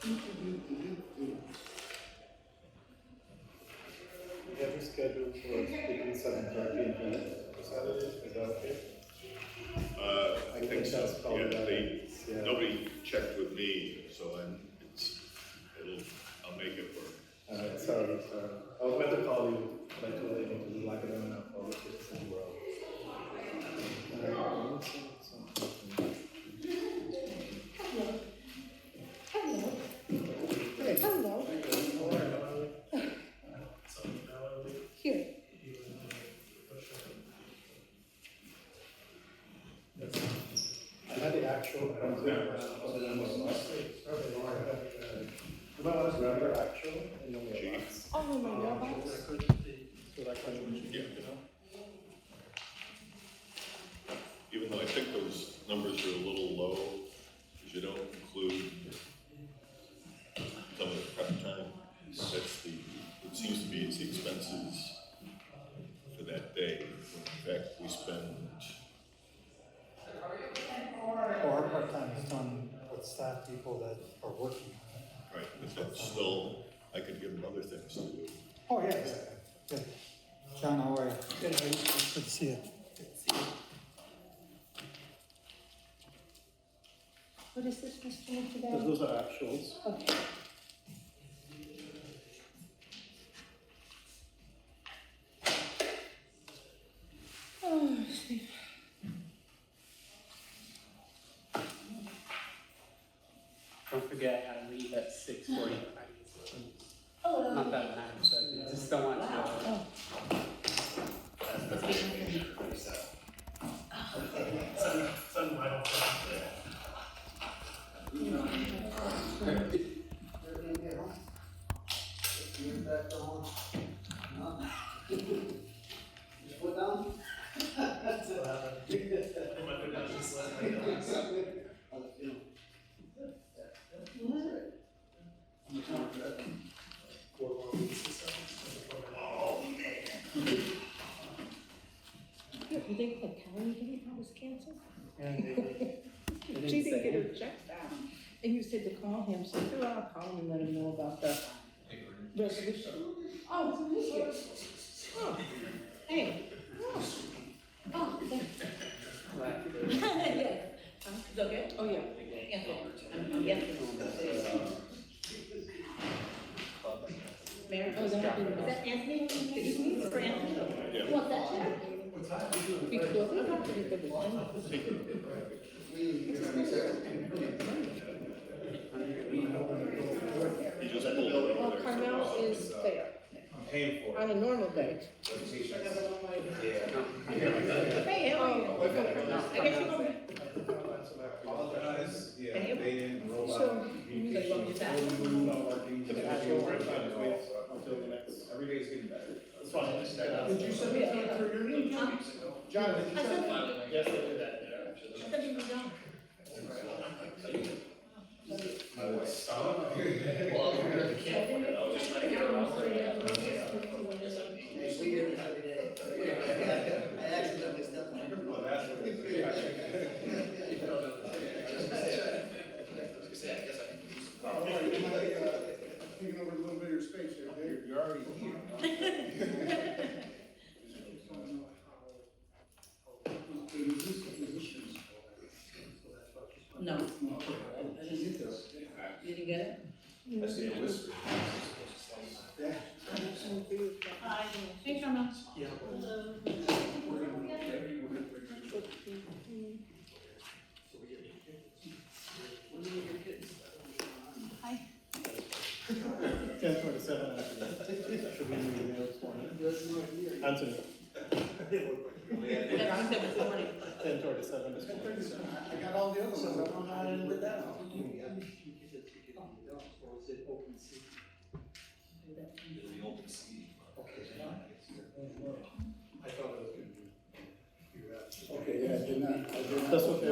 You have your schedule for between 7:30 and 8 for Saturday, is that okay? I think so, Yeah. nobody checked with me, so I'll make it work. Sorry. I was meant to call you, but I told you to do like an hour for the kids in the world. Hey. Hello. Here. I had the actual. Remember actual? Oh, no, my mailbox. So that kind of, Yeah. Even though I think those numbers are a little low, because you don't include some of the prep time. It seems to be it's the expenses for that day. In fact, we spend, Or our part-time is done with staff people that are working. right, but that's still, I could give them other things to do. Oh, yeah. Good. John, how are you? Good to see you. What is this, Mr. McDowell? those are actuals. Okay. Oh, see. Don't forget how to leave at 6:45. Oh, Not that time, so you just don't want to. oh. Yeah, you think the county didn't was canceled? She didn't get her check back. And you said to call him, so I said, well, I'll call him and let him know about the resolution. Oh, it's a resolution. Oh, hey. Oh, thanks. Yeah. Is that okay? Oh, yeah. Yes. Mayor, oh, is that Anthony? Did you meet for Anthony? Yeah. What's that, Chad? Because I'm not pretty good with one. You just pulled it Well, over there. Carmel is there on a normal day. Hey, how are you? I guess you know me. Apologize, yeah, you? they didn't roll So, out. you want me to back? Until the next, every day is getting better. That's fine. Did you send me a for your name? John, did you I send said, me? Yes, I did that, yeah. I thought you were done. Well, I can't find it. I was just trying to get around I accidentally stepped on it. Taking over a little bit of your space here, Dave. You're already here. No. I didn't get this. You didn't get it? I see a whisper. Hi. Hey, Carmel. Yeah. Hi. 10:27 actually. Should be moving there this morning. Anthony. Yeah, I said this morning. 10:27 this morning. I got all the other ones, I don't know how I did that. I thought it was gonna be. Okay, yeah, I did not, I did not. That's okay. I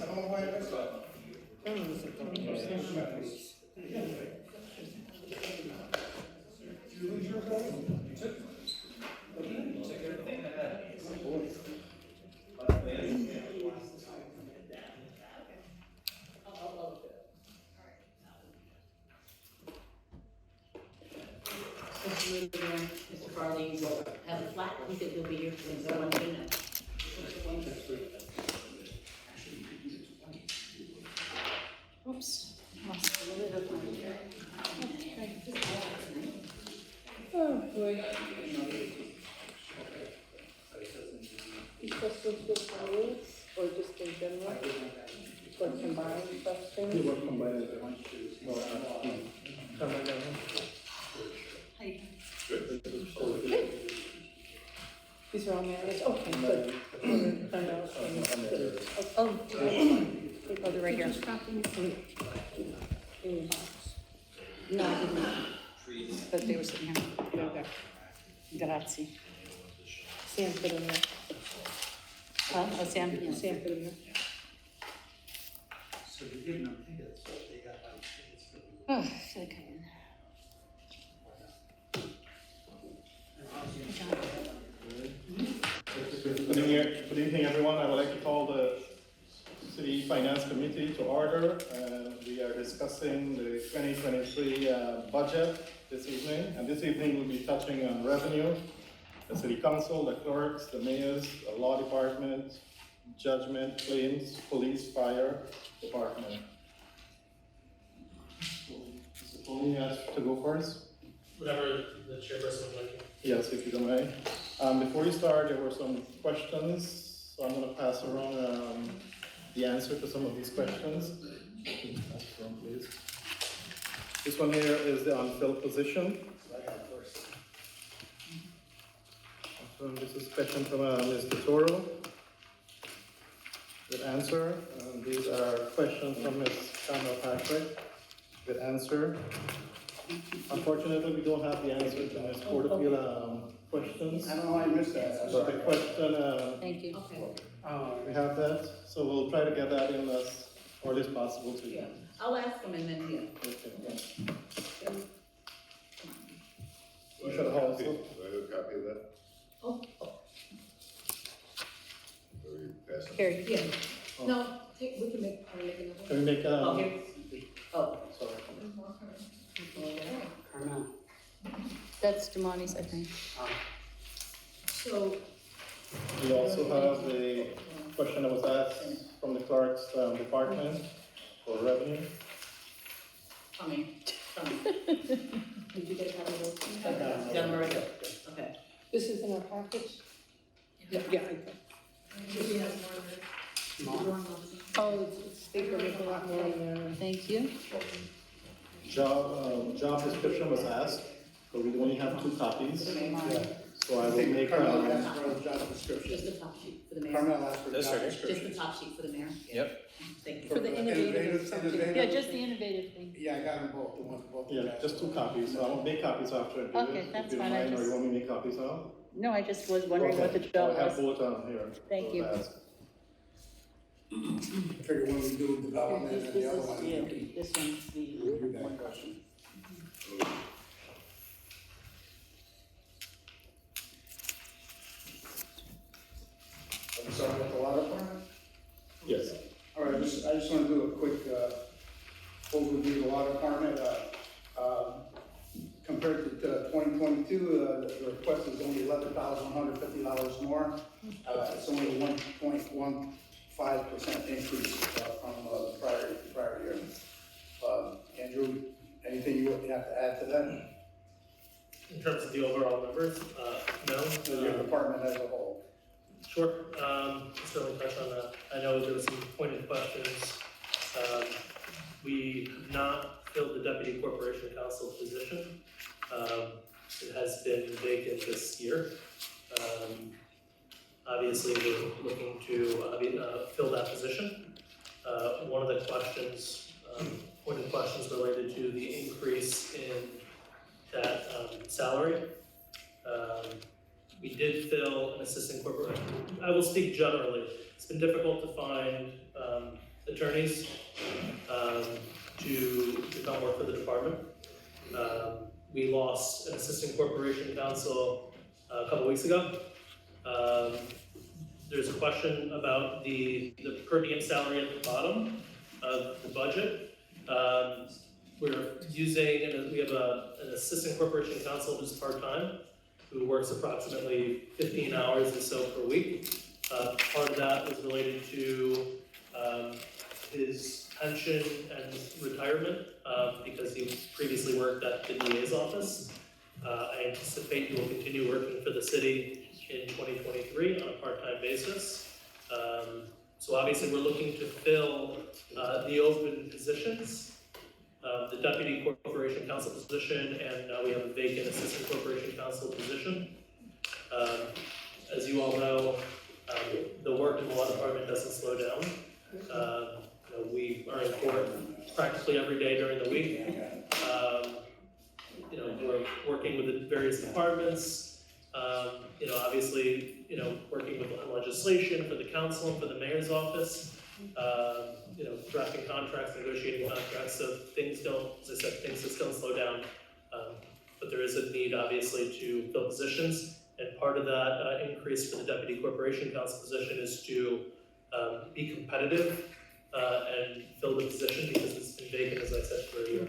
don't know why I missed that. Did you lose your phone? over there, Mr. Farley will have a flat, he said he'll be here, so I want to know. Oops. Oh, boy. You supposed to do rules, or just in general? Or combine questions? You work combined with the These are all married, okay, good. I know. Oh, they're right here. In your box. No, I didn't, but they were sitting here. Okay. Grazie. Sam put them there. Huh? Oh, Sam, yeah. Sam put them there. So you're giving them tickets, but they got like tickets for the. Oh, should I come in? Good evening, everyone. I would like to call the City Finance Committee to order. We are discussing the 2023 budget this evening. And this evening we'll be touching on revenue, the City Council, the clerks, the mayors, the law department, judgment, claims, police, fire department. Mr. Tony has to go first. Whatever the chairperson would like. Yes, if you don't mind. Before you start, there were some questions, so I'm gonna pass around the answer to some of these questions. Pass it around, please. This one here is the unfilled position. This is a question from Ms. Toro. Good answer. These are questions from Ms. Campbell Patrick. Good answer. Unfortunately, we don't have the answer to Ms. Porterfield questions. I don't know why I missed that. But the question, Thank you. we have that, so we'll try to get that in as early as possible to you. Yeah, I'll ask them and then, yeah. Okay, yeah. You should have also, Do I have a copy of that? Oh, Or you pass it? here, yeah. No, take, we can make another. can we make, Oh, here. Oh. sorry. Carmel. That's Damani's, I think. So. We also have the question that was asked from the clerk's department for revenue. Coming. Did you get a copy of those? Okay. Got them already? Okay. This is in our package? Yeah, I think. Oh, they put a lot more in there. Thank you. Job description was asked, but we only have 2 copies. So I will make, Carmel asked for a job description. Just the top sheet for the mayor. Carmel asked for a That's job right. Just description. the top sheet for the mayor. Yep. Thank you. For the innovative or something. Yeah, just the innovative thing. Yeah, I got them both, the ones, both. yeah, just 2 copies, so I will make copies after I do Okay, this. that's If you fine, don't I mind, or just- you want me to make copies now? No, I just was wondering what the Okay, job I have was. both on here. Thank you. So that's- I figured when we do development and the other one. Yeah, this one's the Review that one. question. I'm sorry, with the water department? Yes. All right, I just want to do a quick overview of the water department. Compared to 2022, the request is only $11,150 more. It's only a 1.15% increase from the prior year. Andrew, anything you have to add to that? In terms of the overall numbers, no. Your department as a whole? Sure, certainly touch on that. I know there were some pointed questions. We have not filled the deputy corporation counsel position. It has been vacant this year. Obviously, we're looking to fill that position. One of the questions, pointed questions related to the increase in that salary. We did fill an assistant corporate, I will speak generally. It's been difficult to find attorneys to come work for the department. We lost an assistant corporation counsel a couple weeks ago. There's a question about the per diem salary at the bottom of the budget. We're we have an assistant corporation counsel who's part-time, who works approximately 15 hours or so per week. Part of that was related to his pension and retirement, because he previously worked at the DA's office. I anticipate he will continue working for the city in 2023 on a part-time basis. So obviously, we're looking to fill the open positions, the deputy corporation counsel position, and we have a vacant assistant corporation counsel position. As you all know, the work in the law department doesn't slow down. We are in court practically every day during the week. We're working with the various departments. Obviously, working with legislation for the council and for the mayor's office. Drafting contracts, negotiating contracts. So things don't, as I said, things just don't slow down. But there is a need, obviously, to fill positions. And part of that increase for the deputy corporation counsel position is to be competitive and fill the position because it's been vacant, as I said, for a year.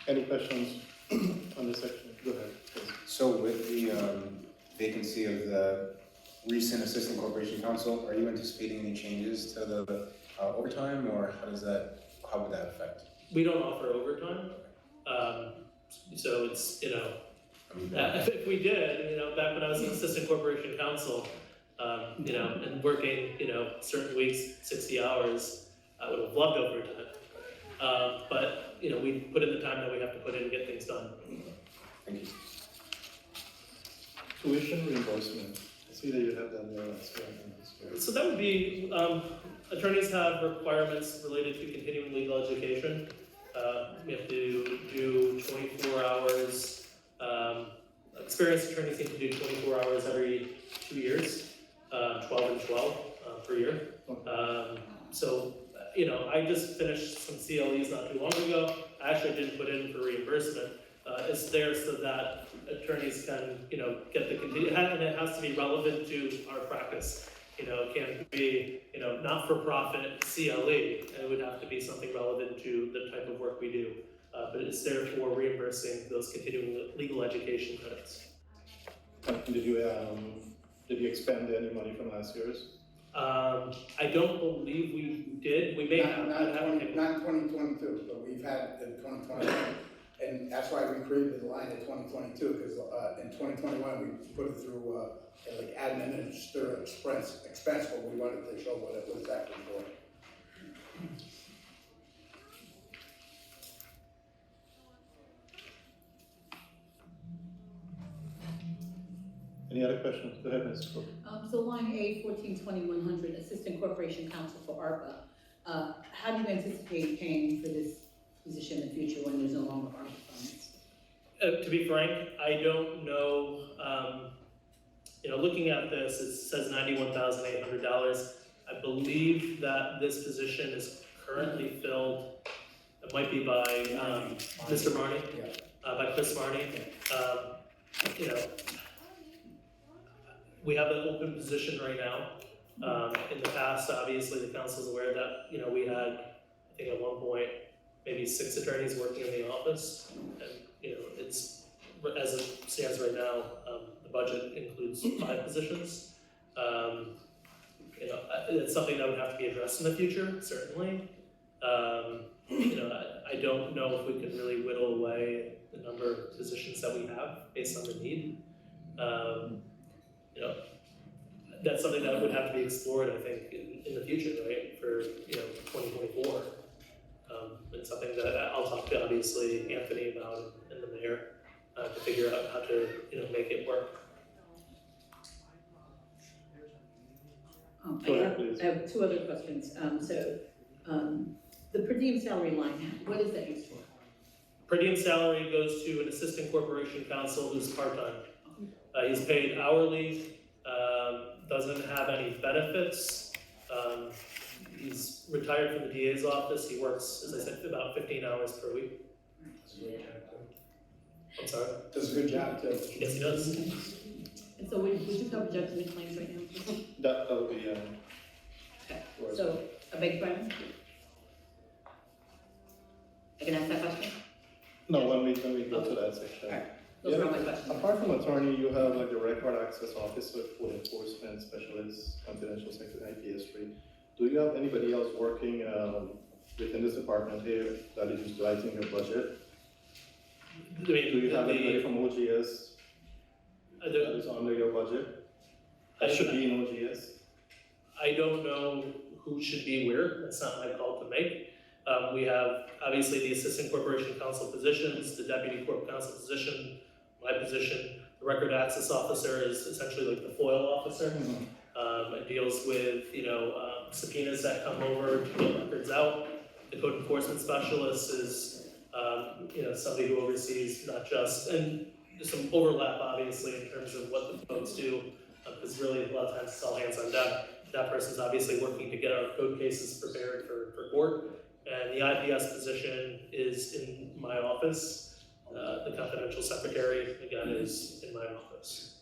Any questions on this section? Go ahead, please. So with the vacancy of the recent assistant corporation counsel, are you anticipating any changes to the overtime, or how would that affect? We don't offer overtime, so it's, if we did, back when I was an assistant corporation counsel, and working, certain weeks, 60 hours, I would have loved overtime. But, we put in the time that we have to put in to get things done. Thank you. Tuition reimbursement. I see that you have that there last year. So that would be, attorneys have requirements related to continuing legal education. We have to do 24 hours. Experienced attorneys need to do 24 hours every 2 years, 12 and 12 per year. So, I just finished some CLEs not too long ago. I actually didn't put in for reimbursement. It's there so that attorneys can, get the and it has to be relevant to our practice. It can't be, not-for-profit CLE. It would have to be something relevant to the type of work we do. But it's there for reimbursing those continuing legal education credits. Did you expend any money from last year's? I don't believe we did. We may have. Not in 2022, but we've had in 2021. And that's why we created the line in 2022, because in 2021, we put it through like admin and administrative expense, but we wanted to show what it was actually for. Any other questions? Go ahead, Ms. Cook. So line A, 1420-100, Assistant Corporation Counsel for ARPA. How do you anticipate paying for this position in the future when there's no longer ARPA funds? To be frank, I don't know. Looking at this, it says $91,800. I believe that this position is currently filled. It might be by Mr. Marnie, by Chris Marnie. We have an open position right now. In the past, obviously, the council's aware that, we had, I think at one point, maybe 6 attorneys working in the office. And, it's, as it stands right now, the budget includes 5 positions. It's something that would have to be addressed in the future, certainly. I don't know if we can really whittle away the number of positions that we have based on the need. That's something that would have to be explored, I think, in the future, right, for, 2024. And something that I'll talk to, obviously, Anthony about and the mayor to figure out how to, make it work. I have 2 other questions. The per diem salary line, what is that used for? Per diem salary goes to an assistant corporation counsel who's part-time. He's paid hourly, doesn't have any benefits. He's retired from the DA's office. He works, as I said, about 15 hours per week. Does a great job too. I'm sorry? Does a good job too. Yes, he does. And so would you cover judgment claims right now? That will be, Okay, Right. so, I beg your pardon? I can ask that question? no, when we go to that section. Alright. Those are all my questions. Apart from attorney, you have like the record access officer, code enforcement specialist, confidential secretary, PS3. Do you have anybody else working within this department here that is utilizing your budget? I mean, Do you have anybody from OGS I that don't, is under your budget? I That should be in OGS? I don't know who should be where, that's not my call to make. We have, obviously, the assistant corporation counsel positions, the deputy corp counsel position, my position. The record access officer is essentially like the FOIL officer. It deals with, subpoenas that come over to get records out. The code enforcement specialist is, somebody who oversees not just, and there's some overlap, obviously, in terms of what the folks do, because really, a lot of times it's all hands on deck. That person's obviously working to get our code cases prepared for court. And the IPS position is in my office. The confidential secretary, again, is in my office.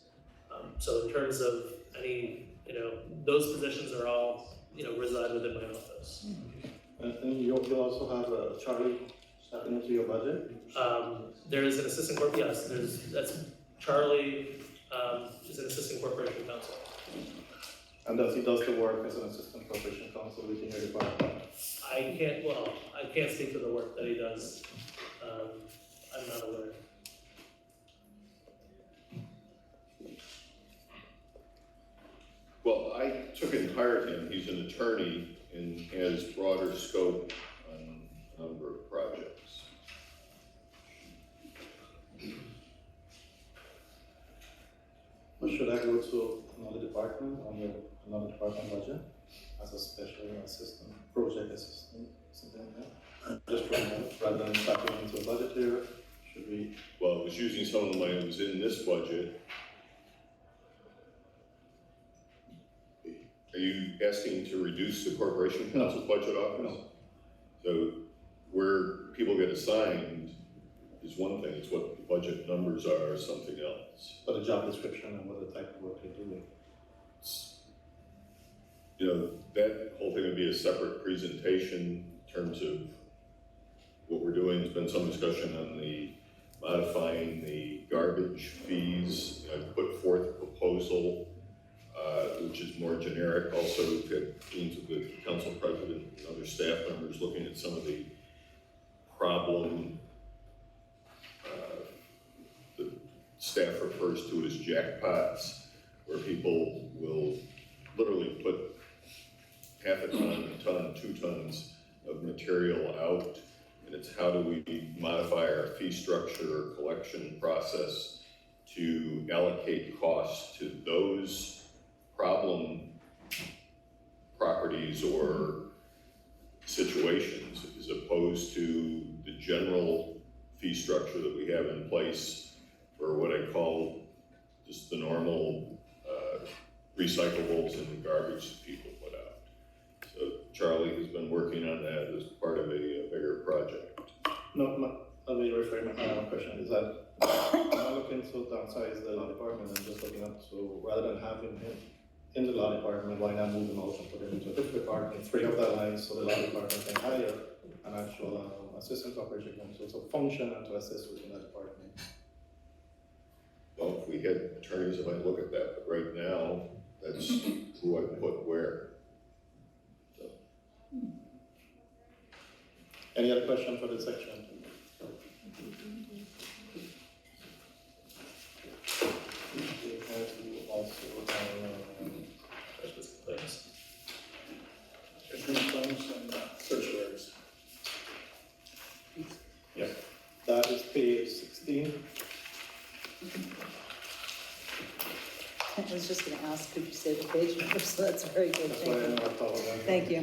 So in terms of any, those positions are all, reside within my office. And you'll also have Charlie stepping into your budget? There is an assistant yes, that's Charlie, is an assistant corporation counsel. And he does the work as an assistant corporation counsel within your department? I can't speak to the work that he does. I'm not aware. Well, I took and hired him, he's an attorney and has broader scope on a number of projects. Or should I go to another department, another department budget, as a special assistant, project assistant, something like that? Just rather than stepping into a budget here, should we? Well, I was using some of the money that was in this budget. Are you asking to reduce the corporation council budget office? No. So where people get assigned is one thing, it's what the budget numbers are something else. For the job description and what the type of work they're doing. That whole thing would be a separate presentation in terms of what we're doing. There's been some discussion on the modifying the garbage fees. I've put forth a proposal, which is more generic. Also, we've had meetings with the council president and other staff members looking at some of the problem, the staff refers to as jackpots, where people will literally put half a ton, 2 tons of material out, and it's how do we modify our fee structure or collection process to allocate costs to those problem properties or situations as opposed to the general fee structure that we have in place for what I call just the normal recyclables and the garbage that people put out. So Charlie has been working on that as part of a bigger project. No, let me rephrase my question, is that I'm not looking to downsize the law department, I'm just looking at, so rather than having him in the law department, why not move him out and put him into a different department, free up that line so the law department can hire an actual assistant corporation counsel to function and to assist within that department? Well, if we had attorneys, I might look at that, but right now, that's who I put where. So. Any other question for this section? We have also, Judgment claims. Judgment claims and certiorars. yeah, that is page 16. I was just gonna ask, could you say the page number, so that's very good, That's why I thank you. know I follow that. Thank you.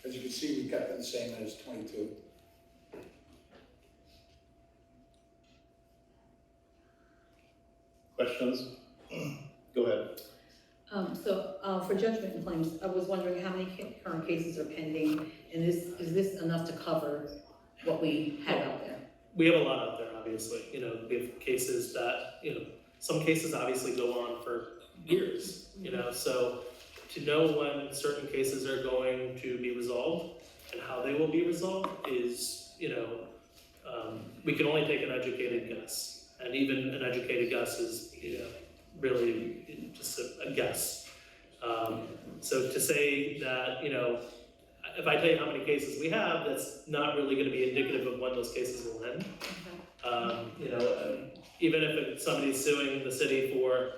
As you can see, we kept it the same as 22. Questions? Go ahead. For judgment and claims, I was wondering how many current cases are pending, and is this enough to cover what we have out there? we have a lot out there, obviously, you know, we have cases that, you know, some cases obviously go on for years, you know, so to know when certain cases are going to be resolved and how they will be resolved is, you know, we can only take an educated guess, and even an educated guess is, you know, really just a guess. So to say that, you know, if I tell you how many cases we have, that's not really gonna be indicative of when those cases will end. You know, even if somebody's suing the city for,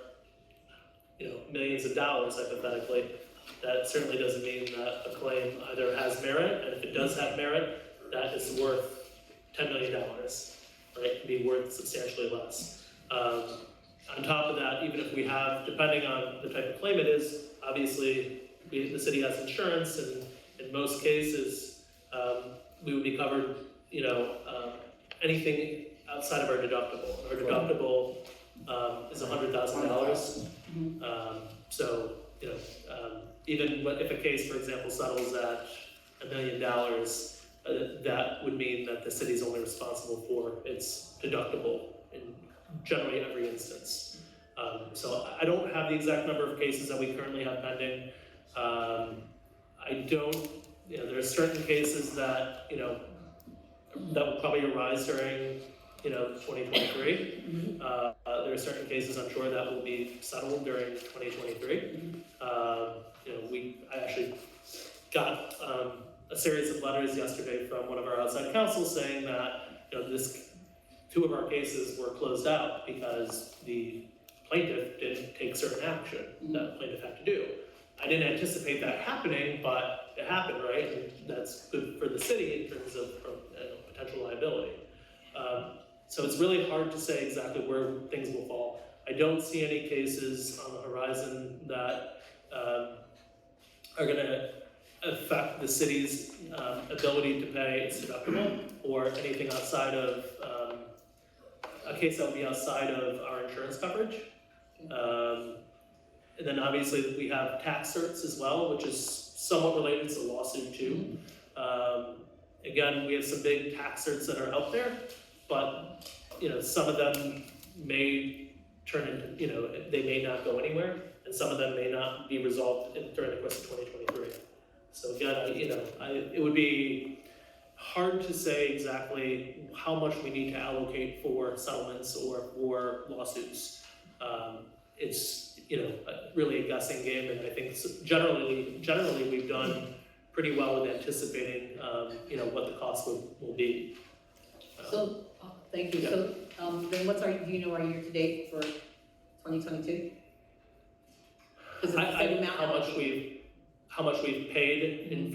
you know, millions of dollars hypothetically, that certainly doesn't mean that a claim either has merit, and if it does have merit, that is worth $10 million, right? It can be worth substantially less. On top of that, even if we have, depending on the type of claim it is, obviously, the city has insurance, and in most cases, we would be covered, you know, anything outside of our deductible. Our deductible is $100,000. So, you know, even if a case, for example, settles at $1 million, that would mean that the city's only responsible for its deductible in generally every instance. So I don't have the exact number of cases that we currently have pending. I don't, you know, there are certain cases that, you know, that will probably arise during, you know, 2023. There are certain cases I'm sure that will be settled during 2023. You know, I actually got a series of letters yesterday from one of our outside counsels saying that, you know, two of our cases were closed out because the plaintiff didn't take certain action that the plaintiff had to do. I didn't anticipate that happening, but it happened, right? And that's good for the city in terms of potential liability. So it's really hard to say exactly where things will fall. I don't see any cases on the horizon that are gonna affect the city's ability to pay its deductible, or anything outside of, a case that would be outside of our insurance coverage. And then obviously we have tax certs as well, which is somewhat related to the lawsuit too. Again, we have some big tax certs that are out there, but, you know, some of them may turn into, you know, they may not go anywhere, and some of them may not be resolved during the course of 2023. So again, it would be hard to say exactly how much we need to allocate for settlements or for lawsuits. It's, you know, really a guessing game, and I think generally we've done pretty well with anticipating, you know, what the cost will be. So, thank you. Yeah. So, then do you know our year-to-date for 2022? How much we've paid in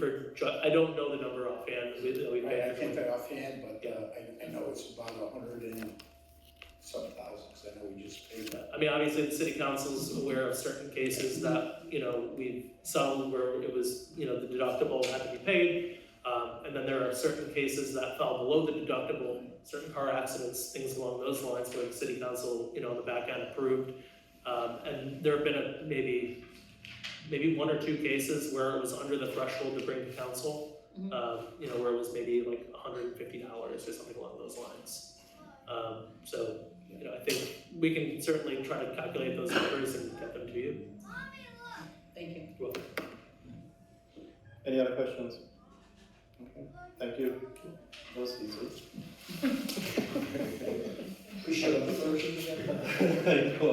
I don't know the number offhand. We paid. I can't tell you offhand, but I know it's about 100 and some thousand, because I know we just paid that. I mean, obviously, the city council's aware of certain cases that, you know, we've settled where it was, you know, the deductible had to be paid. And then there are certain cases that fell below the deductible, certain car accidents, things along those lines, where the city council, you know, on the back end approved. And there have been maybe one or two cases where it was under the threshold to bring to council, you know, where it was maybe like $150 or something along those lines. So, you know, I think we can certainly try to calculate those numbers and get them to you. Thank you. You're welcome. Any other questions? Okay, thank you. That was easy. We should have the version. Thank you.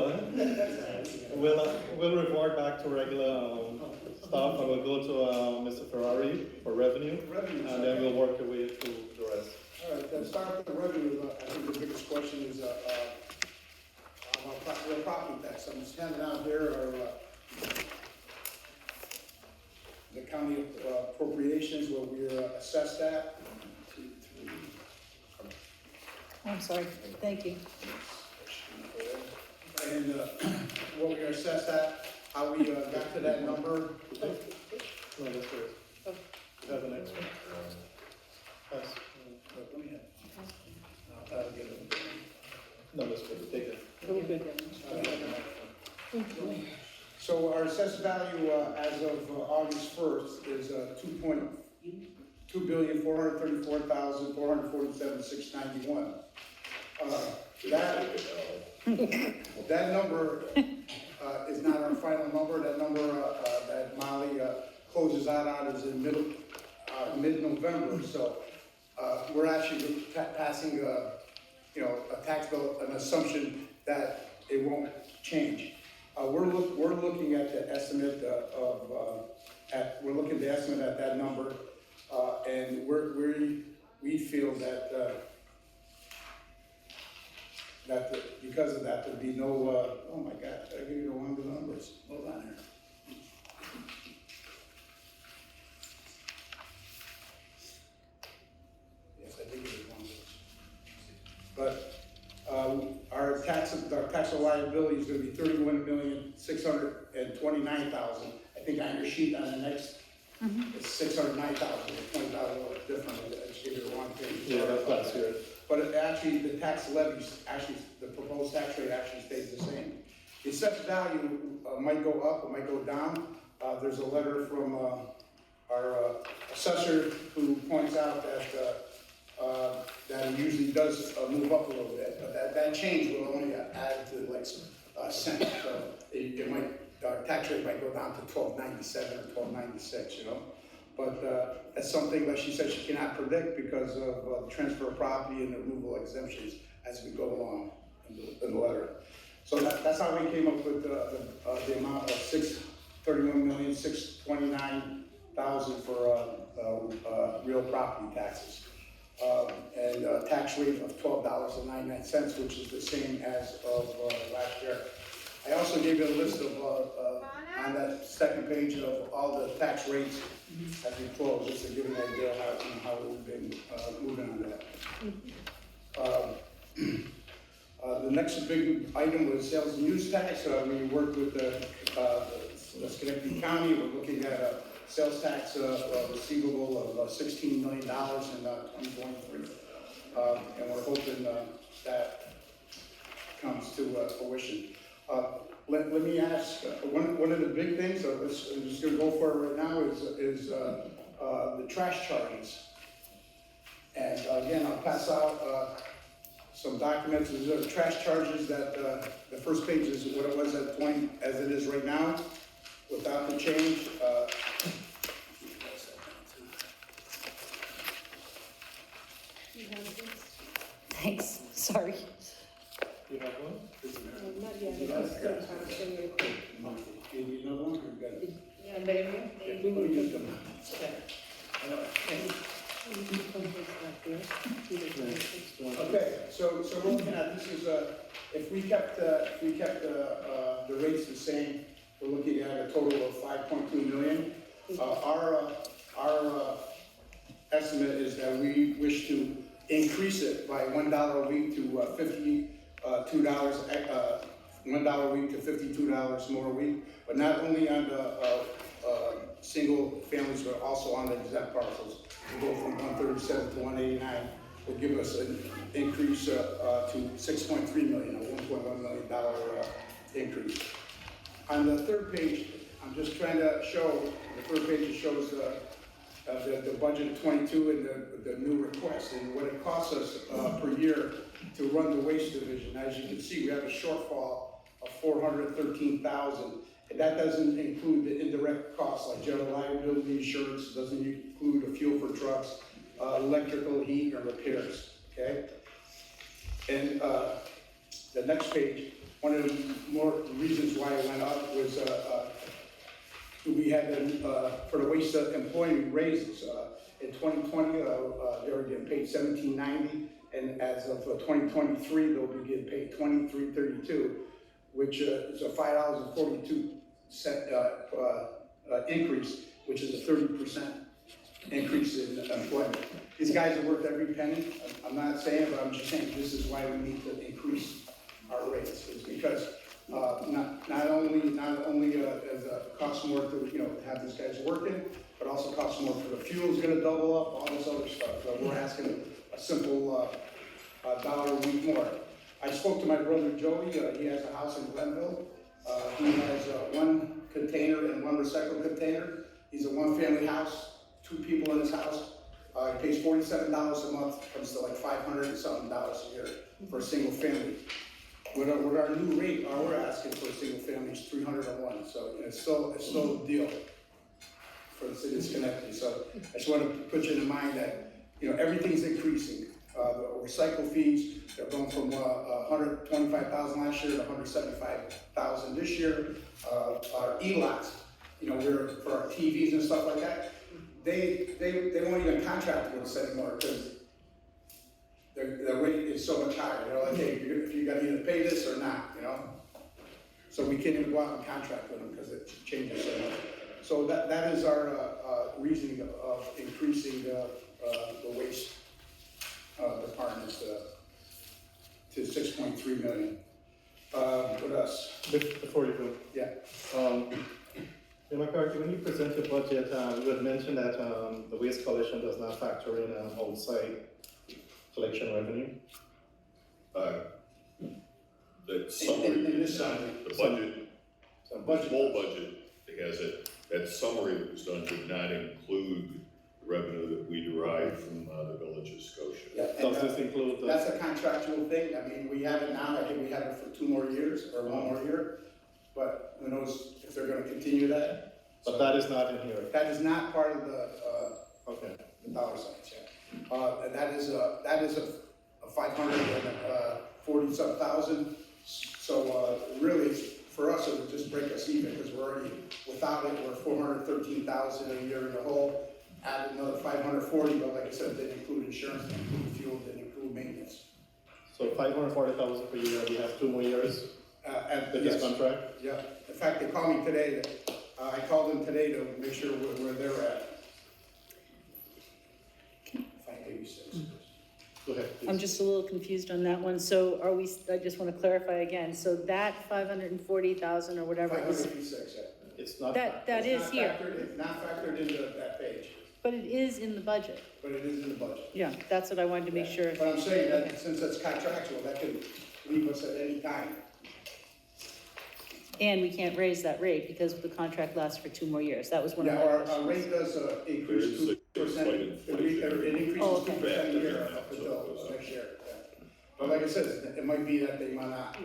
We'll revert back to regular stuff, and we'll go to Mr. Ferrari for revenue, and then we'll work our way through the rest. All right, let's start with the revenue. I think the biggest question is real property tax. I'm just handing out here are the county appropriations where we're assessed at. 1, 2, 3. I'm sorry, thank you. And what we're assessed at, how we got to that number. No, that's good. You have the next one? Yes. Let me have. Get it. No, that's good. Take it. Very good. So our assessed value as of August 1st is $2,434,447,691. That number is not our final number. That number that Molly closes out on is in mid-November. So we're actually passing a tax bill, an assumption that it won't change. We're looking at the estimate we're looking at the estimate at that number, and we feel that because of that, there'd be no, oh my God, I give you the wrong numbers, hold on here. Yes, I did give you the wrong numbers. But our tax liability is gonna be $31,629,000. I think on your sheet on the next, it's $609,000, $20,000 different, I just gave you the wrong thing. Yeah, that's last year. But it actually, the tax levies, the proposed tax rate actually stays the same. The assessed value might go up, it might go down. There's a letter from our assessor who points out that it usually does move up a little bit, but that change will only add to like cents. So it might, our tax rate might go down to $12.97 or $12.96, But that's something that she said she cannot predict because of the transfer of property and the removal exemptions as we go along in the letter. So that's how we came up with the amount of $31,629,000 for real property taxes. And a tax rate of $12.99, which is the same as of last year. I also gave you a list of, on that second page of all the tax rates as we close, just to give you an idea of how we've been moving on that. The next big item was sales and use tax. We worked with the Schenectady County. We're looking at a sales tax receivable of $16 million in 2023. And we're hoping that comes to fruition. Let me ask, one of the big things, I'm just gonna go for it right now, is the trash charges. And again, I'll pass out some documents. These are the trash charges that, the first page is what it was at point as it is right now, without the change. Thanks, sorry. You have one? Not yet, I just couldn't find it really quick. Give you another one, or you got it? Yeah, baby. We will use them. Okay, so we're looking at, this is, if we kept the rates the same, we're looking at a total of 5.2 million. Our estimate is that we wish to increase it by $1 a week to $52, $1 a week to $52 more a week, but not only on the single families, but also on the exempt parcels. We'll go from 137 to 189, will give us an increase to 6.3 million, a $1.1 million increase. On the third page, I'm just trying to show, the third page shows the budget of 22 and the new request and what it costs us per year to run the waste division. As you can see, we have a shortfall of 413,000, and that doesn't include the indirect costs like general liability insurance, doesn't include the fuel for trucks, electrical, heat, or repairs. Okay, and the next page, one of the more reasons why it went up was we had for the waste employee raises. In 2020, they were getting paid $17.90, and as of 2023, they'll be getting paid $23.32, which is a $5.42 increase, which is a 30% increase in employment. These guys have worked every penny. I'm not saying, but I'm just saying this is why we need to increase our rates. It's because not only does it cost more to have these guys working, but also costs more for the fuel's going to double up, all this other stuff. So we're asking a simple $1 a week more. I spoke to my brother Joey. He has a house in Glenville. He has one container and one recycled container. He's a one-family house, 2 people in his house, It pays $47 a month, comes to like $500 and something dollars a year for a single family. With our new rate, all we're asking for a single family is $301, so it's still a deal for the city of Schenectady. So I just want to put you in mind that, everything's increasing. The recycle fees, they're going from $125,000 last year to $175,000 this year. Our e-lots, we're for our TVs and stuff like that. They won't even contract with us anymore because the rate is so much higher. They're like, hey, if you got to either pay this or not, So we can't even go out and contract with them because it changes so much. So that is our reasoning of increasing the waste department to 6.3 million. What else? Before you go. Yeah. Bill McCarthy, when you present the budget, you had mentioned that the waste collection does not factor in outside collection revenue. That summary, In this summary. the budget, the whole budget, it has it, that summary that was done did not include the revenue that we derive from the village of Scotia. Yeah, Does this include the? that's a contractual thing. I mean, we have it now. I think we have it for 2 more years or 1 more year. But who knows if they're going to continue that. But that is not in here. That is not part of the Okay. dollar signs, yeah. And that is a 540-some thousand. So really, for us, it would just break us even because we're already, without it, we're 413,000 a year in the hole. Add another 540, but like I said, didn't include insurance, didn't include fuel, didn't include maintenance. So 540,000 per year, we have 2 more years with this Yes. contract? Yeah. In fact, they called me today. I called them today to make sure where they're at. 586. Go ahead, please. I'm just a little confused on that one. So are we, I just want to clarify again. So that 540,000 or whatever is, 586, yeah. It's not. that It's is not here, factored- It's not factored into that page, but it is in the budget. but it is in the budget. Yeah, that's what I wanted to make sure. But I'm saying that since it's contractual, that could leave us at any time. And we can't raise that rate because the contract lasts for 2 more years. That was one of Yeah, my our questions. rate does increase There is 2%. slight inflation. It increases Oh, okay. 2% a year up until next year. Yeah. But like I said, it might be that they might not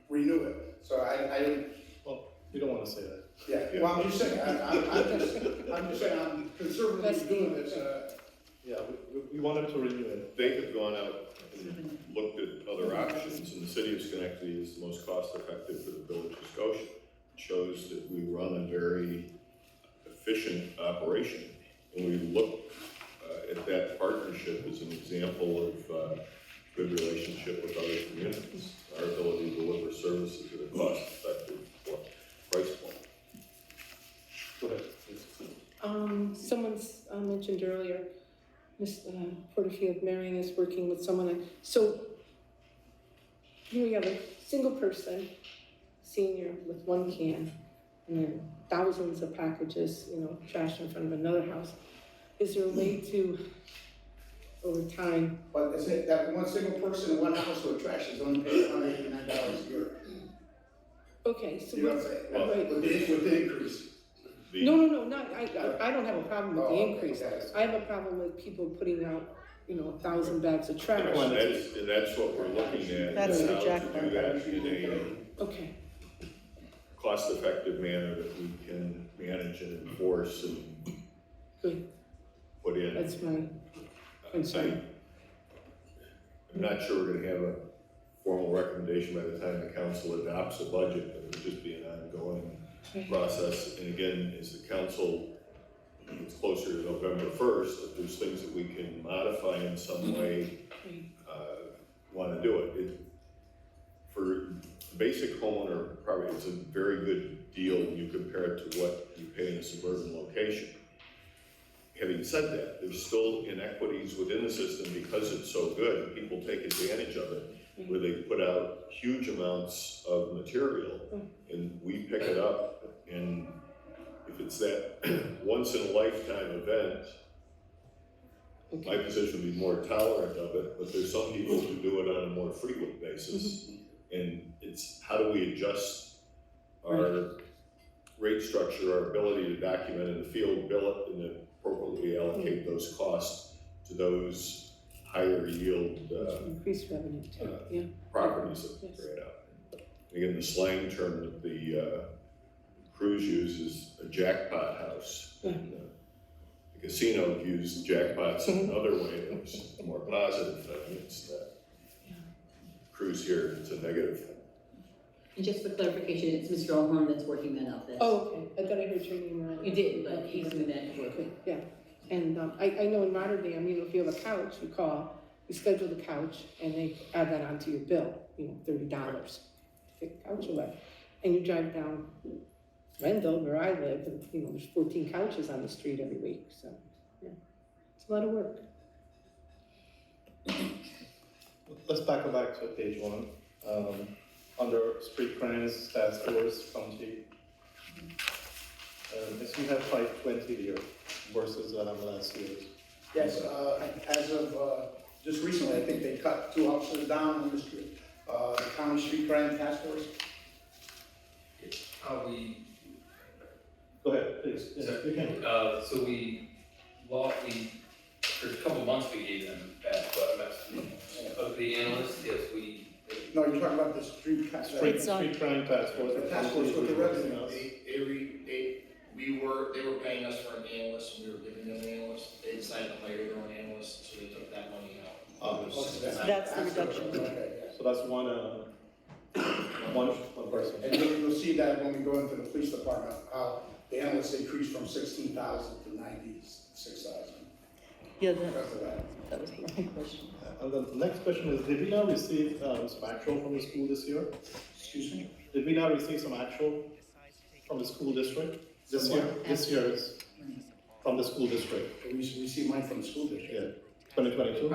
renew it. So Well, you don't want to say that. yeah, well, I'm just saying, I'm just saying, I'm conservatively doing this, Yeah, we wanted to renew it. They have gone out and looked at other options, and the city of Schenectady is the most cost-effective for the village of Scotia. It shows that we run a very efficient operation, and we look at that partnership as an example of good relationship with other communities, our ability to deliver services at a cost-effective price point. Go ahead, please. Someone's mentioned earlier, Ms. Porterfield Marion is working with someone, so here you have a single person, senior with 1 can, and then thousands of packages, trash in front of another house. Is there a way to, over time? but is it that one single person in one house with trash is only paying $189 a year? Okay, so You know what I'm what's, saying? Well, right. With the increase. No, not, I don't have a problem with the Oh, increase. okay. I have a problem with people putting out, 1,000 bags of trash. And that's what we're looking at, That's is the how jack to do that in a Okay, cost-effective manner that we can manage and enforce and good, put in. that's my concern. I'm not sure we're gonna have a formal recommendation by the time the council adopts a budget, but it would just be an ongoing process. And again, as the council gets closer to November 1st, if there's things that we can modify in some way, wanna do it. For basic homeowner, probably it's a very good deal when you compare it to what you pay in a suburban location. Having said that, there's still inequities within the system because it's so good, people take advantage of it, where they put out huge amounts of material, and we pick it up, and if it's that once-in-a-lifetime event, my position would be more tolerant of it, but there's some people who do it on a more frequent basis, and it's how do we adjust our rate structure, our ability to document in the field, bill it in the appropriately allocate those costs to those higher yield, Increased revenue too, yeah. properties that they're out. Again, the slang term that the cruise uses, a jackpot house. And, the casino used jackpots in another way that was more positive against that. Cruise here, it's a negative. And just for clarification, it's Mr. Alhorn that's working that out, that's. Oh, okay, I thought I heard your name earlier. You did, but he's doing that work. Okay, yeah, and, I know in Rotterdam, you know, if you have a couch, you call, you schedule the couch, and they add that onto your bill, you know, $30 to take the couch away. And you drive down Wendell, where I live, and, you know, there's 14 couches on the street every week, so, yeah, it's a lot of work. Let's back to page 1. Under street crimes task force county. I see you have 520 here versus last year. Yes, as of, just recently, I think they cut 2 officers down on the street, the county street crime task force. Go ahead, please. Yes, you can. So for a couple of months we gave them back, but of the analysts, yes, No, you're talking about the street task force. It's on- Street crime task force. The task force with the residents. They were paying us for an analyst, and we were giving them an analyst, they decided to hire their own analyst, so they took that money out. That's the reduction. Okay, yes. So that's one person. And you'll see that when we go into the police department, how the analysts increased from 16,000 to 96,000. Yeah, Because of that. that was my question. And the next question is, did we now receive some actual from the school this year? Excuse me? Did we now receive some actual from the school district this year? This year is from the school district, We receive money from the school district. yeah, 2022?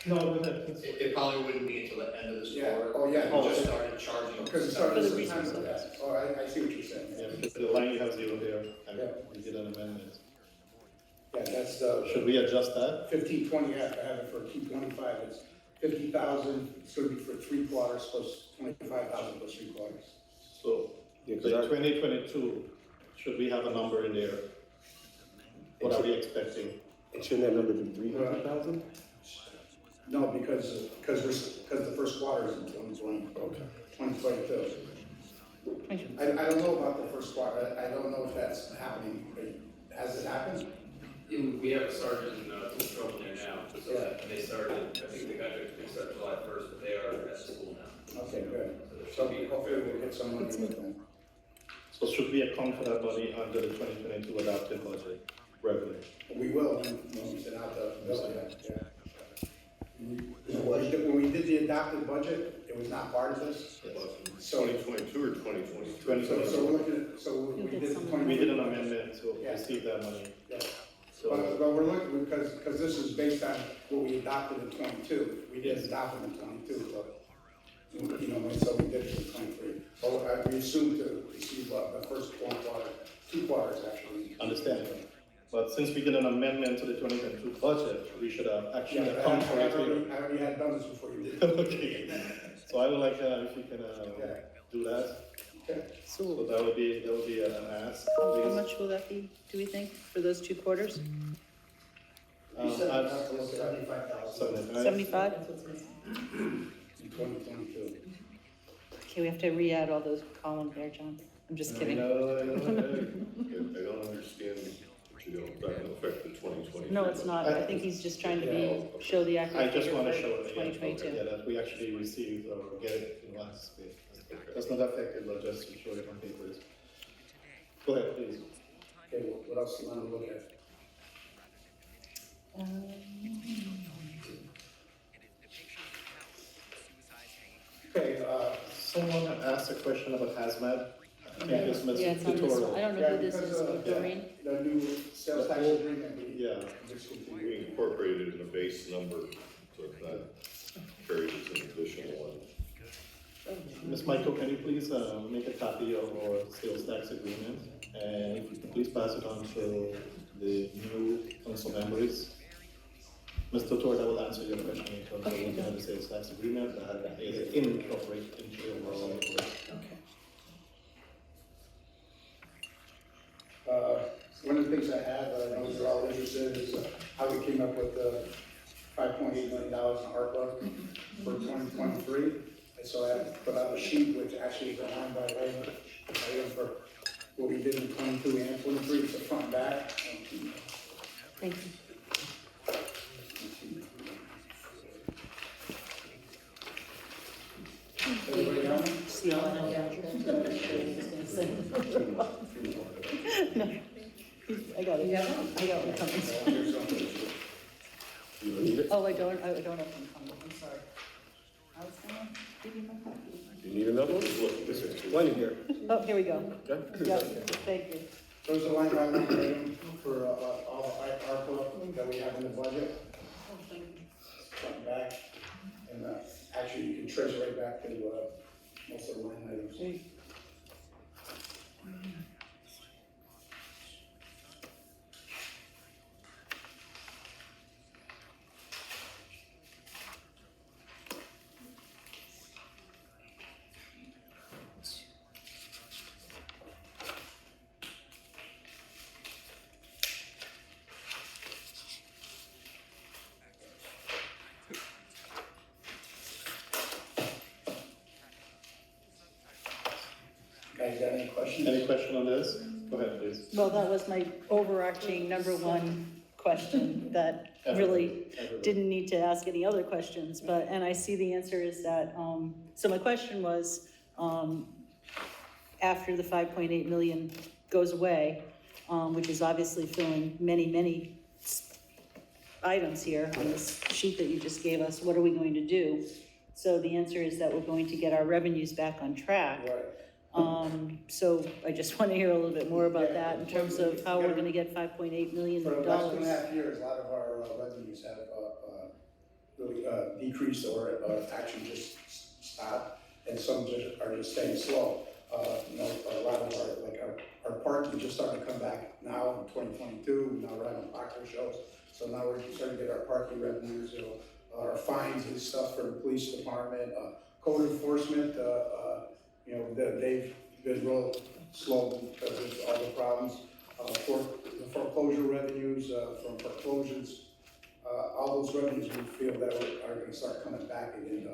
No, go ahead. It probably wouldn't be until the end of this Yeah. quarter. Oh, yeah. We just started charging. Because it For started the in resource September. office. Oh, I see what you're saying. Yeah, because the line you have 0 there, and Yeah. we did an amendment. Yeah, that's the Should we adjust that? 1520, I have it for 225, it's 50,000, it's gonna be for 3 quarters plus 25,000 plus 3 quarters. So, the 2022, should we have a number in there? What are we expecting? And shouldn't that number be 300,000? No, because the first quarter is in 2020. Okay. 2022. I don't know about the first quarter, I don't know if that's happening, has it happened? we have a sergeant in police trouble there now, so Yeah. they started, I think the contract they start July 1st, but they are at school now. Okay, good. So there So should be hopefully we'll get some money with them. So should we account for that money under the 2022 adopted budget revenue? We will, when we send out the bill, yeah. When we did the adopted budget, it was not part of this, so. 2022 or 2023? So we're looking at, so we did the 20. We did an amendment to Yeah. receive that money. Yeah. So, But we're looking, because this is based on what we adopted in 22, we did adopt it in 22, but, you know, so we did it in 23. But we assumed to receive the first 1 quarter, 2 quarters actually. understand. But since we did an amendment to the 2022 budget, we should have Yeah, actually I account for it here. already had done this before you did. Okay, so I would like, if you can, Yeah. do that, so So that would be an ask, how please. much will that be, do we think, for those 2 quarters? You said I'd- it has to look at 75,000 75? 75? That's what's missing. in 2022. Okay, we have to re-add all those columns there, John. I'm just I kidding. know. I don't understand what you don't, that will affect the 2020. No, it's not. I think he's just trying to show the I accurate just figure wanna for show it again, 2022. yeah, that we actually received or get it in last week. That's not affected, but just to show it on papers. Go ahead, please. Okay, what else do you want to look at? Okay, Someone asked a question about hazmat. I think it's Ms. Yeah, it's on this one. I Vittorio. don't know who this is, Doreen? the new sales tax agreement, we Yeah. discontinued. We incorporated in the base number, so it's not carried as an additional one. Ms. Michael, can you please make a copy of our sales tax agreement? And if you can please pass it on to the new council members. Mr. Todd, I will answer your question in terms of looking at the sales tax agreement that is incorporated into the overall. When is only things I have, I know you're all interested, is how we came up with $5.8 million in ARPA for 2023. And so I put out a sheet which actually is a line by line item for what we did in 22 and 23, it's a front and back. Thank you. Everybody got one? No, I don't. No, I got it. You have one? I got one coming. Here's something. You don't need it? Oh, I don't have one coming, I'm sorry. I was gonna give you my copy. You need another one? Look, this is plenty here. Oh, here we go. Okay? Yep, thank you. There's a line by line item for all the ARPA that we have in the budget, front and back. And actually, you can trace right back to most of the line items. Guys, got any questions? Any question on this? Go ahead, please. Well, that was my overarching number one question that really didn't need to ask any other questions, but, and I see the answer is that, so my question was, after the 5.8 million goes away, which is obviously filling many items here on this sheet that you just gave us, what are we going to do? So the answer is that we're going to get our revenues back on track. Right. So I just want to hear a little bit more about that in terms of how we're gonna get $5.8 million. For the last 2.5 years, a lot of our revenues have really decreased or actually just stopped, and some just are just staying slow. You know, a lot of our parking just starting to come back now in 2022. Now we're having Proctor shows, so now we're starting to get our parking revenues. You know, our fines and stuff for the police department, code enforcement. You know, they've been real slow because of all the problems. The foreclosure revenues from foreclosures, all those revenues we feel that are going to start coming back again,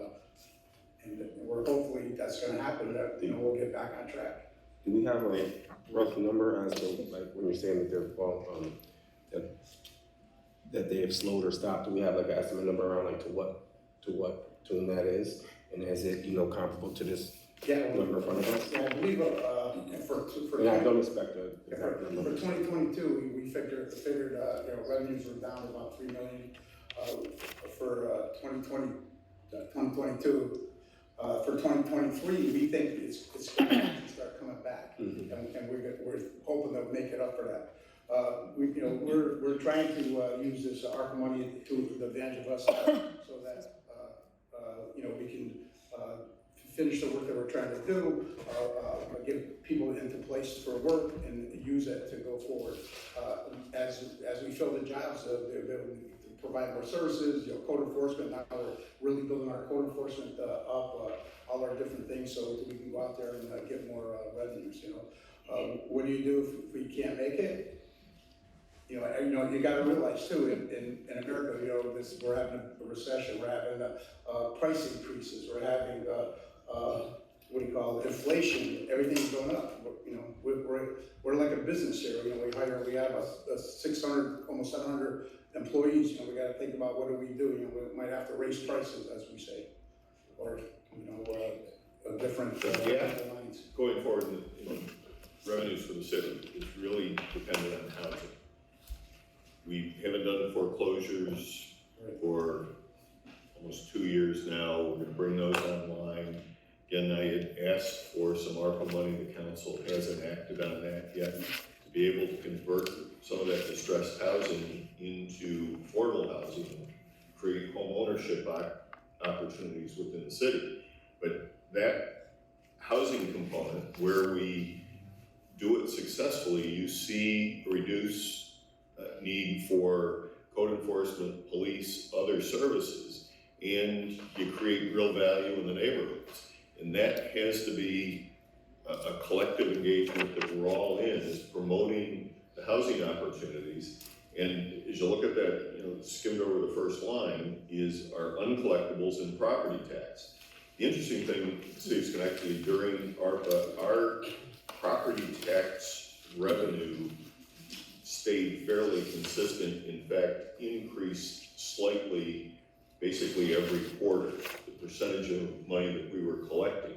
and we're hopefully that's going to happen. That we'll get back on track. Do we have a rough number as to, like, when you're saying that they're, that they have slowed or stopped, do we have like an estimate number around like to what tune that is? And is it, comparable to this number in front of us? Yeah, I believe And I don't expect a for 2022, we figured revenues were down about $3 million for 2022. For 2023, we think it's going to start coming back, and we're hoping to make it up for that. We're trying to use this ARPA money to the advantage of us, so that we can finish the work that we're trying to do, get people into place for work, and use it to go forward. As we fill the jobs, to provide more services, code enforcement. Now we're really building our code enforcement up, all our different things, so that we can go out there and get more revenues. What do you do if we can't make it? You got to realize too, in America, we're having a recession, we're having price increases, we're having inflation. Everything's going up. We're like a business here. We have 600, almost 700 employees. We got to think about what do we do. We might have to raise prices, as we say, or a different lines. Going forward, revenues for the city is really dependent on housing. We haven't done foreclosures for almost 2 years now. We're going to bring those online. Again, I had asked for some ARPA money. The council hasn't acted on that yet, to be able to convert some of that distressed housing into affordable housing and create home ownership opportunities within the city. But that housing component, where we do it successfully, you see reduce need for code enforcement, police, other services, and you create real value in the neighborhoods. And that has to be a collective engagement that we're all in, is promoting the housing opportunities. And as you look at that, skimmed over the first line, is our uncollectibles and property tax. The interesting thing, City of Schenectady, during ARPA, our property tax revenue stayed fairly consistent, in fact, increased slightly, basically every quarter, the percentage of money that we were collecting.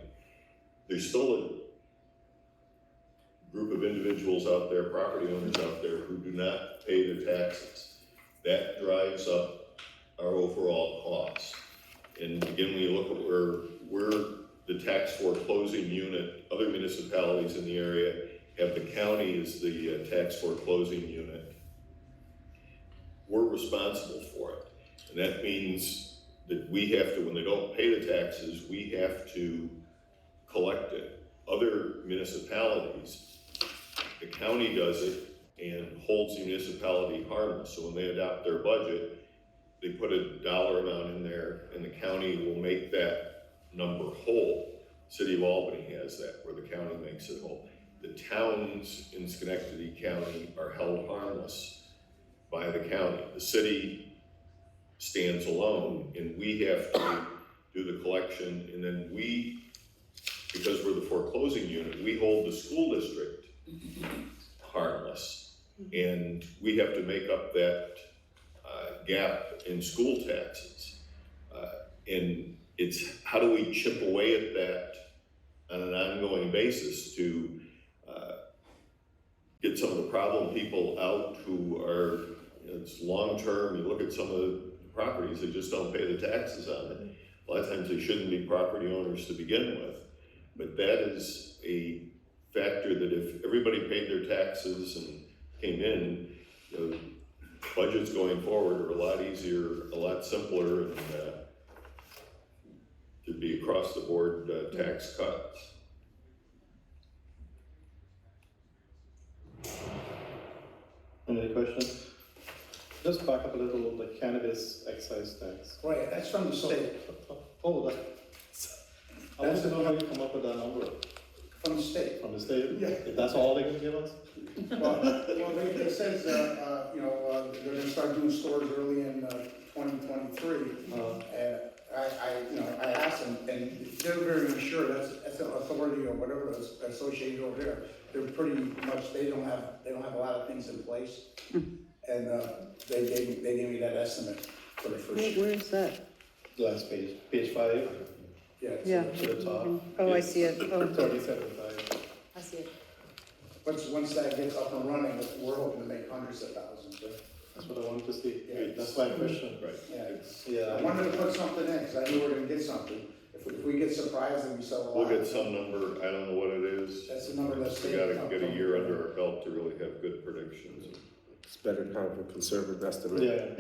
There's still a group of individuals out there, property owners out there, who do not pay their taxes. That drives up our overall costs. And again, when you look at where we're the tax foreclosing unit, other municipalities in the area have the county as the tax foreclosing unit. We're responsible for it. And that means that we have to, when they don't pay the taxes, we have to collect it. Other municipalities, the county does it and holds the municipality harmless. So when they adopt their budget, they put a dollar amount in there and the county will make that number whole. City of Albany has that, where the county makes it whole. The towns in Schenectady County are held harmless by the county. The city stands alone and we have to do the collection, and then we, because we're the foreclosing unit, we hold the school district harmless, and we have to make up that gap in school taxes. And it's how do we chip away at that on an ongoing basis to get some of the problem people out who are, it's long-term. You look at some of the properties, they just don't pay the taxes on it. A lot of times they shouldn't be property owners to begin with, but that is a factor that if everybody paid their taxes and came in, budgets going forward are a lot easier, a lot simpler, and could be across the board tax cuts. Any other questions? Just back up a little, the cannabis excise tax. Right, that's from the state. Oh, I want to know how you come up with that number. From the state. From the state? Yeah. If that's all they can give us? Well, it says, they're gonna start doing stores early in 2023. I asked them, and they're very sure that's an authority or whatever is associated over there. They're pretty much, they don't have a lot of things in place. And they gave me that estimate for the first year. Where is that? Last page, page 5. Yeah. Yeah. To the top. Oh, I see it. Oh, 37.5. I see it. Once that gets up and running, we're hoping to make hundreds of thousands. That's what I wanted to see. Yeah. That's my question. Right. Yeah. I wanted to put something in, because I knew we were gonna get something. If we get surprised and we sell a lot. We'll get some number, I don't know what it is. That's the number that's. We gotta get a year under our belt to really have good predictions. It's better to have a conservative estimate. Yeah.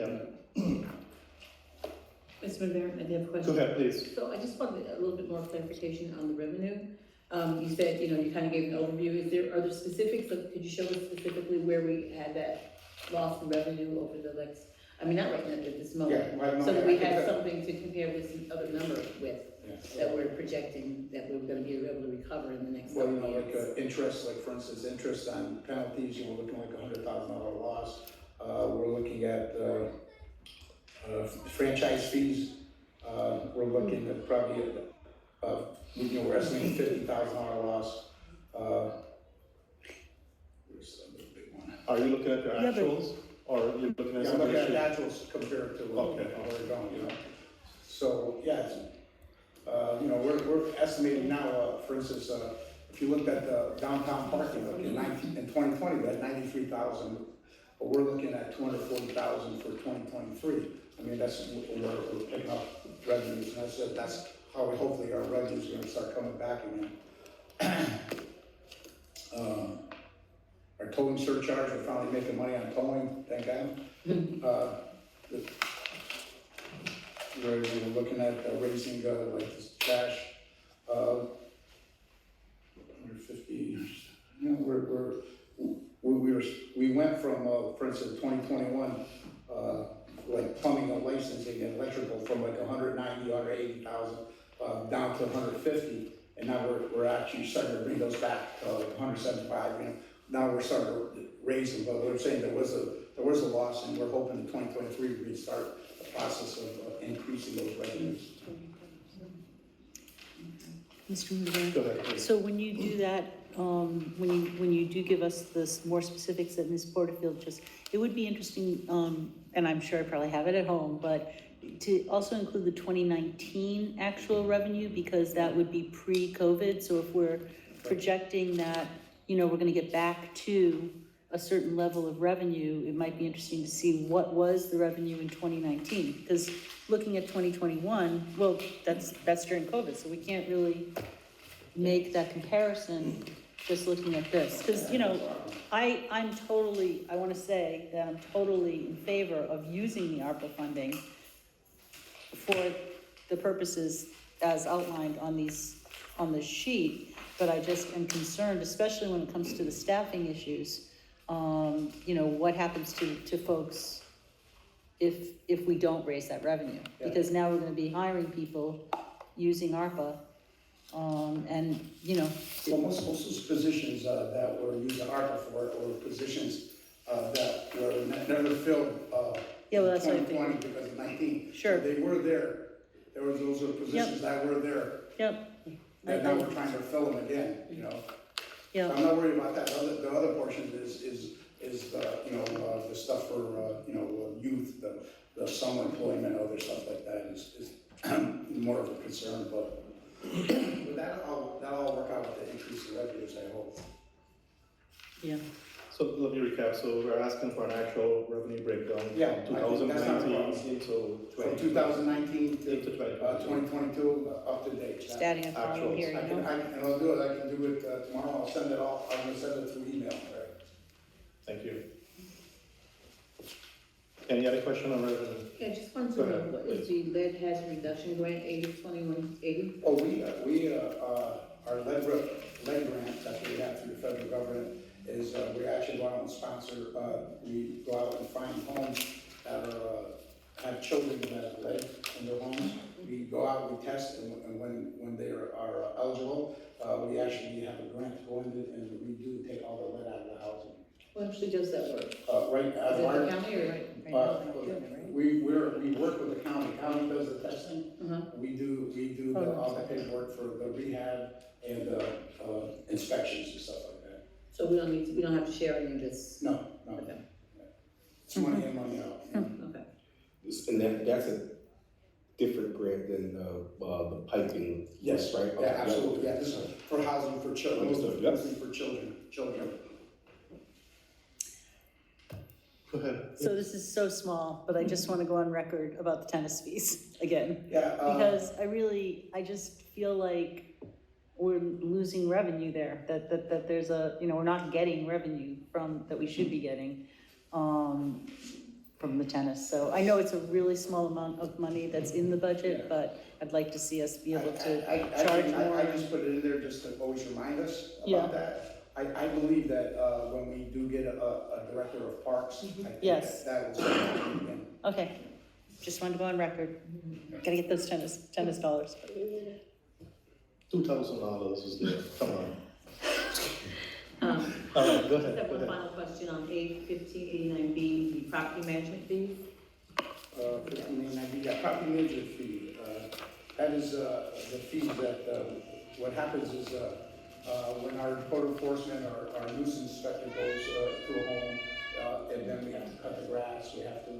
Mr. Mayor, I do have a Go question. ahead, please. So I just wanted a little bit more clarification on the revenue. You said, you kind of gave an overview. Are there specifics, could you show us specifically where we had that loss in revenue over the next, not right now at this moment, Yeah, right now, so that we I think had that- something to compare this other number with, that we're projecting that we're gonna be able to recover in the next Well, couple of years. interest, like for instance, interest on penalties, we're looking like $100,000 loss. We're looking at, franchise fees, we're looking at probably, we're estimating $50,000 loss. Where's the big one? Are you looking at your Yeah, but- actuals, or are you looking at Yeah, I'm some looking at issue? actuals compared to where we're going, So, yeah, we're estimating now, for instance, if you looked at the downtown parking lot in 2020, we had 93,000, but we're looking at 240,000 for 2023. That's where we're picking up revenues, and that's how hopefully our revenues are gonna start coming back again. Our towing surcharge, we're finally making money on towing, thank God. We're looking at raising like this cash, 150. We went from, for instance, 2021, like plumbing and licensing and electrical from like 190, 180,000 down to 150, and now we're actually starting to bring those back to like 175. Now we're raise them, but we're saying there was a loss, and we're hoping in 2023 we start the process of increasing those revenues. Mr. Moran? Go ahead, please. So when you do that, when you do give us this more specifics that Ms. Porterfield just, it would be interesting, and I'm sure I probably have it at home, but to also include the 2019 actual revenue, because that would be pre-COVID. So if we're projecting that, we're gonna get back to a certain level of revenue, it might be interesting to see what was the revenue in 2019. Because looking at 2021, well, that's during COVID, so we can't really make that comparison just looking at this. Because, I want to say that I'm totally in favor of using the ARPA funding for the purposes as outlined on this sheet, but I just am concerned, especially when it comes to the staffing issues, what happens to folks if we don't raise that revenue? Because now we're gonna be hiring people using ARPA, and. So most of those positions that were using ARPA for were positions that were never filled Yeah, well, in that's what I 2020 because of 19. Sure. So they were there. Those are positions that were there. Yep. And now we're trying to fill them again, Yeah. I'm not worried about that. The other portion is the stuff for, youth, the summer employment, other stuff like that is more of a concern, but that'll all work out with the increase in revenues, I hope. Yeah. So let me recap, so we're asking for an actual revenue breakdown Yeah, from I think that's not a 2019 problem. to From 2019 to 2022. 2022, up to date. Just adding a column here, And I'll do it, I can do it tomorrow, I'll send it off, I'm gonna send it through email, right? Thank you. Any other question on revenue? Yeah, just wanted Go to know, ahead, what is the lead hazard reduction grant 80/21/80? Oh, our lead grant, that's what we have through the federal government, is we actually go out and sponsor, we go out and find homes that have children that have lead in their homes. We go out, we test, and when they are eligible, we actually have a grant to go in and we do take all the lead out of the housing. Who actually does that work? Right, Is it the county or? Right now, they're not doing it, right? we work with the county does the testing. Uh-huh. We do all the paperwork for the rehab and inspections and stuff like that. So we don't have to share any of this? No. Okay. It's money in, money out. Okay. And that's a different grant than the piping. Yes, right? yeah, absolutely, yeah, this is for housing for children, Understood, yep. mostly for children. Go ahead. So this is so small, but I just want to go on record about the tennis fees again. Yeah. Because I just feel like we're losing revenue there, that there's we're not getting revenue that we should be getting, from the tennis. So I know it's a really small amount of money that's in the budget, but I'd like to see us be able to charge more. I just put it in there just to always remind us Yeah. about that. I believe that when we do get a director of parks, I think Yes. that will start happening again. Okay, just wanted to go on record. Gotta get those tennis dollars. $2,000 is there, come on. Um, All right, go Just ahead, have go one ahead. final question on A1589B, the property management fees. 1590, yeah, property management fee, that is the fees that, what happens is, when our code enforcement, our nuisance inspector goes to a home, and then we have to cut the grass, we have to,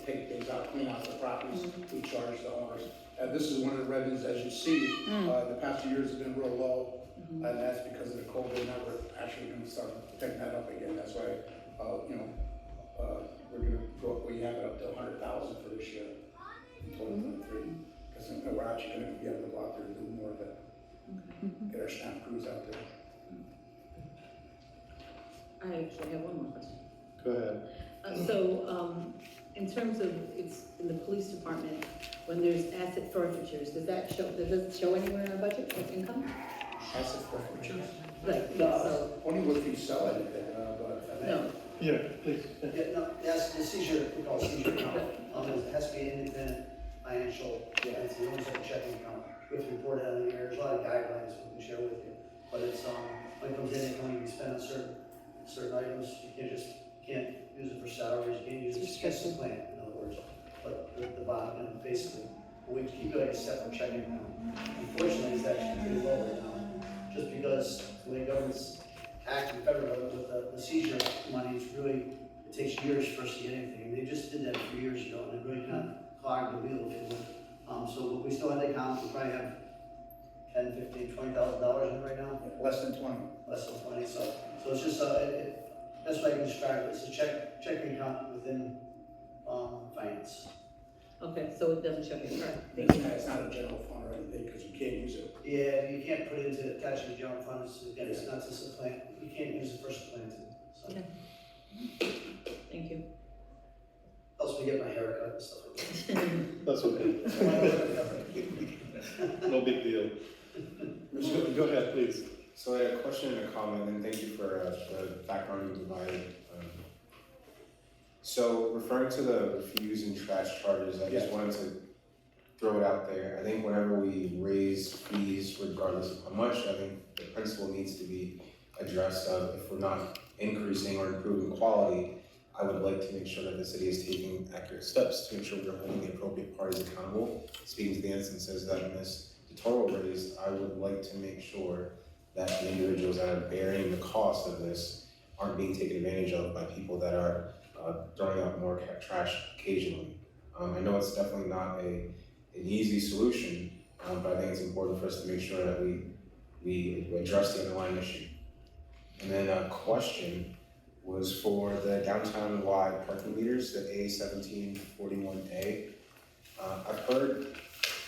take things out, clean out the properties, we charge the owners. And this is one of the revenues, as you see, the past few years have been real low, and that's because of the COVID. Now we're actually gonna start picking that up again. That's why, we're gonna go, we have it up to 100,000 for this year, in 2023. Because we're actually gonna be able to go out there and do more of it. Get our stamp crews out there. I actually have one more question. Go ahead. In terms of, it's in the police department, when there's asset forfeitures, does it show anywhere in our budget as income? Asset forfeitures? Right, yeah, so, Only if you sell anything, but. no, Yeah, please. Yeah, no, that's the seizure, we call it seizure account. It has to be an independent financial, it's the owner's of a checking account. We have to report it on the air, there's a lot of guidelines we can share with you. But it's, when it comes in, it can only be spent on certain certain items, you can't use it for salaries, you can't use it for the plant, in other words. But the bottom, and basically, we keep it like a separate checking account. Unfortunately, it's actually pretty low right now, just because the way government's acting, federal government with the seizure money, it's really, it takes years for us to get anything. And they just did that a few years ago, and it really kind of clogged the wheel, if you would. So we still have the account, we probably have $10,000, $15,000, $20,000 in it right now. Less than 20. Less than 20, so it's just, that's what I can describe it, it's a checking account within, finance. Okay, so it doesn't show me, right? It's not a general fund or anything, because you can't use it. Yeah, you can't put it into attaching the general funds, again, it's not just a plant, you can't use it for supplanting, so. Okay. Thank you. Helps me get my hair cut and stuff like that. That's okay. No big deal. Go ahead, please. So I had a question and a comment, and thank you for the background you provided. So referring to the refuse and trash charges, I just wanted to throw it out there. I think whenever we raise fees, regardless of how much, I think the principle needs to be addressed of if we're not increasing or improving quality, I would like to make sure that the city is taking accurate steps to make sure we're holding the appropriate parties accountable. Speaking to the instances that Ms. DeToro raised, I would like to make sure that the individuals that are bearing the cost of this aren't being taken advantage of by people that are throwing out more trash occasionally. I know it's definitely not an easy solution, but I think it's important for us to make sure that we address the underlying issue. And then a question was for the downtown-wide parking meters, the A1741A. I've heard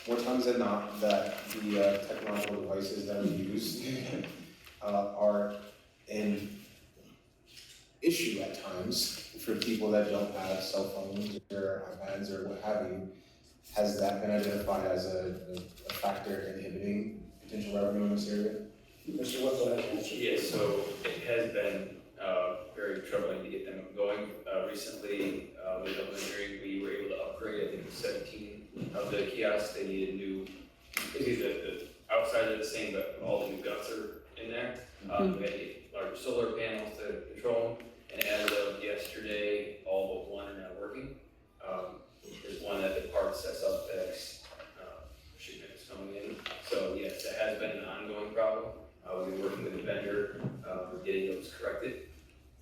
more times than not that the technological devices that we use are an issue at times for people that don't have cell phones or iPads or what have you. Has that been identified as a factor inhibiting potential revenue in this area? Mr. Whipple has answered. Yes, so it has been very troubling to get them going. Recently, with the engineering, we were able to upgrade, I think it was 17 of the kiosks. They needed new, basically the outside are the same, but all the new guts are in there. We had larger solar panels to control them, and as of yesterday, all but one are now working. There's one that the parts that's up that's shipment is coming in. So yes, it has been an ongoing problem. We've been working with the vendor, getting those corrected.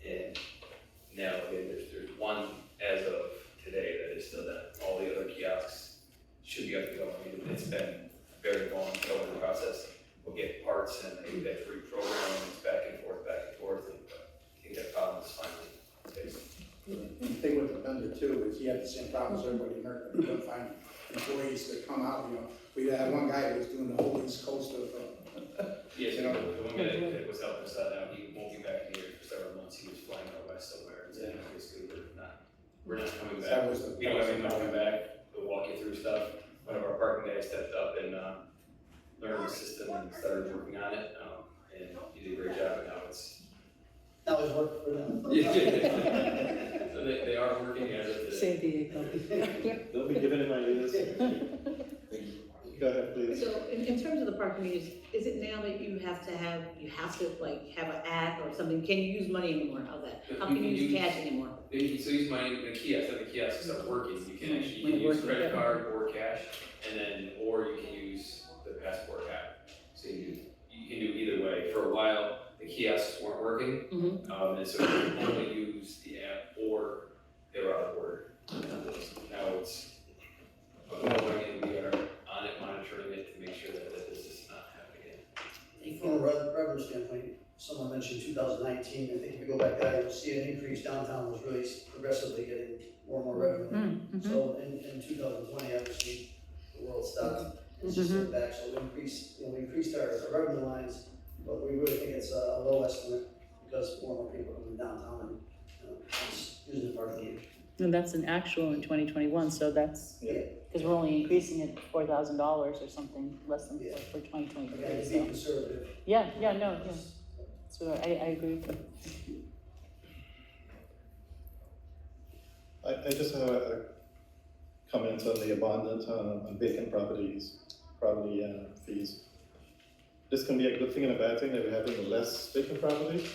And now, again, there's one as of today that is still done. All the other kiosks should be up to go. I mean, it's been a very long going process. We'll get parts and maybe that reprogram, and it's back and forth, and I think that problem is finally fixed. The thing with the vendor too is he had the same problem as everybody in America. We couldn't find employees to come out, We had one guy who was doing the whole East Coast of, Yes, the one guy that was helping us out, he won't be back here for several months. He was flying out west somewhere, and saying, basically, we're not coming back. We don't have anyone coming back. We'll walk you through stuff. One of our parking guys stepped up and learned the system and started working on it, and he did a great job, and now it's. Now it's working for them. So they are working as of today. San Diego. They'll be giving him ideas. Go ahead, please. So in terms of the parking meters, is it now that you have to like have an app or something? Can you use money anymore? How's that? How can you use cash anymore? You can still use money in the kiosk, and the kiosks are working. You can actually, When use working, credit yeah. card or cash, and then, or you can use the passport app. So you can do either way. For a while, the kiosks weren't working, and so you could only use the app or they were out of order. Now it's, we are on it, monitoring it to make sure that this does not happen again. From a revenue standpoint, someone mentioned 2019, I think if you go back there, you'll see an increase. Downtown was really progressively getting more and more revenue. So in 2020, obviously, the world stopped, it's just went back, so we increased our revenue lines, but we really think it's a low estimate because more and more people are coming downtown and just using the parking meters. And that's an actual in 2021, so that's, because we're only increasing it $4,000 or something, less than for 2023. Again, to So. be conservative. Yeah. So I agree with you. I just have a comment on the abandoned and vacant property fees. This can be a good thing and a bad thing that we're having less vacant property.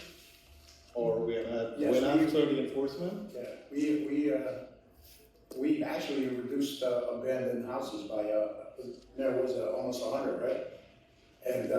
Or we had, Yes, went we- after the enforcement? Yeah, we actually reduced abandoned houses by, there was almost 100, right? And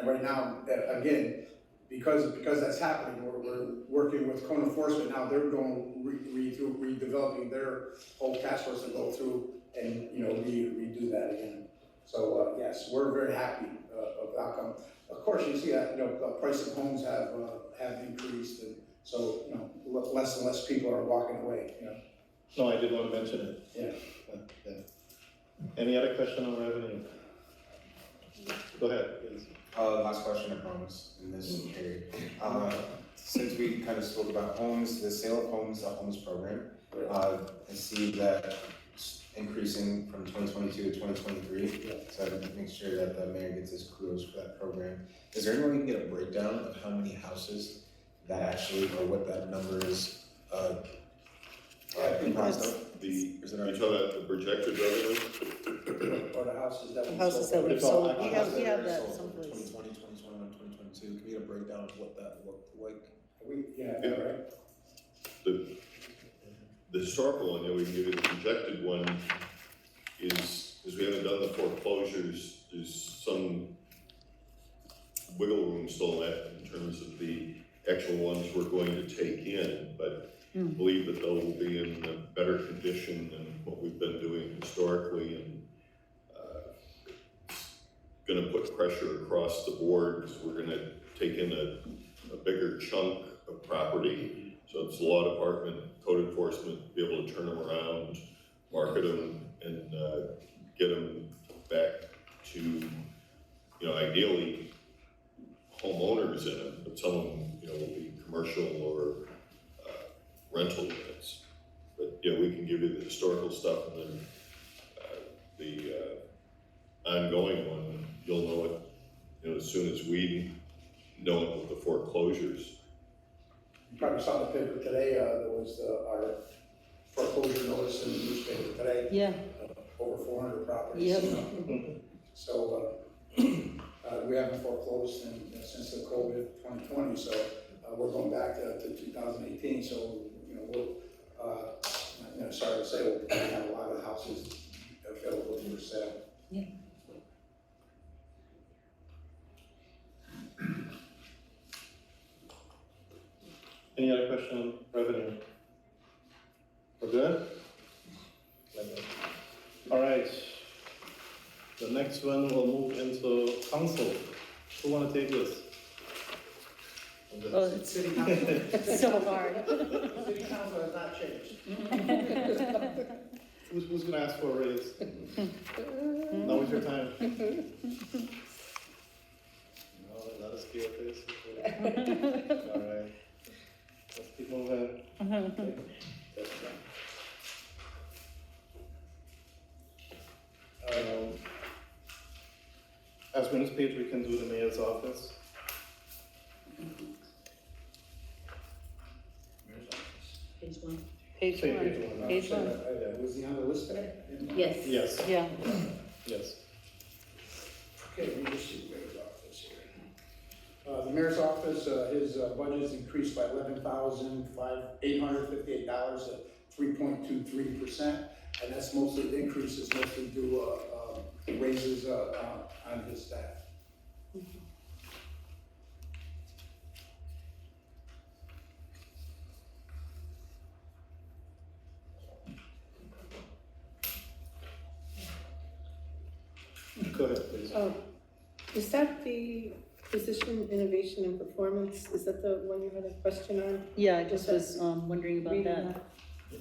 right now, again, because that's happening, we're working with code enforcement now, they're going redeveloping their whole task force to go through and, redo that again. So, yes, we're very happy of the outcome. Of course, you see that, the price of homes have increased, and so, less and less people are walking away, No, I did want to mention it. Yeah. Yeah. Any other question on revenue? Go ahead, please. Last question, I promise, in this period. Since we kind of spoke about homes, the sale of homes, the homes program, I see that increasing from 2022 to 2023. So I can make sure that the mayor gets his kudos for that program. Is there any way we can get a breakdown of how many houses that actually, or what that number is, comprised of? You talking about the projected revenue? Or the houses that The we houses sold. that we It's all sold, we have that Sold someplace. 2020, 2021, 2022. Can we get a breakdown of what that looked like? Right? The historical one, we can give you the projected one, is we haven't done the foreclosures, there's some wiggle room still left in terms of the actual ones we're going to take in, but believe that they'll be in a better condition than what we've been doing historically, and gonna put pressure across the board, because we're gonna take in a bigger chunk of property. So it's law department, code enforcement, be able to turn them around, market them, and get them back to, ideally homeowners in them, but some of them, will be commercial or rental units. But yeah, we can give you the historical stuff, and then the ongoing one, you'll know it, as soon as we know it with the foreclosures. You probably saw the paper today, there was our foreclosure notice in the newspaper today. Yeah. Over 400 properties. Yep. So, we haven't foreclosed since the COVID 2020, so we're going back to 2018, so, we'll, sorry to say, we have a lot of houses available for sale. Yeah. Any other question on revenue? We're good? All right. The next one will move into council. Who want to take this? Oh, it's City council. it's so hard. City council has not changed. Who's gonna ask for a raise? Now is your time. No, not a scare face. All right. Let's keep moving. As Winnie's page, we can do the mayor's office. Page one. Page Say one. page one. Page one. Was he on the list today? Yes. Yes, Yeah. yes. Okay, let me just see the mayor's office here. The mayor's office, his budget is increased by $11,858 at 3.23%, and that's mostly, the increase is mostly due raises on his staff. Go ahead, please. Is that the position, innovation and performance? Is that the one you had a question on? Yeah, I just was wondering about Reading that.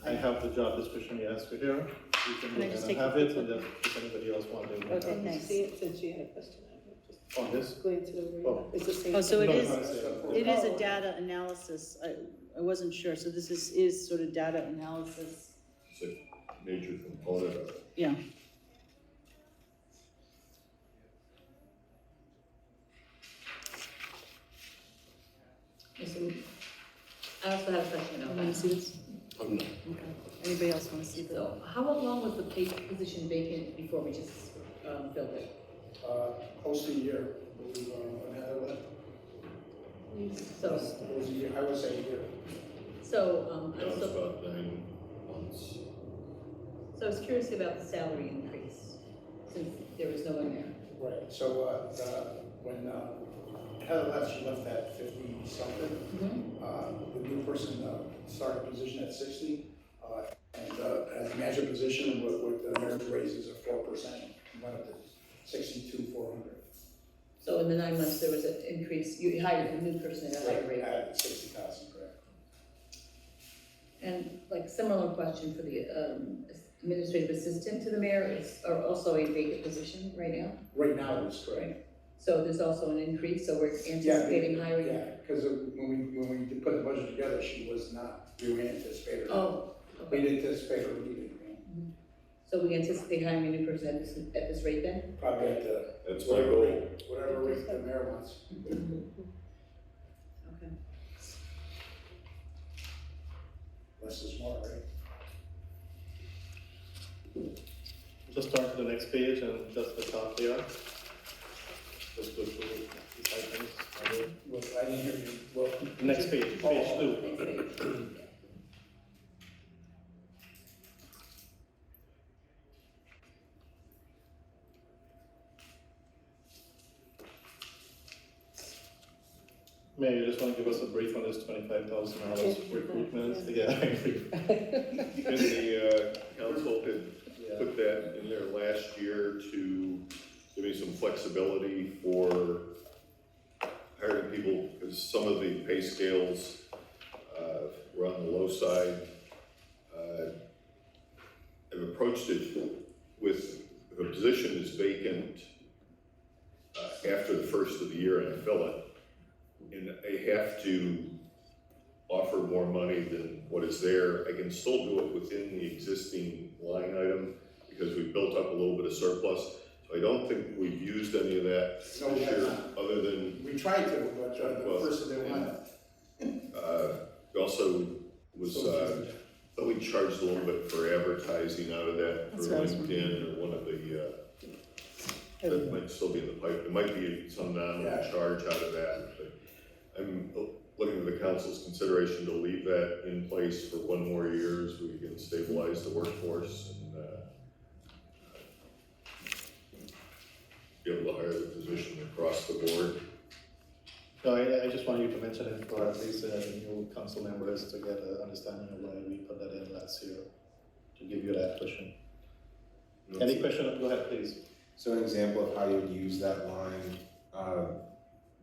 I have the job description you asked for here. You can Can I look just and take a have it, quick and look? then if anybody else wants to. Okay, thanks. See it since you had a question on it. Just On this? go into the, Oh. it's the same. Oh, so it No, is, no, it's, it is a data analysis. I wasn't sure, so this is sort of data analysis. It's a major component of it. Yeah. Listen, I also have a question about Want that. to see this? Okay. Anybody else want to see that? So, how long was the position vacant before we just filled it? Close to a year, I believe, on that one. So, I would say a year. so, Now it's about 9 months. so I was curious about the salary increase, since there was no one there. Right, so, when Heather left, she left at 50-something. The new person started a position at 60, and as a manager position with the merit raises of 4%, went up to 62,400. So in the 9 months, there was an increase, you hired a new person at a higher rate. At 60,000, correct. And like similar question for the administrative assistant to the mayor, is are also a vacant position right now? Right now, it is correct. So there's also an increase, so we're anticipating hiring? Yeah, because when we put the budget together, she was not, we were anticipating. Oh, We okay. didn't anticipate her leaving, So we anticipate hiring a new person at this rate then? probably at the. That's my goal. Whatever rate the mayor wants. Okay. Less is more, right? Just turn to the next page and just the top there. Just go through these items. Well, I didn't hear you, well. Next page, page 2. Next page. Mayor, you just want to give us a brief on this $25,000 recruitment? Yeah. And the council had put that in there last year to give me some flexibility for hiring people, because some of the pay scales were on the low side. I've approached it with, if a position is vacant after the first of the year and I fill it, and I have to offer more money than what is there, I can still do it within the existing line item because we built up a little bit of surplus. So I don't think we've used any of that this No, we have year, not. other than, We tried to, but the person didn't want it. we also was, thought we charged a little bit for advertising out of that for That's what I was LinkedIn or one of the, that might still be in the pipe. There might be some nominal charge out of that, but I'm looking for the council's consideration to leave that in place for 1 more year so we can stabilize the workforce and be able to hire the position across the board. No, I just want you to mention it for at least the new council members to get an understanding of why we put that in last year, to give you that question. Any question? Go ahead, please. So an example of how you would use that line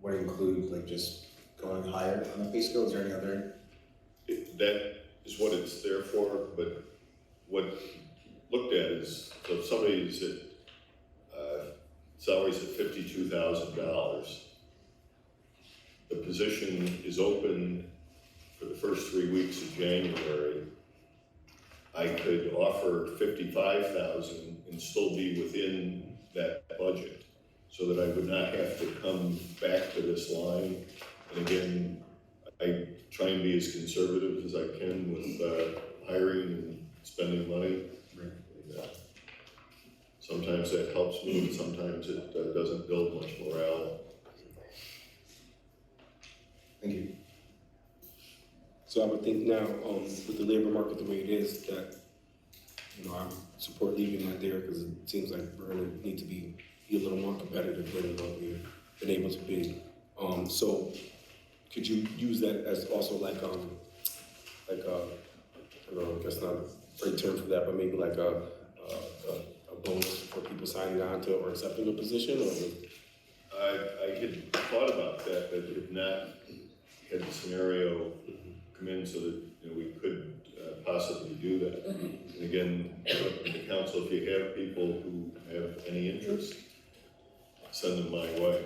would include like just going higher on the pay scale. Is there any other? That is what it's there for, but what looked at is, so if somebody's at, salary's at $52,000, the position is open for the first 3 weeks of January, I could offer $55,000 and still be within that budget, so that I would not have to come back to this line. And again, I try and be as conservative as I can with hiring and spending money. And, sometimes that helps me, and sometimes it doesn't build much morale. Thank you. So I would think now, with the labor market the way it is, that, you know, I support leaving that there because it seems like we're gonna need to be a little more competitive than what we've been able to be. So could you use that as also like I don't know, that's not a great term for that, but maybe like a bonus for people signing on to or accepting a position, or? I had thought about that, but had not had the scenario come in so that, you know, we could possibly do that. And again, the council, if you have people who have any interest, send them my way.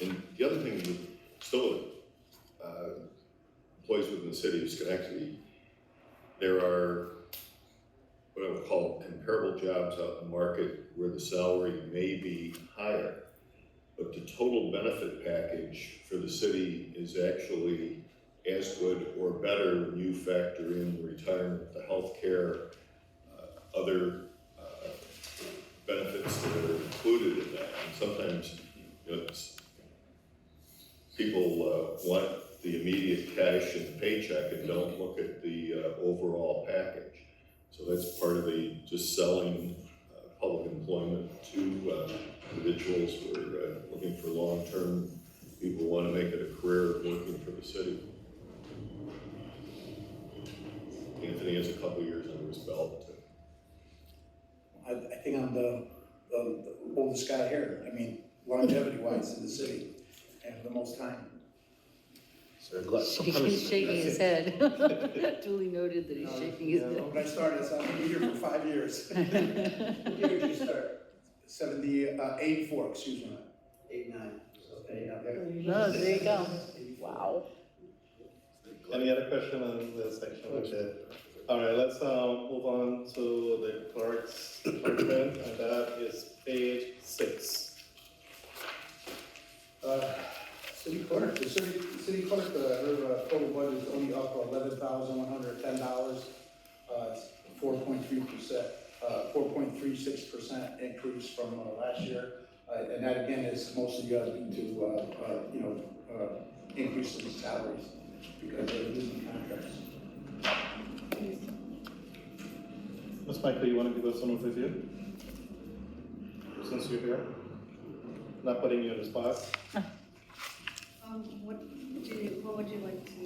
And the other thing with still employees within the city of Schenectady, there are what I would call comparable jobs out in the market where the salary may be higher, but the total benefit package for the city is actually as good or better when you factor in the retirement, the health care, other benefits that are included in that. And sometimes, you know, cash in the paycheck and don't look at the overall package. So that's part of just selling public employment to individuals who are looking for long-term, people who want to make it a career working for the city. Anthony has a couple years under his belt. I think I'm the oldest guy here. I mean, longevity-wise in the city, and the most time. He's shaking his head. Duly noted that he's shaking his head. When I started, so I've been here for 5 years. What year did you start? 84, excuse me. 89, okay, yeah. No, there you go. Wow. Any other question on the section? Okay. All right, let's move on to the clerk's department, and that is page 6. City clerk, the city clerk, her total budget is only up $11,110. It's 4.3%, 4.36% increase from last year. And that again is mostly due to, increase in salaries because they're losing contracts. Ms. Michael, you want to give us some overview? Since you're here? Not putting you on the spot? What would you like to?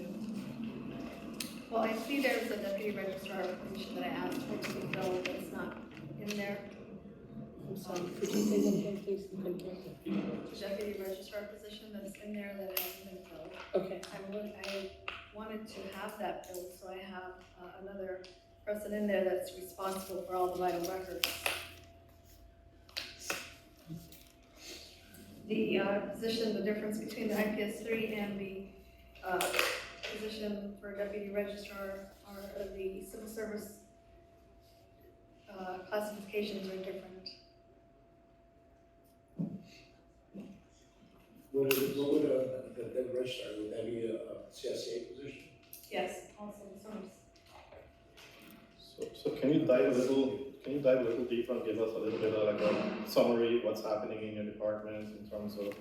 Well, I see there's a deputy registrar position that I asked for to be filled, that's not in there. I'm sorry, could you say that again, please? Deputy registrar position that's in there that hasn't been filled. Okay. I wanted to have that filled, so I have another person in there that's responsible for all the vital records. The position, the difference between the IPS 3 and the position for deputy registrar are the civil service classifications are different. What would the registrar, would that be a CSA position? Yes, also the service. So can you dive a little deeper and give us a little bit of like a summary, what's happening in your department in terms of,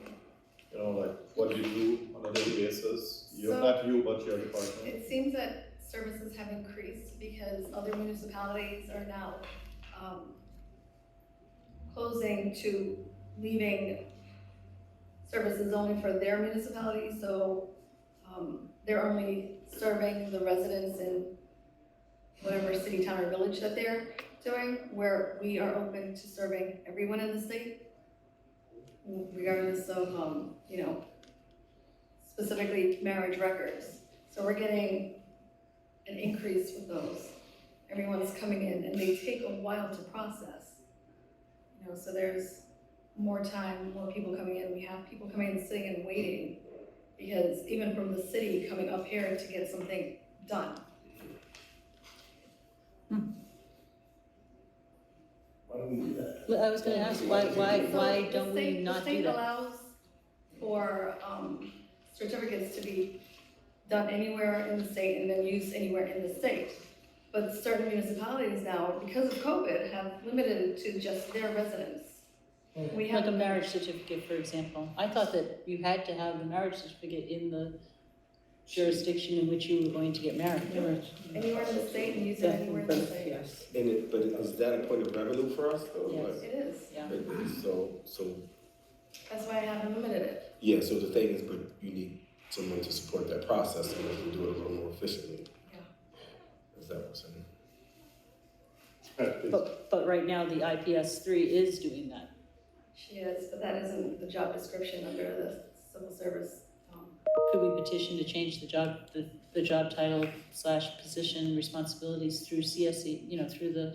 like what you do on a daily basis? Not you, but your department. It seems that services have increased because other municipalities are now closing to leaving services only for their municipality, so they're only serving the residents in whatever city, town, or village that they're doing, where we are open to serving everyone in the state, regardless of, specifically marriage records. So we're getting an increase with those. Everyone's coming in, and they take a while to process. So there's more time, more people coming in. We have people coming in, sitting and waiting, because even from the city coming up here to get something done. Why don't we do that? I was gonna ask, why don't we not do The state that? allows for certificates to be done anywhere in the state and then used anywhere in the state. But certain municipalities now, because of COVID, have limited it to just their residents. We have Like a marriage certificate, for example. I thought that you had to have the marriage certificate in the jurisdiction in which you were going to get married. anywhere in the state and use it anywhere in the state. Yes. But is that a point of revenue for us though? Yes. Like, It is. Yeah. it is, so, That's why I haven't limited it. yeah, so the thing is, but you need someone to support that process and we can do it a little more efficiently. Yeah. Is that what I'm saying? But right now, the IPS 3 is doing that. She is, but that isn't the job description under the civil service. Could we petition to change the job title / position responsibilities through CSE, through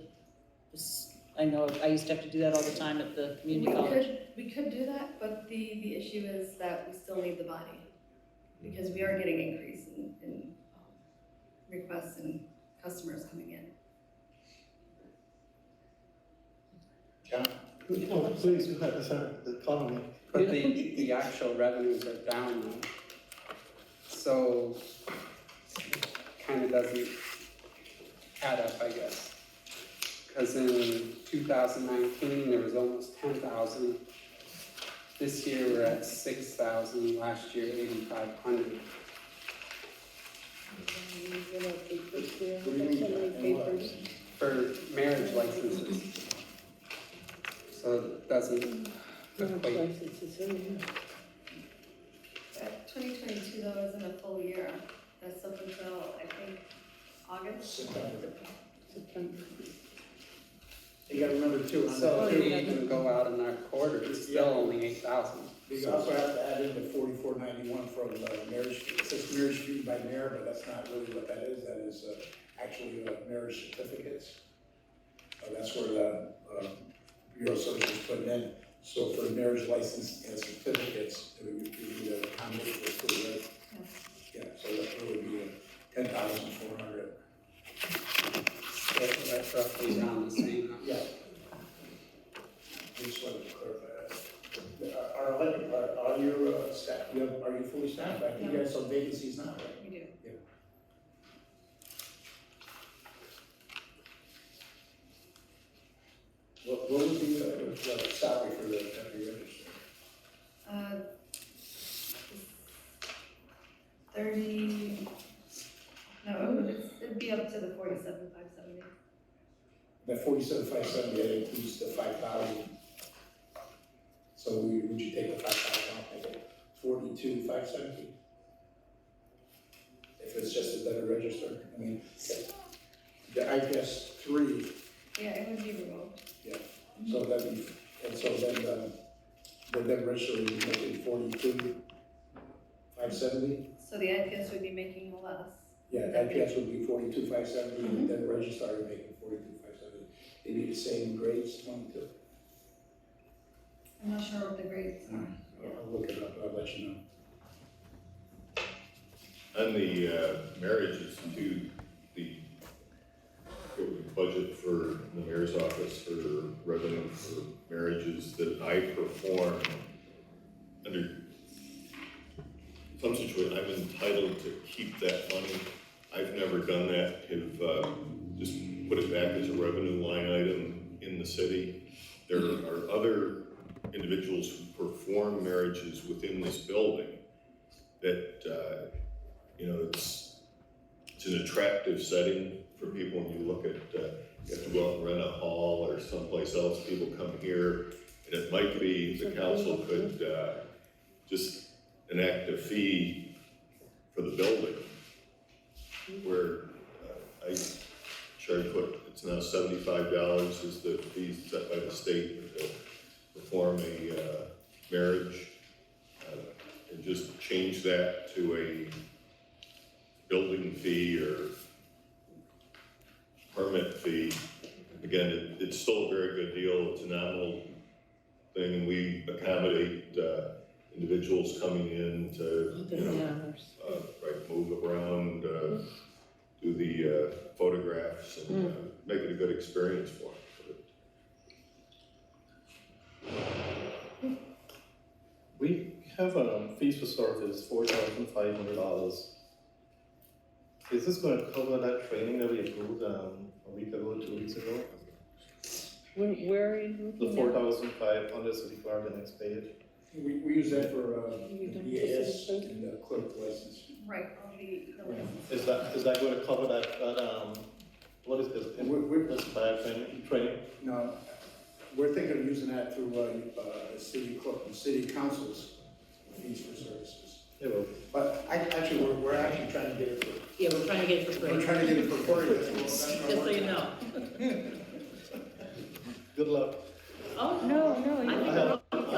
I know I used to have to do that all the time at the community college. We could do that, but the issue is that we still need the body, because we are getting increase in requests and customers coming in. John? Oh, please, go ahead, sorry, follow me. But the actual revenues are down now. So, kind of doesn't add up, I guess. Because in 2019, there was almost 10,000. This year, we're at 6,000, last year, 8,500. What about papers there? What do you mean, So many and what? papers. For marriage licenses. So it doesn't equate. Licenses, oh, yeah. 2022 though isn't a full year, that's up until, I think, August. September. September. You gotta remember too, on So that if too, we even go out in that quarter, it's still only 8,000. you also have to add in the 4491 from marriage fee. It says marriage fee by mayor, but that's not really what that is. That is actually marriage certificates. That's where the Bureau of Services put it in. So for marriage license and certificates, we need a combination of the two, right? Yeah, so that really be 10,400. That's roughly around the same. Yeah. I just wanted to clarify that. Are your staff, are you fully staffed? I think you have some vacancies now, right? We do. What would be the salary for the temporary register? 30, no, it'd be up to the 47,570. That 47,570, that includes the 5,000. So would you take the 5,000 off, make it 42,570? If it's just a better register, I mean, the IPS 3, Yeah, it would be remote. so that'd be, and so then the register would be making 42,570? So the IPS would be making less. Yeah, IPS would be 42,570, and then the registrar would be making 42,570. They be the same grades, 22? I'm not sure what the grades are. I'll look it up, I'll let you know. On the marriages too, the budget for the mayor's office for revenue for marriages that I perform under some situation, I'm entitled to keep that money. I've never done that, have just put it back as a revenue line item in the city. There are other individuals who perform marriages within this building that, you know, it's an attractive setting for people. When you look at, you have to go out and rent a hall or someplace else, people come here, and it might be the council could just enact a fee for the building where I charge it's now $75 is the fee set by the state to perform a marriage, and just change that to a building fee or permit fee. Again, it's still a very good deal. It's a nominal thing, and we accommodate individuals coming in to, you know, right, move around, do the photographs, and make it a good experience for them. We have fees for service, $4,500. Is this going to cover that training that we approved a week ago, 2 weeks ago? Where are you The looking at? 4,500 city clerk, the next page. We use that for You don't EAS participate? and the clerk license. Right, on the license. Is that going to cover that what is this? This bad training? No, we're thinking of using that through the city clerk and city councils fees for services. Yeah, well, But actually, we're actually trying to get it for, Yeah, we're trying to get it for free. we're trying to get it for free. Just so you know. good luck. Oh, No, no, I you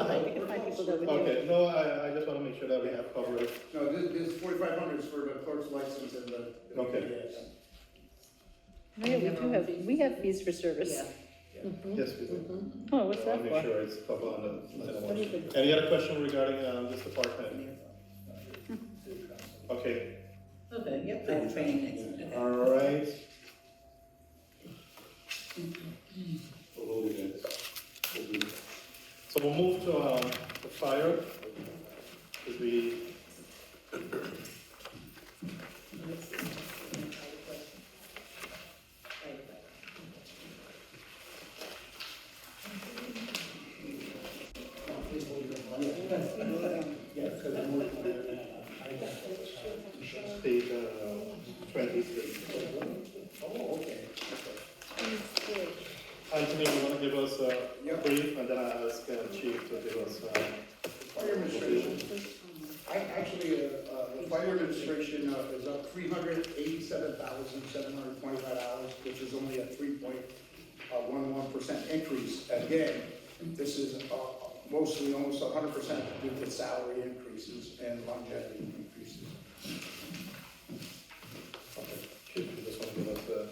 think can you can find people that would do it. Okay, no, I just want to make sure that we have coverage. No, this 4,500 is for the clerk's license and the Okay. EAS. Oh, yeah, we have fees for service. Yeah. Yes, we do. Oh, what's I that want to make for? sure it's covered under. What do you think? Any other question regarding this department? Okay, Okay, yep, I have training next. all right. So we'll move to the fire. Because we, page 23. Oh, okay. Anthony, you want to give us a brief, and then I ask Chief to give us Fire administration. The fire administration is up $387,725, which is only a 3.11% increase. Again, this is mostly almost 100% due to salary increases and longevity increases. Okay, Chief, you just want to give us the.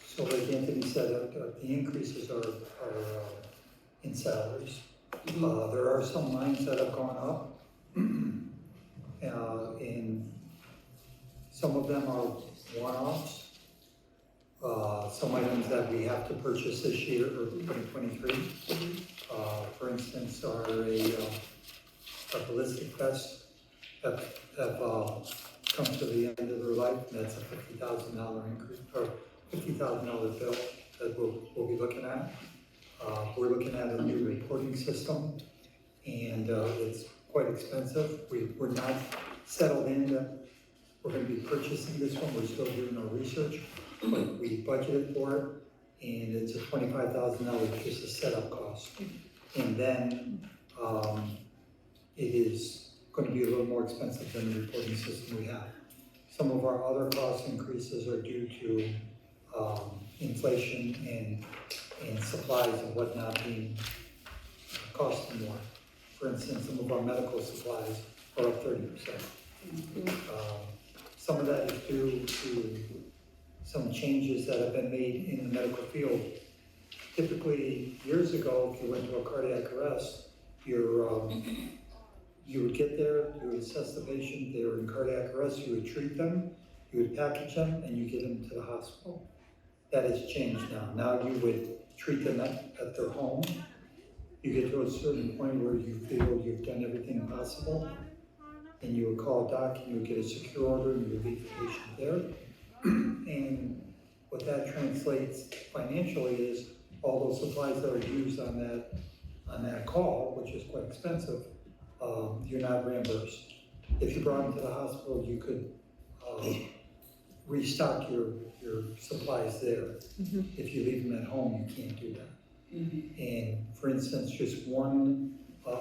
So like Anthony said, the increases are in salaries. There are some lines that have gone up. And some of them are one-offs. Some items that we have to purchase this year or 2023. For instance, are a ballistic vest have come to the end of their life, and that's a $50,000 increase, or $50,000 bill that we'll be looking at. We're looking at a new reporting system, and it's quite expensive. We're not settled in that we're gonna be purchasing this one, we're still doing our research, but we budgeted for it, and it's a $25,000 just a setup cost. And then, it is gonna be a little more expensive than the reporting system we have. Some of our other cost increases are due to, inflation and supplies and whatnot being costing more. For instance, some of our medical supplies are up 30%. Some of that is due to some changes that have been made in the medical field. Typically, years ago, if you went to a cardiac arrest, you would get there, you would assess the patient, they were in cardiac arrest, you would treat them, you would package them, and you get them to the hospital. That has changed now. Now you would treat them at their home. You get to a certain point where you feel you've done everything possible, and you would call a doc, and you would get a secure order, and you would leave the patient there. And what that translates financially is all those supplies that are used on that call, which is quite expensive, you're not reimbursed. If you brought them to the hospital, you could restock your supplies there. If you leave them at home, you can't do that. And for instance, just one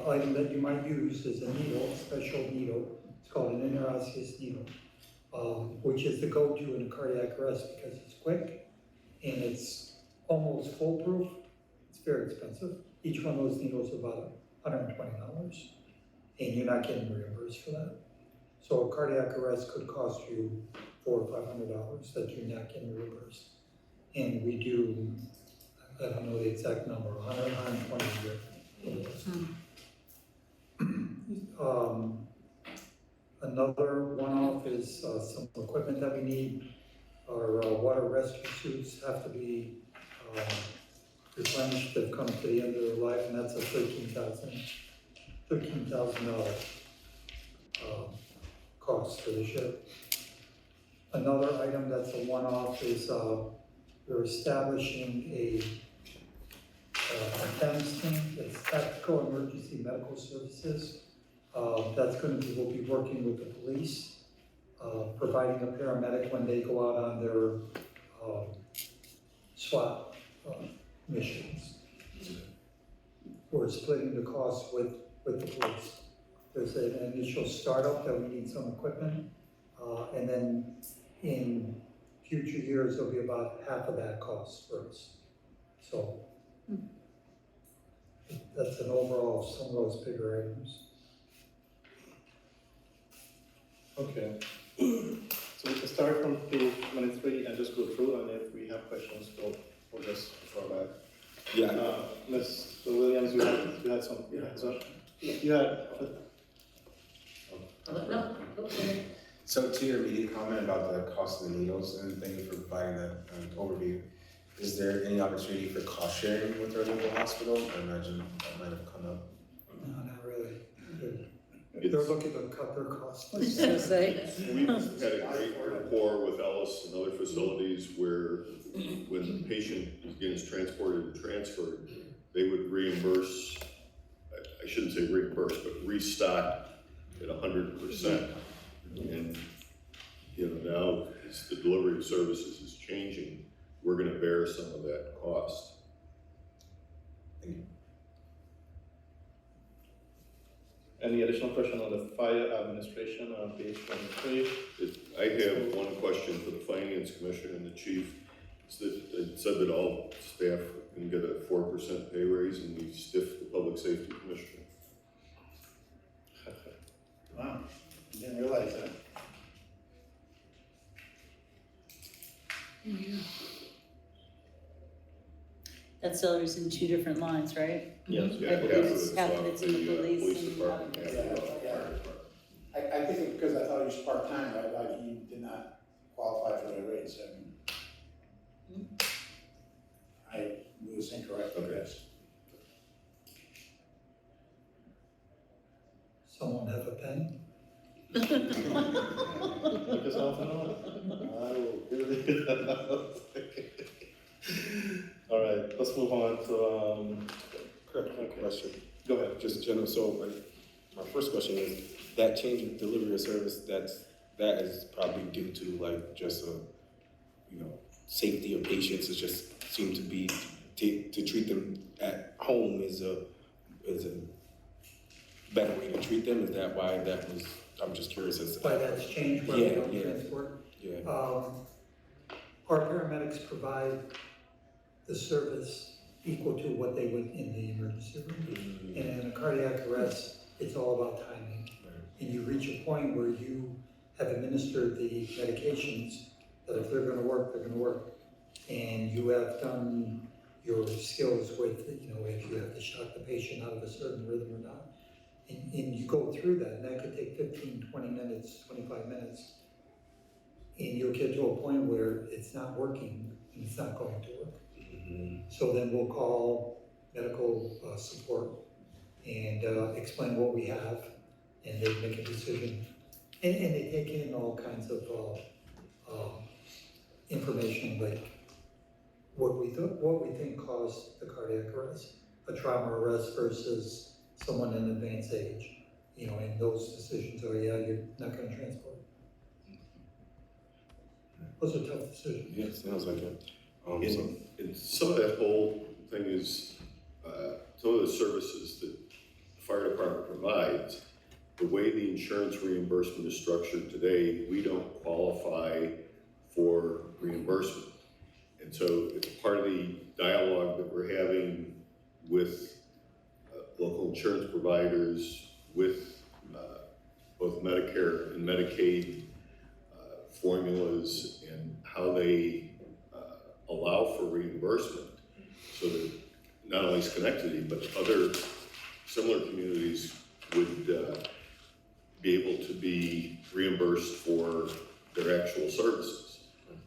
item that you might use is a needle, special needle. It's called an interosseous needle, which is the go-to in a cardiac arrest because it's quick and it's almost foolproof. It's very expensive. Each one of those needles is about $120, and you're not getting reimbursed for that. So a cardiac arrest could cost you $400 or $500 that you're not getting reimbursed. And we do, I don't know the exact number, 100, 120 a year. Another one-off is some equipment that we need. Our water rescue suits have to be replenished. They've come to the end of their life, and that's a $13,000 cost for this year. Another item that's a one-off is we're establishing a TEMS team. It's Tactical Emergency Medical Services. We'll be working with the police, providing a paramedic when they go out on their SWAT missions. We're splitting the cost with the police. There's an initial startup that we need some equipment, and then in future years, there'll be about half of that cost for us. So that's an overall of some of those bigger items. Okay. So we can start from page 23 and just go through, and if we have questions, we'll just throw back. Yeah. Ms. Williams, you had some, you had. No. So to your immediate comment about the cost of the needles, and thank you for providing that overview, is there any opportunity for cost sharing with our local hospital? I imagine that might have come up. No, not really. They're looking to cut their costs. I was just gonna say. We've had a great rapport with Ellis and other facilities where when the patient is transported and transferred, they would reimburse, I shouldn't say reimburse, but restock at 100%. And, now as the delivery of services is changing, we're gonna bear some of that cost. Any additional question on the fire administration on page 23? I have one question for the finance commission and the chief. It said that all staff can get a 4% pay raise and we stiff the public safety commissioner. Wow, didn't realize that. That salary's in two different lines, right? Yes. Yeah, I believe it's half of off it's in the police and department, half of Yeah, it's off the yeah. fire department. I think because I thought he was part-time, I thought he did not qualify for the raise, I was incorrect, I guess. Someone have a pen? Look yourself in on it. I will give it. All right, let's move on to, Quick question, go ahead. just general, so like, my first question is, that change in delivery of service, that is probably due to like just a, safety of patients, it just seemed to be, to treat them at home is a better way to treat them, is that why that was, I'm just curious as to. Why that's changed, where we don't Yeah. transport? Yeah. Our paramedics provide the service equal to what they would in the emergency room. And in a cardiac arrest, it's all about timing. And you reach a point where you have administered the medications that if they're gonna work, they're gonna work. And you have done your skills with, if you have to shock the patient out of a certain rhythm or not. And you go through that, and that could take 15, 20 minutes, 25 minutes. And you'll get to a point where it's not working and it's not going to work. So then we'll call medical support and explain what we have, and they make a decision. And they take in all kinds of information, like what we think caused the cardiac arrest, a trauma arrest versus someone in advanced age. And those decisions are, yeah, you're not gonna transport. Those are tough decisions. Yeah, sounds like it. And some of that whole thing is, some of the services that the fire department provides, the way the insurance reimbursement is structured today, we don't qualify for reimbursement. And so it's part of the dialogue that we're having with local insurance providers, with both Medicare and Medicaid formulas, and how they allow for reimbursement, so that not only Schenectady, but other similar communities would be able to be reimbursed for their actual services.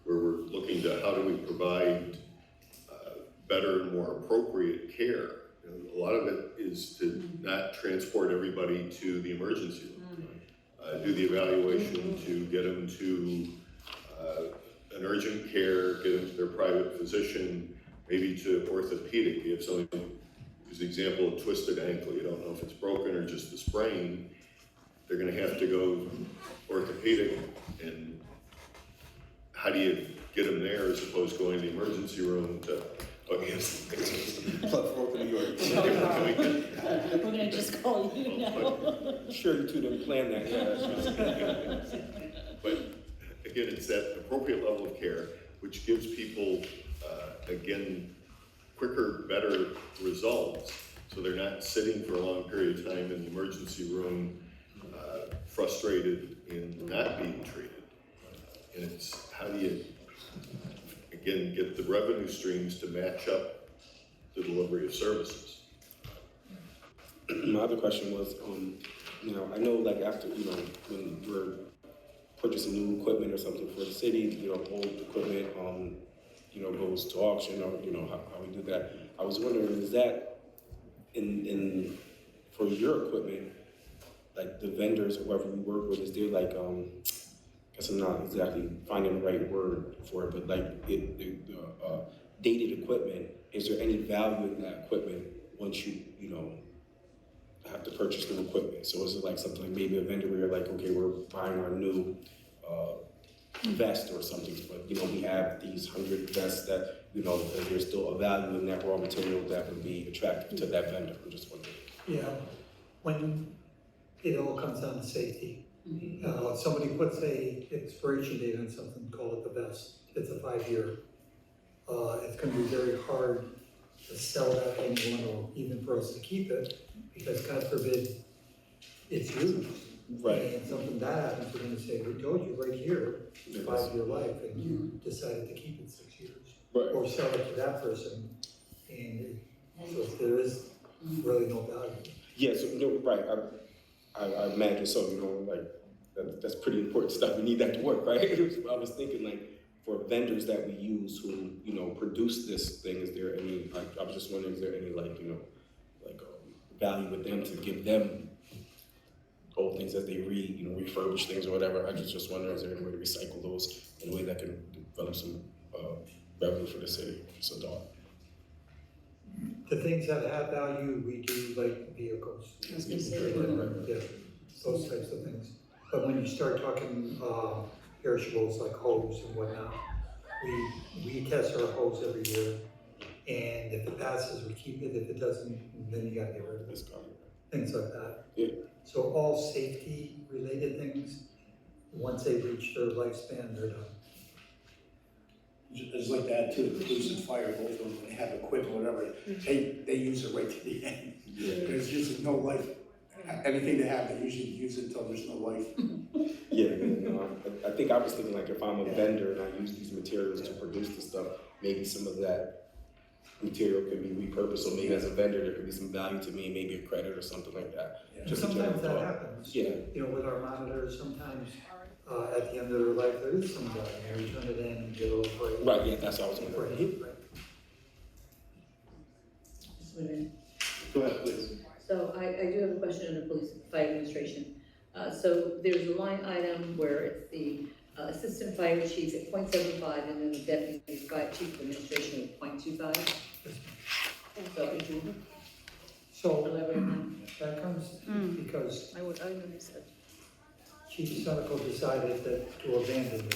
Where we're looking to how do we provide better and more appropriate care. A lot of it is to not transport everybody to the emergency room. Do the evaluation to get them to an urgent care, get them to their private physician, maybe to orthopedic. You have somebody, use the example of twisted ankle, you don't know if it's broken or just a sprain, they're gonna have to go orthopedic, and how do you get them there as opposed to going to the emergency room to, oh yes. Plug for New York. We're gonna just call you now. Sure, you two didn't plan that, yeah. But again, it's that appropriate level of care, which gives people, again, quicker, better results. So they're not sitting for a long period of time in the emergency room, frustrated in not being treated. And it's how do you, again, get the revenue streams to match up the delivery of services. My other question was, I know like after, when we're purchasing new equipment or something for the city, old equipment, goes to auction, or, how we do that. I was wondering, is that for your equipment, like the vendors or whoever we work with, is there like, I guess I'm not exactly finding the right word for it, but like dated equipment, is there any value in that equipment once you have to purchase new equipment? So is it like something like maybe a vendor where you're like, okay, we're buying our new vest or something, but we have these 100 vests that, there's still a value in that raw material that would be attractive to that vendor. I'm just wondering. Yeah, when it all comes down to safety. If somebody puts a expiration date on something, call it the vest, it's a 5-year. It's gonna be very hard to sell that to anyone or even for us to keep it, because God forbid it's used. Right. And something bad happens, we're gonna say, we told you right here, it's 5-year life, and you decided to keep it 6 years. Right. Or sell it to that person, and so there is really no value. Yeah, so right. I imagine so. Like that's pretty important stuff. We need that to work, right? I was thinking like for vendors that we use who produce this thing, is there any? I was just wondering, is there any value with them to give them old things as they refurbish things or whatever? I just wonder, is there any way to recycle those in a way that can develop some revenue for the city? Just a thought. The things that have value, we do like vehicles. I was gonna say, Yeah, those types of things. But when you start talking perishables like hose and whatnot, we test our hose every year. And if it passes, we keep it. If it doesn't, then you gotta get rid of it. Things like that. Yeah. So all safety related things, once they reach their lifespan, they're done. It's like that too, the police and fire, both of them, when they have equipment, whatever, they use it right to the end. There's usually no life, anything they have, they usually use it until there's no life. Yeah, I think I was thinking like if I'm a vendor and I use these materials to produce the stuff, maybe some of that material can be repurposed. So maybe as a vendor, there could be some value to me, maybe a credit or something like that. Yeah. Just sometimes that happens. Yeah. With our monitors, sometimes at the end of their life, there is some value. We turn it in and get a little break. Right, yeah, that's what I was wondering. Right. Go ahead, please. So I do have a question on the police fire administration. So there's a line item where it's the assistant fire chief at 0.75 and then the deputy fire chief of administration at 0.25. So could you elaborate on that comes because I noticed that. Chief Senecal decided that to abandon me.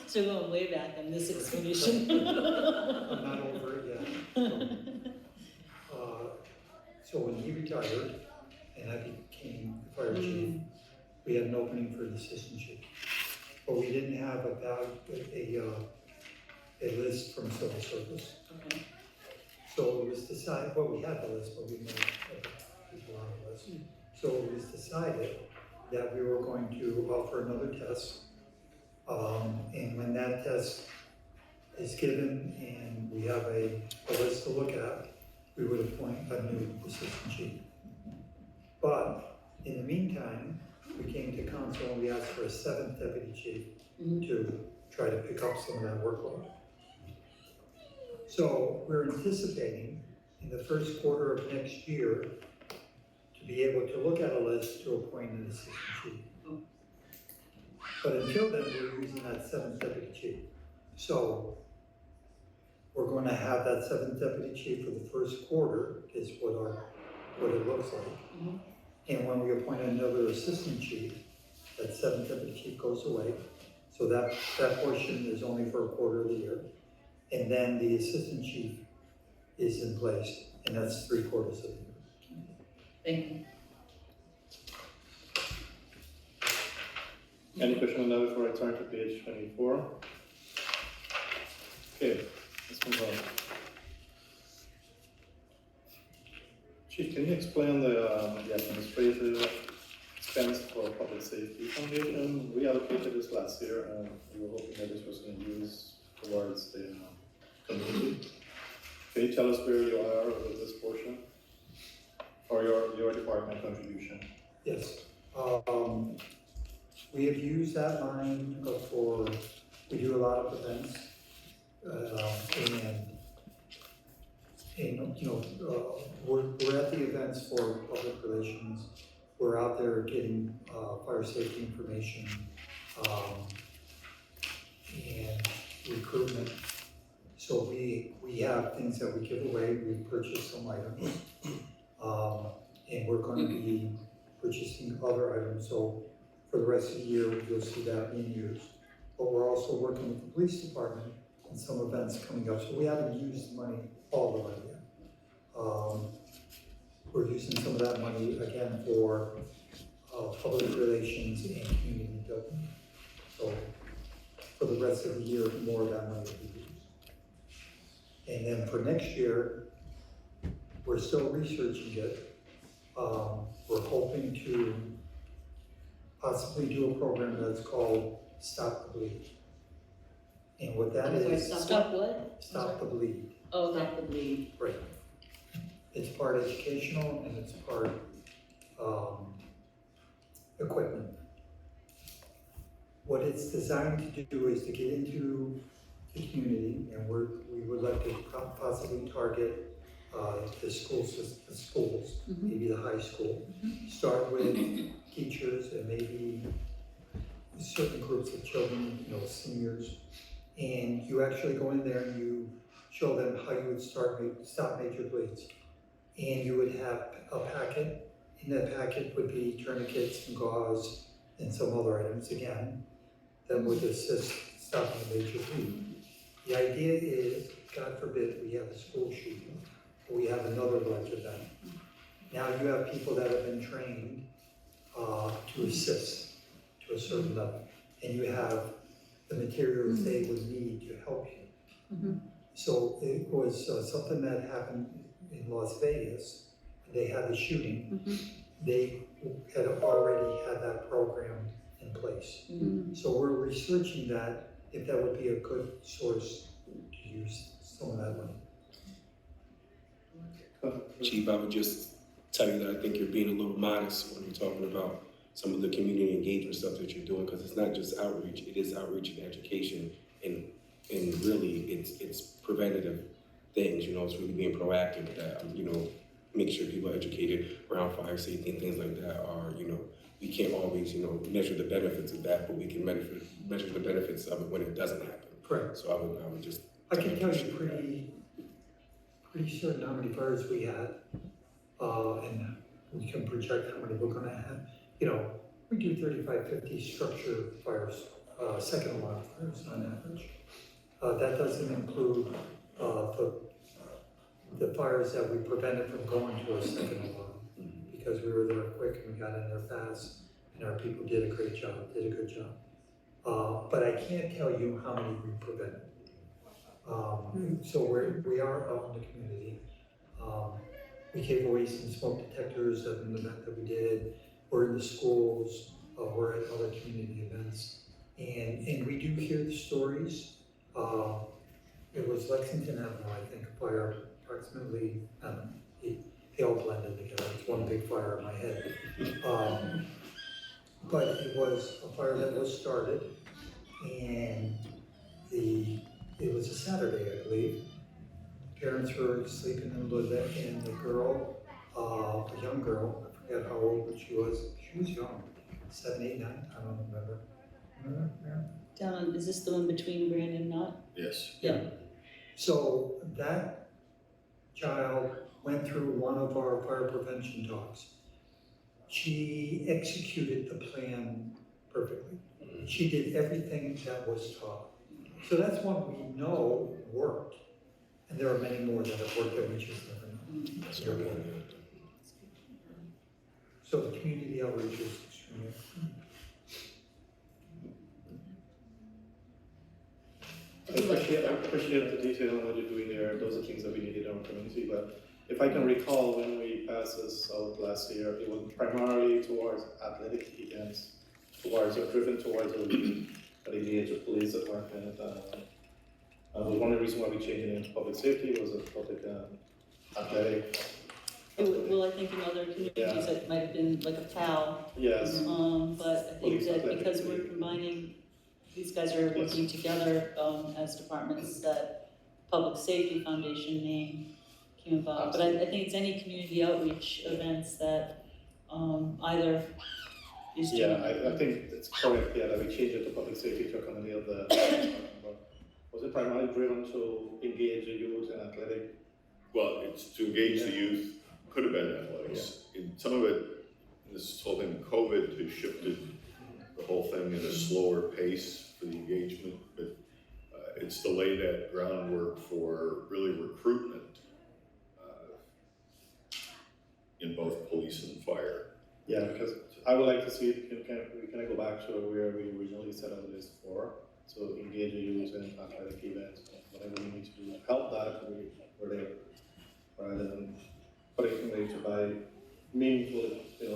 So going way back on this expedition. I'm not over it yet. So when he retired and I became the fire chief, we had an opening for the assistant chief. But we didn't have a list from civil service. Okay. So it was decided, well, we had the list, but we didn't have people on the list. So it was decided that we were going to offer another test. And when that test is given and we have a list to look at, we would appoint a new assistant chief. But in the meantime, we came to council and we asked for a 7th deputy chief to try to pick up some of that workload. So we're anticipating in the first quarter of next year to be able to look at a list to appoint an assistant chief. But until then, we're using that 7th deputy chief. So we're going to have that 7th deputy chief for the first quarter is what it looks like. And when we appoint another assistant chief, that 7th deputy chief goes away. So that portion is only for a quarter of the year. And then the assistant chief is in place, and that's 3/4 of the year. Thank you. Any question on that before I turn to page 24? Okay, let's move on. Chief, can you explain the administrative expense for Public Safety Foundation? We allocated this last year, and we were hoping that this was going to be used towards the community. Can you tell us where you are with this portion? Or your department contribution? Yes. We have used that line we do a lot of events, and And, we're at the events for public relations. We're out there getting, fire safety information, and recruitment. So we have things that we give away, we purchase some items. And we're gonna be purchasing other items, so for the rest of the year, you'll see that being used. But we're also working with the police department on some events coming up, so we haven't used money, all the money yet. We're using some of that money again for, public relations and community building. So for the rest of the year, more of that money will be used. And then for next year, we're still researching it. We're hoping to possibly do a program that's called Stop the Bleed. And what that is, Stop what? Stop the Bleed. Oh, stop the bleed. Right. It's part educational and it's part, equipment. What it's designed to do is to get into the community, and we would like to possibly target the schools, maybe the high school. Start with teachers and maybe certain groups of children, seniors. And you actually go in there and you show them how you would stop major bleeds. And you would have a packet. In that packet would be tourniquets and gauze and some other items again that would assist stopping a major bleed. The idea is, God forbid, we have a school shooting, or we have another large event. Now you have people that have been trained to assist to a certain level, and you have the materials they would need to help you. So it was something that happened in Las Vegas. They had the shooting. They had already had that program in place. So we're researching that, if that would be a good source to use some of that money. Chief, I would just tell you that I think you're being a little modest when you're talking about some of the community engagement stuff that you're doing, because it's not just outreach, it is outreach and education, and really it's preventative things, it's really being proactive that, make sure people are educated around fire safety and things like that are, we can't always, measure the benefits of that, but we can measure the benefits of it when it doesn't happen. Correct. So I would just. I can tell you pretty certain how many fires we had, and we can project how many we're gonna have. We do 35, 50 structure fires, second alarm fires on average. That doesn't include the fires that we prevented from going to a second alarm, because we were there quick and we got in there fast, and our people did a good job. But I can't tell you how many we prevented. So we are out in the community. We gave away some smoke detectors at an event that we did. We're in the schools, we're at other community events. And we do hear the stories. It was Lexington Avenue, I think, fire approximately, they all blended together. It's one big fire in my head. But it was a fire that was started, and it was a Saturday, I believe. Parents were sleeping in the bed, and the girl, a young girl, I forget how old she was young, 7, 8, 9, I don't remember. Down, is this the one between Brandon and Knott? Yes. Yeah. So that child went through one of our fire prevention talks. She executed the plan perfectly. She did everything that was taught. So that's one we know worked. And there are many more that have worked that we just never know. So the community outreach is extremely important. I appreciate the detail on what you're doing there. Those are things that we need in our community. But if I can recall, when we passed this out last year, it was primarily towards athletic events, driven towards the engage the police department. Was one of the reasons why we changed it into public safety was a public athletic. Well, I think in other communities it might have been like a PAL. Yes. But I think that because we're combining, these guys are working together as departments, that Public Safety Foundation name came about. But I think it's any community outreach events that, either is doing. Yeah, I think it's correct, yeah, that we changed it to public safety to accommodate the, was it primarily driven to engage the youth in athletic? Well, it's to engage the youth, could have been athletics. In some of it, this whole thing, COVID has shifted the whole thing at a slower pace for the engagement, but it's delayed that groundwork for really recruitment in both police and fire. Yeah, because I would like to see if we can go back to where we originally set up this for. So engage the youth in athletic events, whatever we need to do to help that, we're there. Rather than putting them to buy meaningful,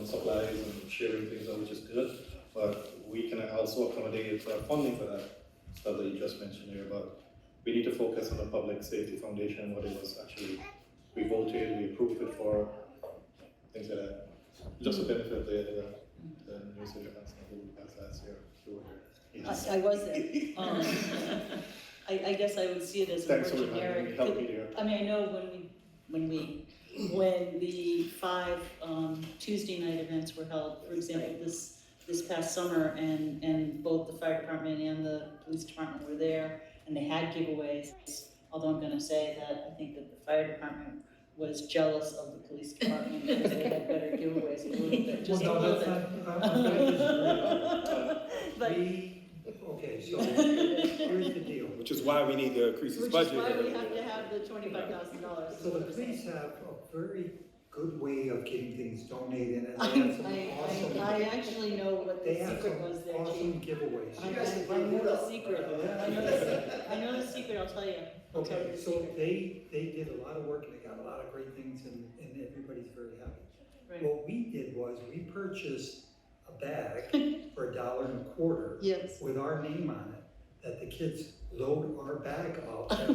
supplies and sharing things out, which is good. But we can also accommodate funding for that stuff that you just mentioned here. But we need to focus on the Public Safety Foundation, what it was actually, we voted, we approved it for, things like that. Just to benefit the New City Council who passed last year. Yes. I was there. I guess I would see it as a more generic. I mean, I know when the 5 Tuesday night events were held, for example, this past summer, and both the fire department and the police department were there, and they had giveaways. Although I'm gonna say that I think that the fire department was jealous of the police department because they had better giveaways a little bit, just a little bit. But okay, so here's the deal. Which is why we need to increase this budget. Which is why we have to have the $25,000. So the police have a very good way of getting things donated, and they have some awesome. I actually know what the secret was there. Awesome giveaways. I know the secret. I know the secret, I'll tell you. Okay, so they did a lot of work and they got a lot of great things and everybody's very happy. Right. What we did was we purchased a bag for $1.25. Yes. With our name on it, that the kids load our bag up. And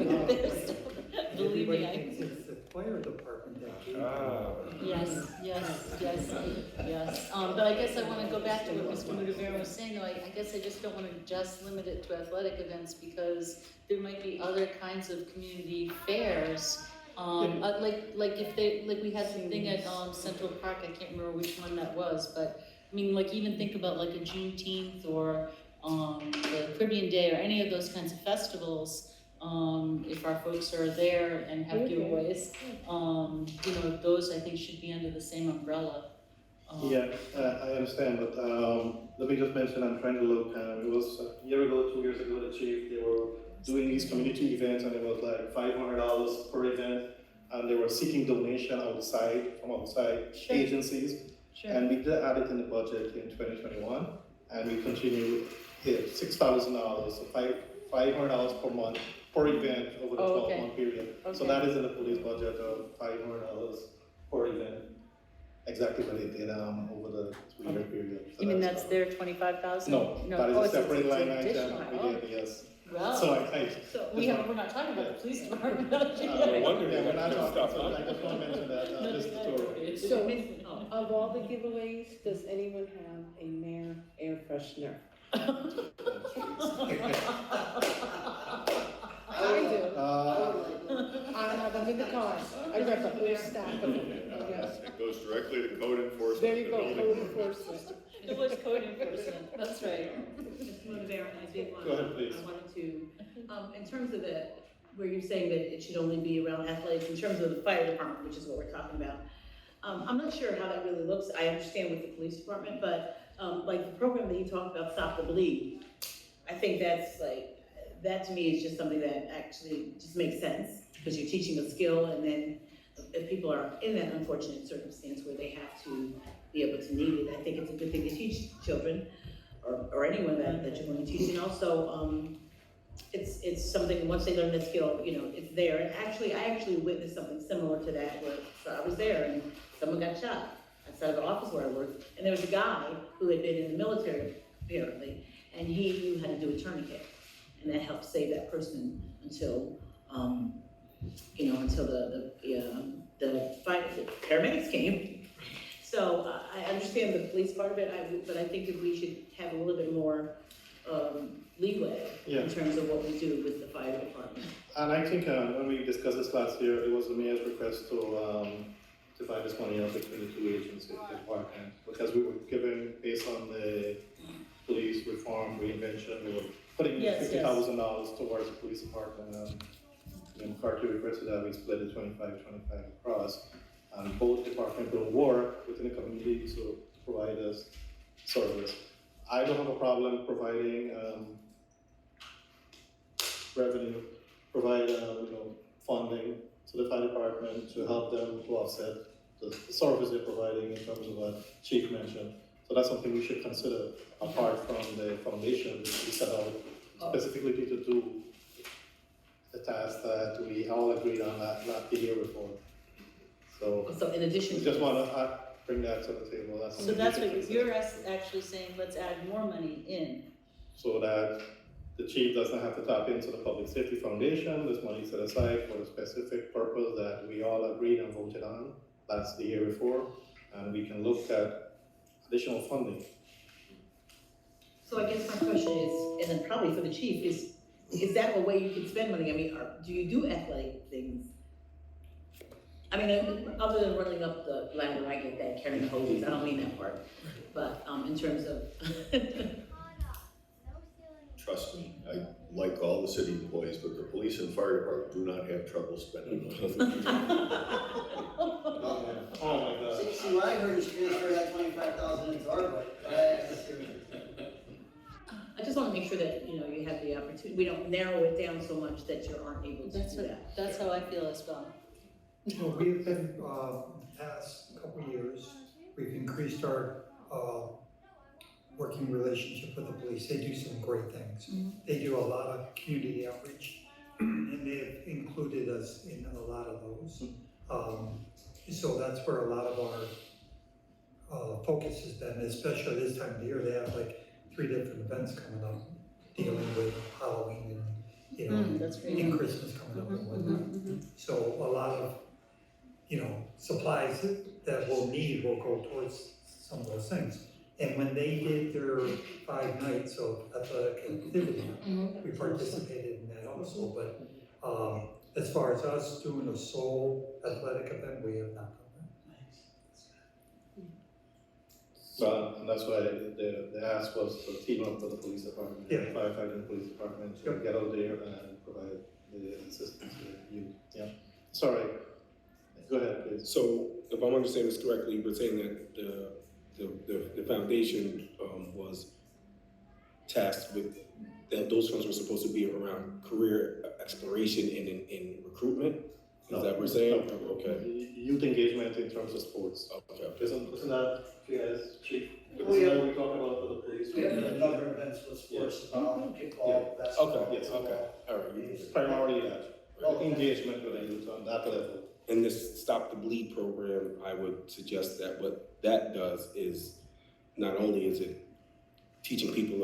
Believe me, everybody thinks it's the fire department that gave Yes. But I guess I wanna go back to what Mr. Mudavera was saying, though, I guess I just don't wanna just limit it to athletic events, because there might be other kinds of community fairs. Like if we had the thing at, Central Park, I can't remember which one that was, but, I mean, like, even think about like a Juneteenth or, the Caribbean Day or any of those kinds of festivals. If our folks are there and have giveaways, those I think should be under the same umbrella. Yeah, I understand, but let me just mention, I'm trying to look, it was a year ago, 2 years ago, the chief, they were doing these community events, and it was like $500 per event, and they were seeking donation from outside agencies. Sure. And we did add it in the budget in 2021, and we continue here, $6,000, so $500 per month per event over the 12-month period. So Okay. that is in the police budget of $500 per event. Exactly what they did over the 2-year period. So You mean that's their 25,000? No, that is a it's separate line additional. item, we did, yes. Wow. So I So we're not talking about the police department. No wonder yeah, they we're not don't talking, stop, so huh? I just want to mention that, Mr. Torrey. So, of all the giveaways, does anyone have a Nair air freshener? I do. I have them in the car. I got the whole stack of them. Yes. It goes directly to code enforcement. There you go, the code building. enforcement. It was code enforcement, that's right. Mr. Motivaren, I did want, Go ahead, please. I wanted to, in terms of where you're saying that it should only be around athletics, in terms of the fire department, which is what we're talking about. I'm not sure how that really looks. I understand with the police department, but, like the program that you talked about, Stop the Bleed, I think that's like, that to me is just something that actually just makes sense, because you're teaching a skill, and then if people are in that unfortunate circumstance where they have to be able to need it, I think it's a good thing to teach children, or anyone that you're going to teach, and also, it's something, once they learn the skill, it's there. And actually, I actually witnessed something similar to that, where, so I was there, and someone got shot outside of the office where I worked, and there was a guy who had been in the military, apparently, and he knew how to do a tourniquet, and that helped save that person until, until the paramedics came. So I understand the police part of it, but I think that we should have a little bit more leeway Yeah. in terms of what we do with the fire department. And I think, when we discussed this last year, it was the mayor's request to divide this money up between the two agencies, the department, because we were given, based on the police reform reinvention, we were putting Yes, $50,000 towards the police department, and McCarthy requested that we split it 25-25 across. And both departments will work within the community to provide us service. I don't have a problem providing, revenue, provide, funding to the fire department to help them to offset the service they're providing in terms of what Chief mentioned. So that's something we should consider apart from the foundation, which we set out specifically to do the task that we all agreed on not the year before. So So in addition we to. just wanna bring that to the table. That's So something we that's should what consider. you're actually saying, let's add more money in. So that the chief doesn't have to tap into the Public Safety Foundation. This money set aside for the specific purpose that we all agreed and voted on. That's the year before, and we can look at additional funding. So I guess my question is, and then probably for the chief, is that a way you can spend money? I mean, do you do athletic things? I mean, other than running up the ladder, I get that, carrying hoses, I don't mean that part. But, in terms of, Trust me, I like all the city employees, but the police and fire department do not have trouble spending money. Oh my God. See, what I heard is transfer that 25,000 into our budget. I just wanna make sure that, you have the opportunity, we don't narrow it down so much that you aren't able to do that. That's how I feel as well. Well, we've been, past couple of years, we've increased our, working relationship with the police. They do some great things. They do a lot of community outreach, and they've included us in a lot of those. So that's where a lot of our, focus has been, especially this time of the year. They have like 3 different events coming up, dealing with Halloween and, That's great. and Christmas coming up and whatnot. So a lot of, supplies that we'll need will go towards some of those things. And when they did their 5 nights of athletic activity, we participated in that also. But as far as us doing a sole athletic event, we have not done that. So, and that's why the ask was to team up with the police department, Yeah. firefighting police department, to get out there and provide the assistance to you. Yeah. Sorry. Go ahead, please. So if I'm understanding this correctly, we're saying that the foundation was tasked with, that those funds were supposed to be around career exploration and in recruitment? Is that what we're saying? No. Okay. Youth engagement in terms of sports. Okay. Isn't that, yes, Chief? We Isn't have- that what we're talking about for the police? We have a number of events with sports, kickball, basketball. Okay, Yes. okay, all right. Primarily that, engagement with the youth on that level. In this Stop the Bleed program, I would suggest that what that does is, not only is it teaching people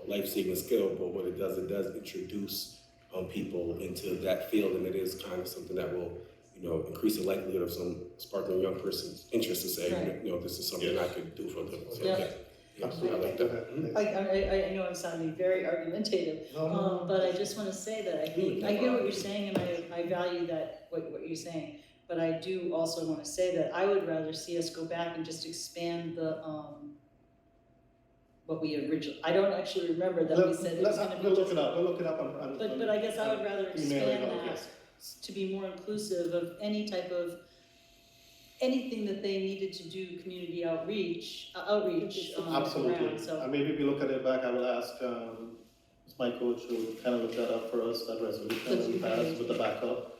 a life-saving skill, but what it does introduce people into that field, and it is kind of something that will, increase the likelihood of some sparkling young person's interest to say, Right. this is something I could do for them. So, Yeah. I like that. I know I'm sounding very argumentative, but I just wanna say that I hear what you're saying, and I value that, what you're saying. But I do also wanna say that I would rather see us go back and just expand the, what we originally, I don't actually remember that we said it was gonna be We'll just. look it up and. But I guess I would rather email it expand out, that yes. to be more inclusive of any type of, anything that they needed to do community outreach Absolutely, around, so. and maybe if we look at it back, I will ask, Ms. Michael to kind of look that up for us, that resolution that we passed with the backup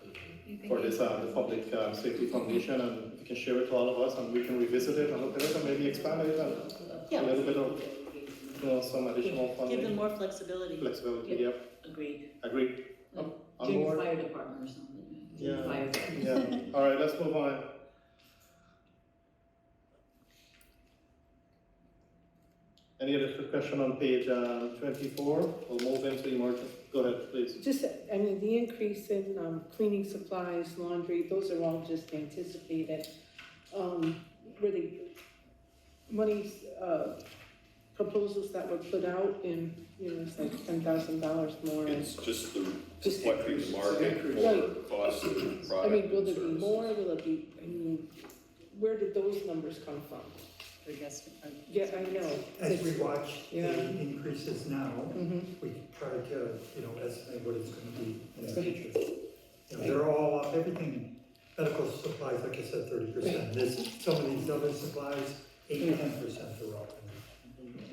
for this, the Public Safety Foundation, and we can share it to all of us, and we can revisit it and look at it, and maybe expand it, and Yeah. a little bit of, some additional funding. Give them more flexibility. Flexibility, Yep. yep, Agreed. agreed. Like On Junior board? fire department or something. Junior Yeah. fire department. Yeah, all right, let's move on. Any other discussion on page 24? We'll move into emergency. Go ahead, please. Just, the increase in cleaning supplies, laundry, those are all just anticipated. Really, money's proposals that were put out and, you know, it's like $10,000 more. and- It's just the, Just reflecting the market for Right. cost of the product. I mean, will and there be services. more, will it be, I mean, where did those numbers come from? I guess, Yeah, I know. As we watch Yeah. the increases now, Mhm. we try to, you know, estimate what it's gonna be in the future. You know, they're all up, everything, medical supplies, like I said, 30%. Some of these other supplies, 8-10% are up.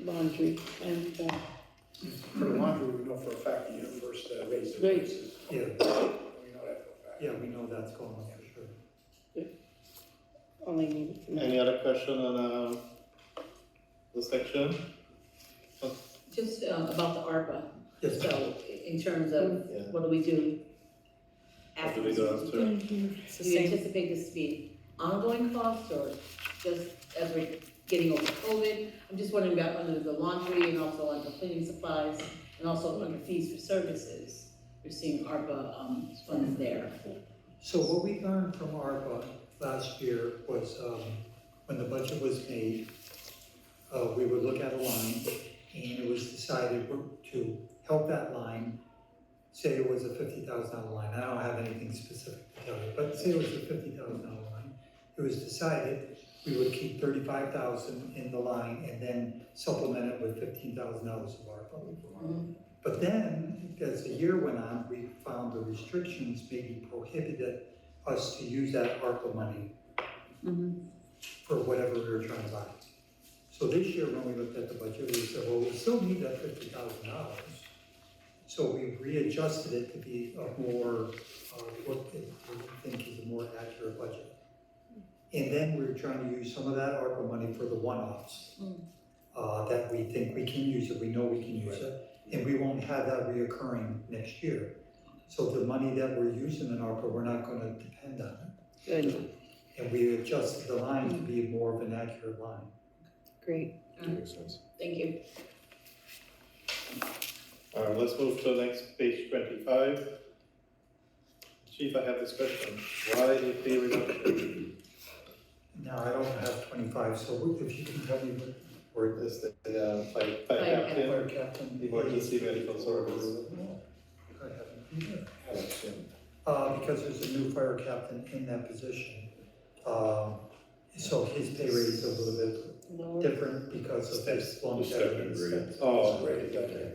Laundry and, For the laundry, we know for a fact the universe raised the Right. prices. Yeah, We know that for a fact. yeah, we know that's going up for sure. only needed to know. Any other question on, the section? Just about the ARPA, Yes, so in terms of Yeah. what do we do What after do we this? do after? it's the Do you same. anticipate this to be ongoing costs or just as we're getting over COVID? I'm just wondering about under the laundry and also under cleaning supplies and also under fees for services. We're seeing ARPA funds there. so what we learned from ARPA last year was, when the budget was made, we would look at a line, and it was decided to help that line, say it was a $50,000 line, I don't have anything specific to tell you, but say it was a $50,000 line, it was decided we would keep $35,000 in the line and then supplement it with $15,000 of ARPA. But then, as the year went on, we found the restrictions maybe prohibited us to use that ARPA money for whatever we were trying to buy. So this year, when we looked at the budget, we said, well, we still need that $50,000. So we readjusted it to be a more, what we think is a more accurate budget. And then we're trying to use some of that ARPA money for the one-offs, that we think we can use it, we know we can use it, and we won't have that reoccurring next year. So the money that we're using in ARPA, we're not gonna depend on it. Good, And we adjusted the line to be more of an accurate line. great. Makes sense. Thank you. All right, let's move to the next page 25. Chief, I have this question. Why the pay reduction? Now, I don't have 25, so if you can tell me what. Or is the fire Fire captain, Fire captain. emergency medical service? I haven't either. Because there's a new fire captain in that position. So his pay rate is a little bit different because of his longevity and steps. Oh, great, okay.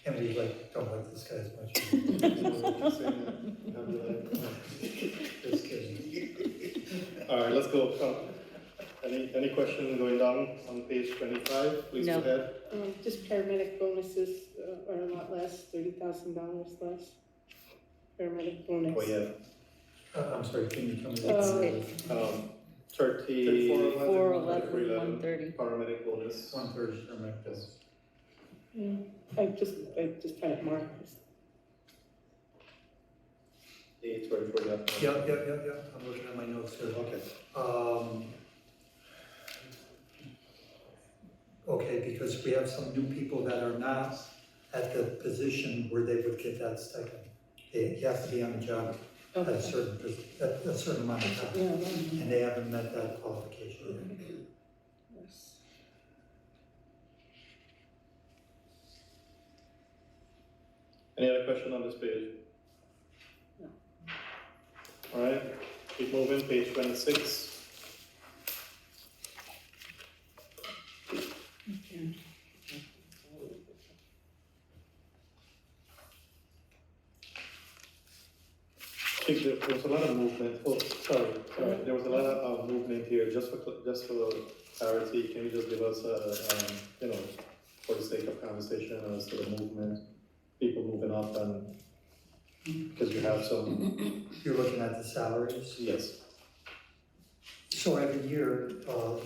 And we don't like this guy as much. Just kidding. All right, let's go. Any question going down on page 25? Please go No. ahead. Just paramedic bonuses are a lot less, $30,000 less. Paramedic bonus. Oh, yeah. I'm sorry, can you tell me? It's 30. 411, 130. Paramedic bonus. 130 paramedic bonus. Yeah, I just had it marked. 824, yeah. Yeah, I'm looking at my notes here. Okay. Okay, because we have some new people that are not at the position where they would get that stipend. You have to be on the job at a certain amount of time, Yeah, and they haven't met that qualification yet. yes. Any other question on this page? No. All right, keep moving, page 26. Chief, there was a lot of movement, sorry, there was a lot of movement here, just for clarity, can you just give us for the sake of conversation, as to the movement, people moving up and, because you have some, You're looking at the salaries. yes, So every year,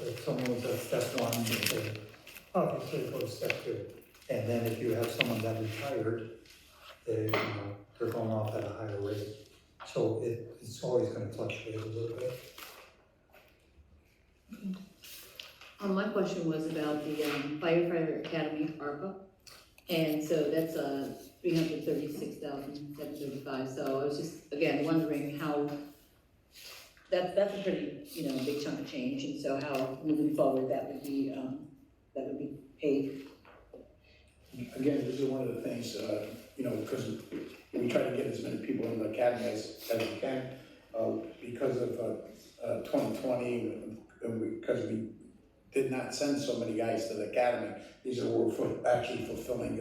if someone was at step one, they obviously go to step two. And then if you have someone that retired, they're going off at a higher rate. So it's always gonna fluctuate a little bit. My question was about the firefighter academy ARPA. And so that's $336,735. So I was just, again, wondering how that's a pretty, big chunk of change, and so how, moving forward, that would be paid. Again, this is one of the things, because we try to get as many people in the academy as we can, because of 2020, and because we did not send so many guys to the academy. These are, we're actually fulfilling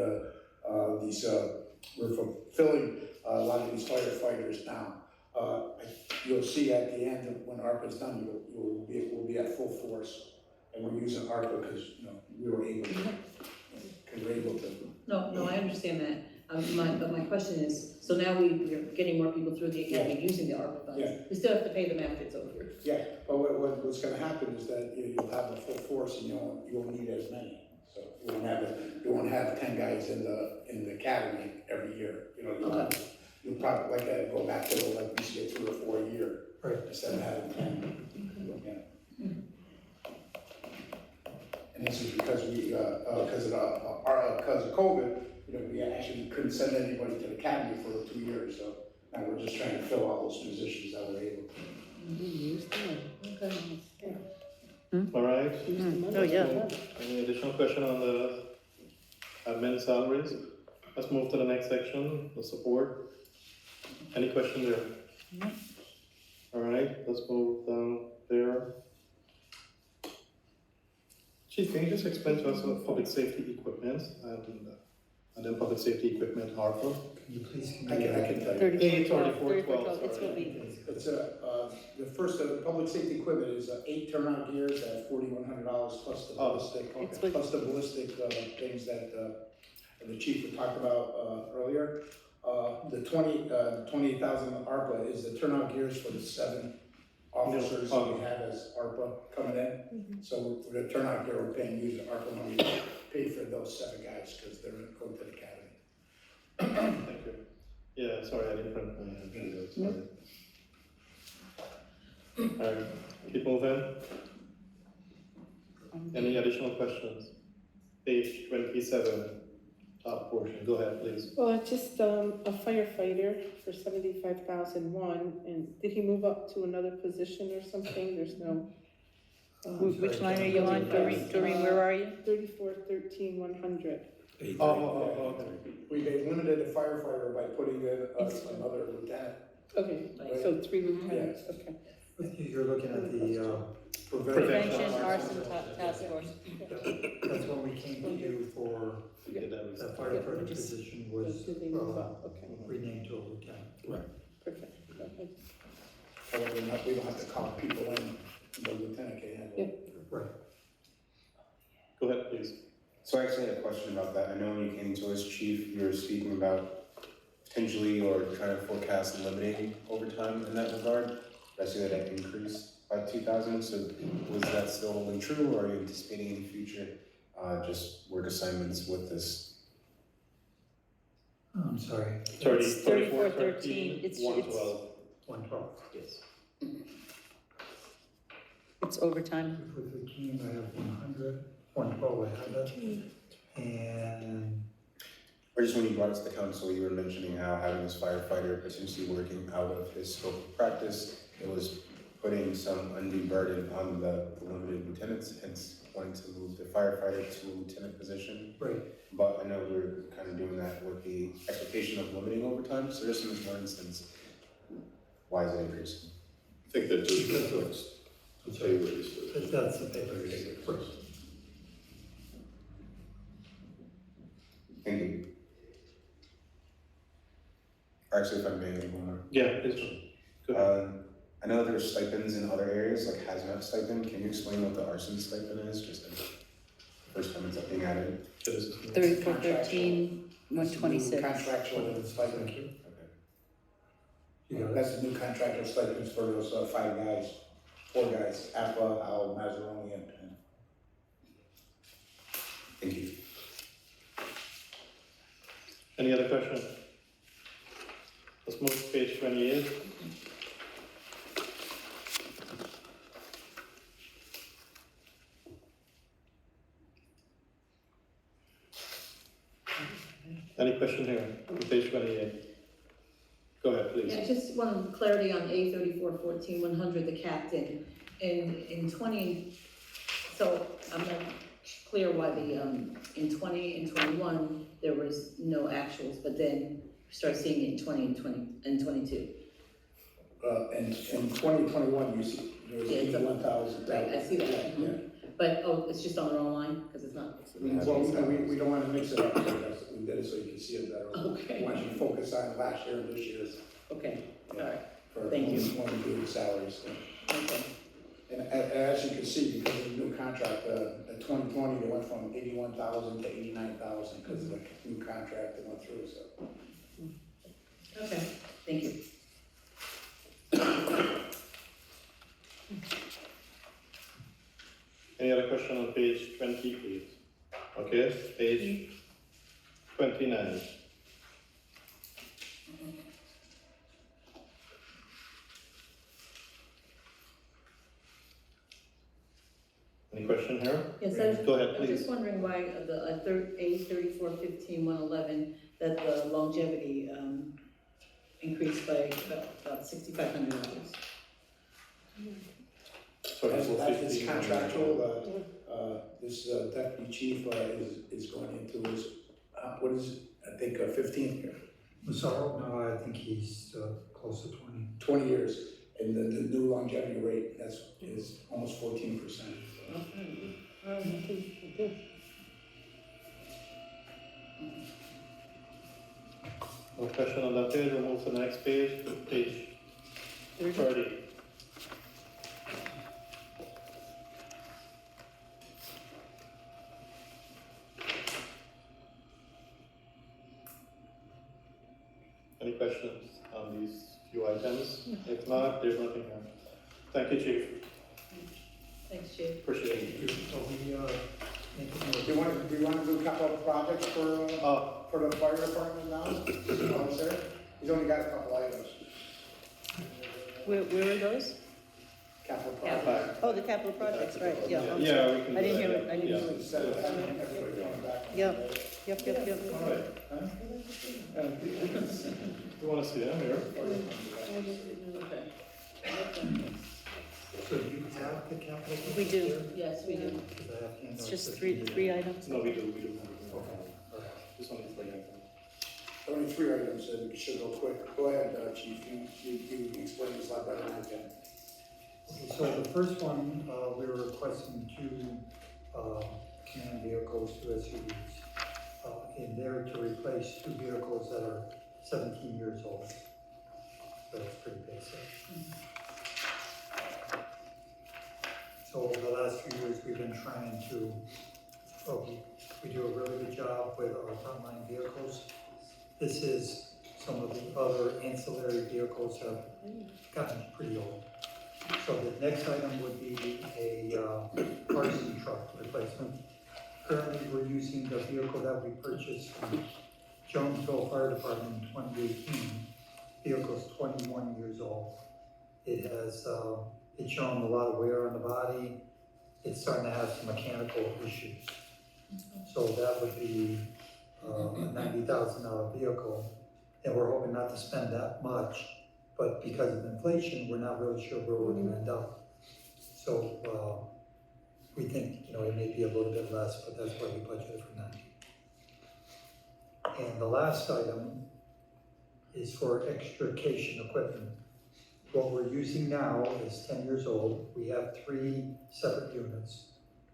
we're fulfilling a lot of these firefighters now. You'll see at the end, when ARPA's done, we'll be at full force, and we're using ARPA because, we were able to. No, I understand that. But my question is, so now we're getting more people through the academy using the ARPA funds. Yeah. We still have to pay them after it's over. Yeah, but what's gonna happen is that you'll have a full force and you won't need as many. So you won't have 10 guys in the academy every year, you'll probably go back to we used to get 3 or 4 a year. Right. Instead of having 10. And this is because because of COVID, we actually couldn't send anybody to the academy for 2 years, so now we're just trying to fill all those positions that we're able to. All right? Oh, yeah. Any additional question on the admin salaries? Let's move to the next section, the support. Any question there? All right, let's move down there. Chief, can you just explain to us what public safety equipment and then public safety equipment ARPA? Can you please? I can tell you. 3412, It's what we, It's the first, public safety equipment is 8 turnout gears at $4,100 plus the ballistic things that the chief had talked about earlier. The 28,000 ARPA is the turnout gears for the 7 officers that we have as ARPA coming in. So for the turnout gear, we're paying you the ARPA money to pay for those 7 guys because they're going to the academy. Thank you. Yeah, sorry, I didn't print my video, sorry. All right, keep moving. Any additional questions? Page 27, top portion, go ahead, please. Well, just a firefighter for 75,001, and did he move up to another position or something? There's no. which line are you on, Doreen, where are you? 3413-100. Okay. They limited a firefighter by putting in another lieutenant. Okay, so 3 lieutenants, okay. You're looking at the Prevention Arson Task Force. That's when we came to you for the firefighter position was renamed to a lieutenant. Right. Perfect. However, we don't have to call people in, the lieutenant can handle it. Right. Go ahead, please. So I actually had a question about that. I know when you came to us, chief, you were speaking about potentially or trying to forecast limiting overtime in that regard. I see that it increased by 2,000, so was that still holding true, or are you anticipating in the future just work assignments with this? I'm sorry. 3413, it's 112. 112. Yes. It's overtime. With the team, I have 100, 112, I have that. And Or just when you brought us to council, you were mentioning how having this firefighter potentially working out of his scope of practice, it was putting some undue burden on the limited lieutenants, hence wanting to move the firefighter to a lieutenant position. right. But I know we're kind of doing that with the expectation of limiting overtime, so just in this one instance, why is it increasing? I think that just reflects the pay raise. That's the pay raise. Right. Thank you. Actually, if I may, one more. Yeah, please. Go ahead. I know there's stipends in other areas, like hazmat stipend. Can you explain what the arson stipend is, just the first time it's being added? 3413, 126. Contractual stipend. Okay. That's the new contractual stipends for those 5 guys, 4 guys, Appa, Howell, Mazzaroni, and Penn. Thank you. Any other questions? Let's move to page 28. Any question here on page 28? Go ahead, please. Yeah, just one clarity on A 3414-100, the captain. In 20, so I'm not clear why in 20 and 21, there was no actuals, but then start seeing it in 20 and 22. In 2021, you see, there was Yeah, it's up. 81,000. Right, I see that. Yeah. But, it's just on the wrong line, because it's not. Well, we don't wanna mix it up, because we did it so you can see it better. Okay. We want you to focus on last year and this year's. Okay, all right, For Thank you. when we do the salaries. okay. And as you can see, because of the new contract, in 2020, they went from 81,000 to 89,000 because of the new contract that went through, so. Okay, thank you. Any other question on page 20, please? Okay, page 29. Any question here? Yes, Go ahead, I was please. just wondering why A 3415-111, that the longevity, increased by about $6,500. So That's his contractual, this deputy chief is going into his, what is it? I think 15 year. Massaro, no, I think he's close to 20. 20 years, and the new longevity rate, is almost 14%. No question on that page, we'll move to the next page, page 30. Any questions on these few items? If not, there's nothing here. Thank you, Chief. Thanks, Chief. Appreciate it. So we, Do you want to do capital projects for the fire department now? Oh, sir? He's only got a couple items. Where are those? Capital projects. Oh, the capital projects, right, yeah. I'm Yeah, sorry. we can I do didn't that, hear it, I didn't yeah. hear it. Instead of having everybody going back. Yep. All right. You want to see them here? so you have the capital? We do. there? Yes, we do. 'Cause I have handouts It's just that three you- items. No, we do. Okay. This one is for you. Only 3 items, and we should go quick. Go ahead, Chief, you can explain this a lot better than I can. Okay, so the first one, we were requesting 2 command vehicles, 2 SUVs, in there to replace 2 vehicles that are 17 years old. So it's pretty basic. So over the last few years, we've been trying to, we do a really good job with our frontline vehicles. This is some of the other ancillary vehicles have gotten pretty old. So the next item would be a RC truck replacement. Currently, we're using the vehicle that we purchased from Jonesville Fire Department in 2018. Vehicle's 21 years old. It has, it's shown a lot of wear on the body. It's starting to have some mechanical issues. So that would be a $90,000 vehicle, and we're hoping not to spend that much. But because of inflation, we're not really sure where we're gonna end up. So, we think, it may be a little bit less, but that's why we budgeted for 90. And the last item is for extrication equipment. What we're using now is 10 years old. We have 3 separate units.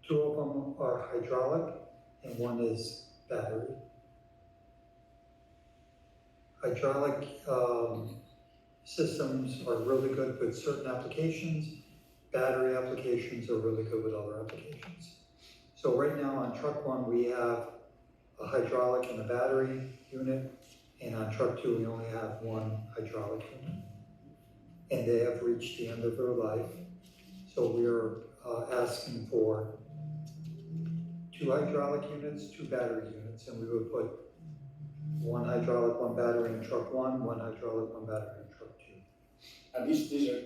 2 of them are hydraulic and 1 is battery. Hydraulic systems are really good with certain applications. Battery applications are really good with other applications. So right now on truck 1, we have a hydraulic and a battery unit, and on truck 2, we only have 1 hydraulic unit. And they have reached the end of their life. So we're asking for 2 hydraulic units, 2 battery units, and we would put 1 hydraulic, 1 battery in truck 1, 1 hydraulic, 1 battery in truck 2. And these are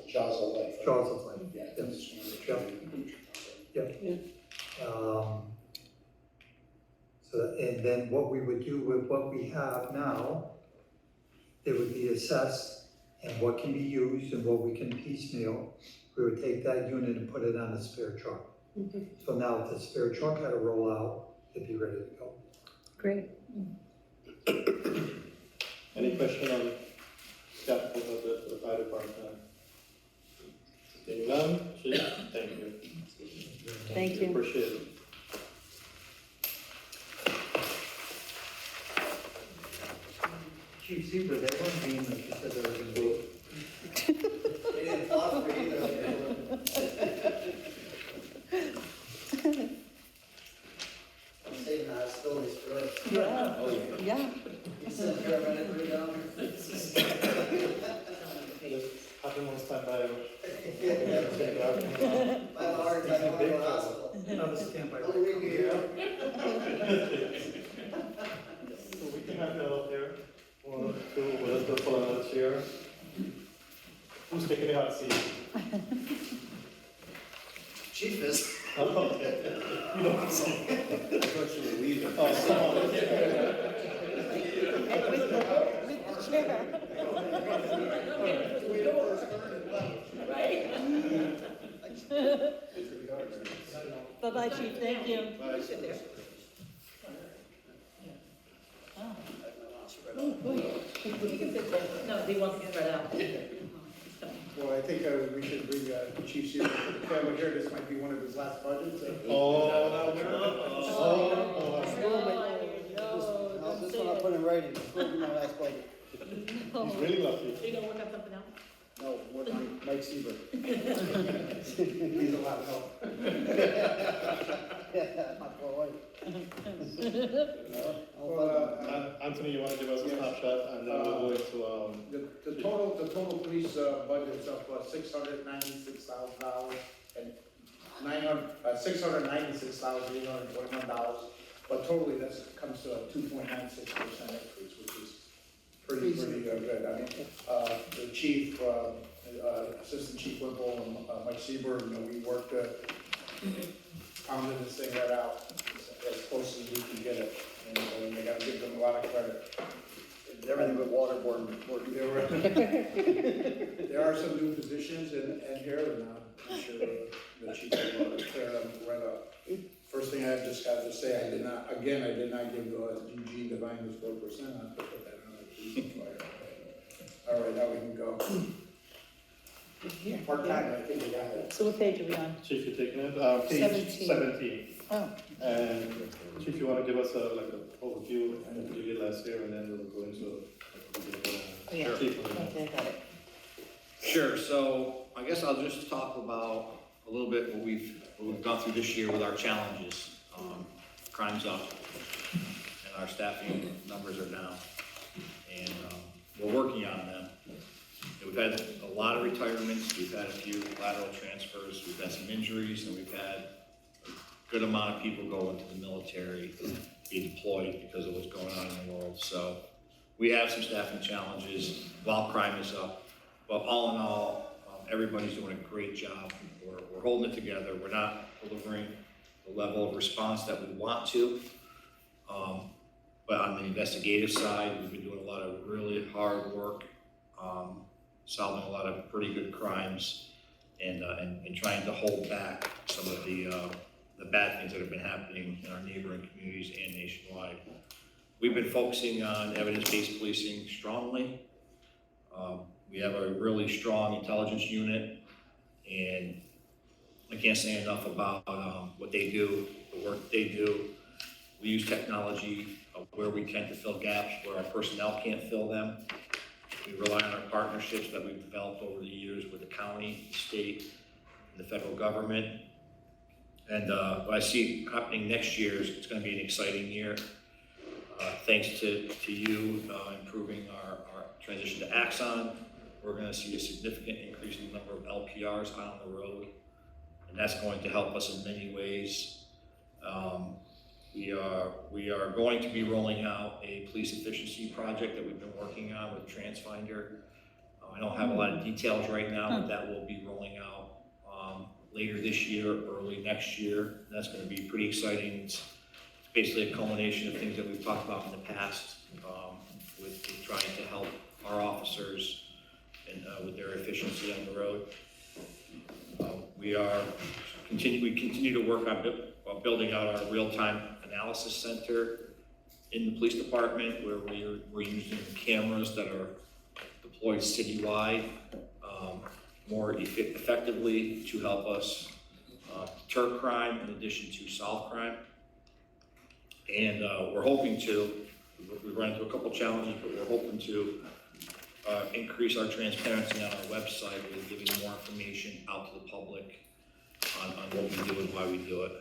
jaws of life. Right? Jaws of life. Yeah. Yep. So, and then what we would do with what we have now they would be assessed, and what can be used and what we can piecemeal. We would take that unit and put it on the spare truck. So now if the spare truck had to roll out, it'd be ready to go. Great. Any question on capital budget for the fire department? Seeing none, Chief, thank you. Thank you. Appreciate it. Chief Zebra, they weren't being like you said they were gonna be. They didn't fly for either. I'm saving the hostilities for us. Yeah, yeah. You said you're running three down. Just have them on standby. My heart, I want to go to the hospital. Another standby. Only week here. So we can have Bill up here, or two, let's go for another chair. Who's taking the hot seat? Chief is. Okay. You don't say. Unfortunately, leave it. Oh, come on. With the chair. Bye-bye, Chief, thank you. Sit there. You can sit there. No, he wants to spread out. Well, I think we should bring Chief Seaver to the camera here. This might be one of his last budgets. Oh, This one I'll put in writing. This will be my last budget. he's really lucky. Are you gonna work on something else? No, work on Mike Seaver. He's a lot of help. My poor wife. Well, Anthony, you wanna give us a snapshot, and then we'll go into, the total police budget's up $696,000 and $696,821. But totally, that comes to a 2.96% increase, which is pretty good. I mean, the chief, Assistant Chief Whipple and Mike Seaver, we worked, pounded this thing right out as close as we can get it. And we gotta give them a lot of credit. Everything but waterborne. There are some new positions in here, and I'm sure the chief will clear them right up. First thing I just got to say, I did not give Eugene Devine his 4%, I have to put that on the police and fire. All right, now we can go. Part-time, I think we got it. So what page are we on? Chief, you taking it? Page 17. 17. Oh, And Chief, you wanna give us a, like, an overview of what you did last year, and then we'll go into. yeah. Chief, Okay, got it. Sure, so I guess I'll just talk about a little bit what we've gone through this year with our challenges. Crime's up, and our staffing numbers are down, and we're working on them. And we've had a lot of retirements, we've had a few lateral transfers, we've had some injuries, and we've had a good amount of people go into the military, be deployed because of what's going on in the world. So we have some staffing challenges while crime is up. But all in all, everybody's doing a great job. We're holding it together. We're not delivering the level of response that we want to. But on the investigative side, we've been doing a lot of really hard work, solving a lot of pretty good crimes, and trying to hold back some of the bad things that have been happening in our neighboring communities and nationwide. We've been focusing on evidence-based policing strongly. We have a really strong intelligence unit, and I can't say enough about what they do, the work they do. We use technology where we can to fill gaps, where our personnel can't fill them. We rely on our partnerships that we've developed over the years with the county, the state, and the federal government. And what I see happening next year is it's going to be an exciting year. Thanks to you improving our transition to Axon, we're going to see a significant increase in the number of LPRs out on the road, and that's going to help us in many ways. We are going to be rolling out a police efficiency project that we've been working on with TransFinder. I don't have a lot of details right now, but that will be rolling out later this year, early next year. That's going to be pretty exciting. It's basically a culmination of things that we've talked about in the past with trying to help our officers and with their efficiency on the road. We continue to work on building out our real-time analysis center in the police department, where we're using cameras that are deployed citywide more effectively to help us deter crime in addition to solve crime. And we're hoping to, we've run into a couple challenges, but we're hoping to increase our transparency on our website with giving more information out to the public on what we do and why we do it.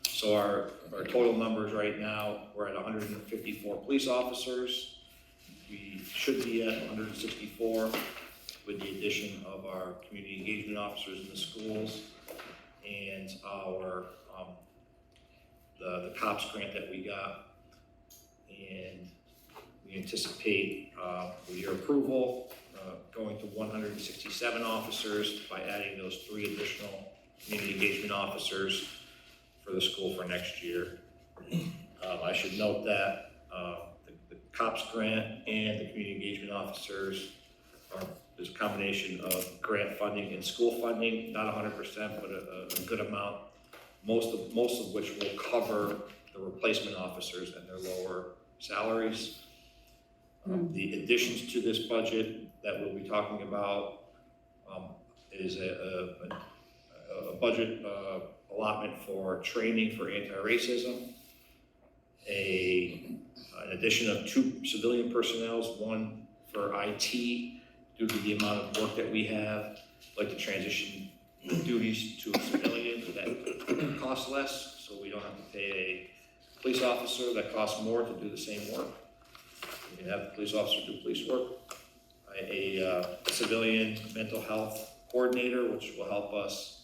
So our total numbers right now, we're at 154 police officers. We should be at 164 with the addition of our community engagement officers in the schools and our the COPS grant that we got. And we anticipate, with your approval, going to 167 officers by adding those 3 additional community engagement officers for the school for next year. I should note that the COPS grant and the community engagement officers there's a combination of grant funding and school funding, not 100%, but a good amount, most of which will cover the replacement officers and their lower salaries. The additions to this budget that we'll be talking about is a budget allotment for training for anti-racism, an addition of 2 civilian personnel, 1 for IT, due to the amount of work that we have, like to transition duties to a civilian that costs less, so we don't have to pay a police officer that costs more to do the same work. We can have the police officer do police work. A civilian mental health coordinator, which will help us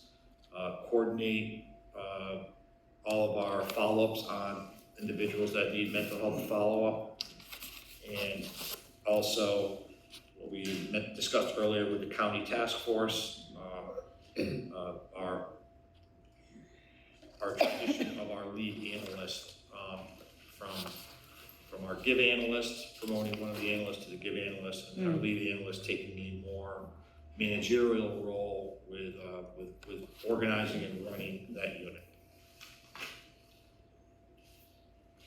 coordinate all of our follow-ups on individuals that need mental health follow-up. And also, what we discussed earlier with the county task force, our transition of our lead analyst from our give analyst, promoting one of the analysts to the give analyst, and our lead analyst taking a more managerial role with organizing and running that unit.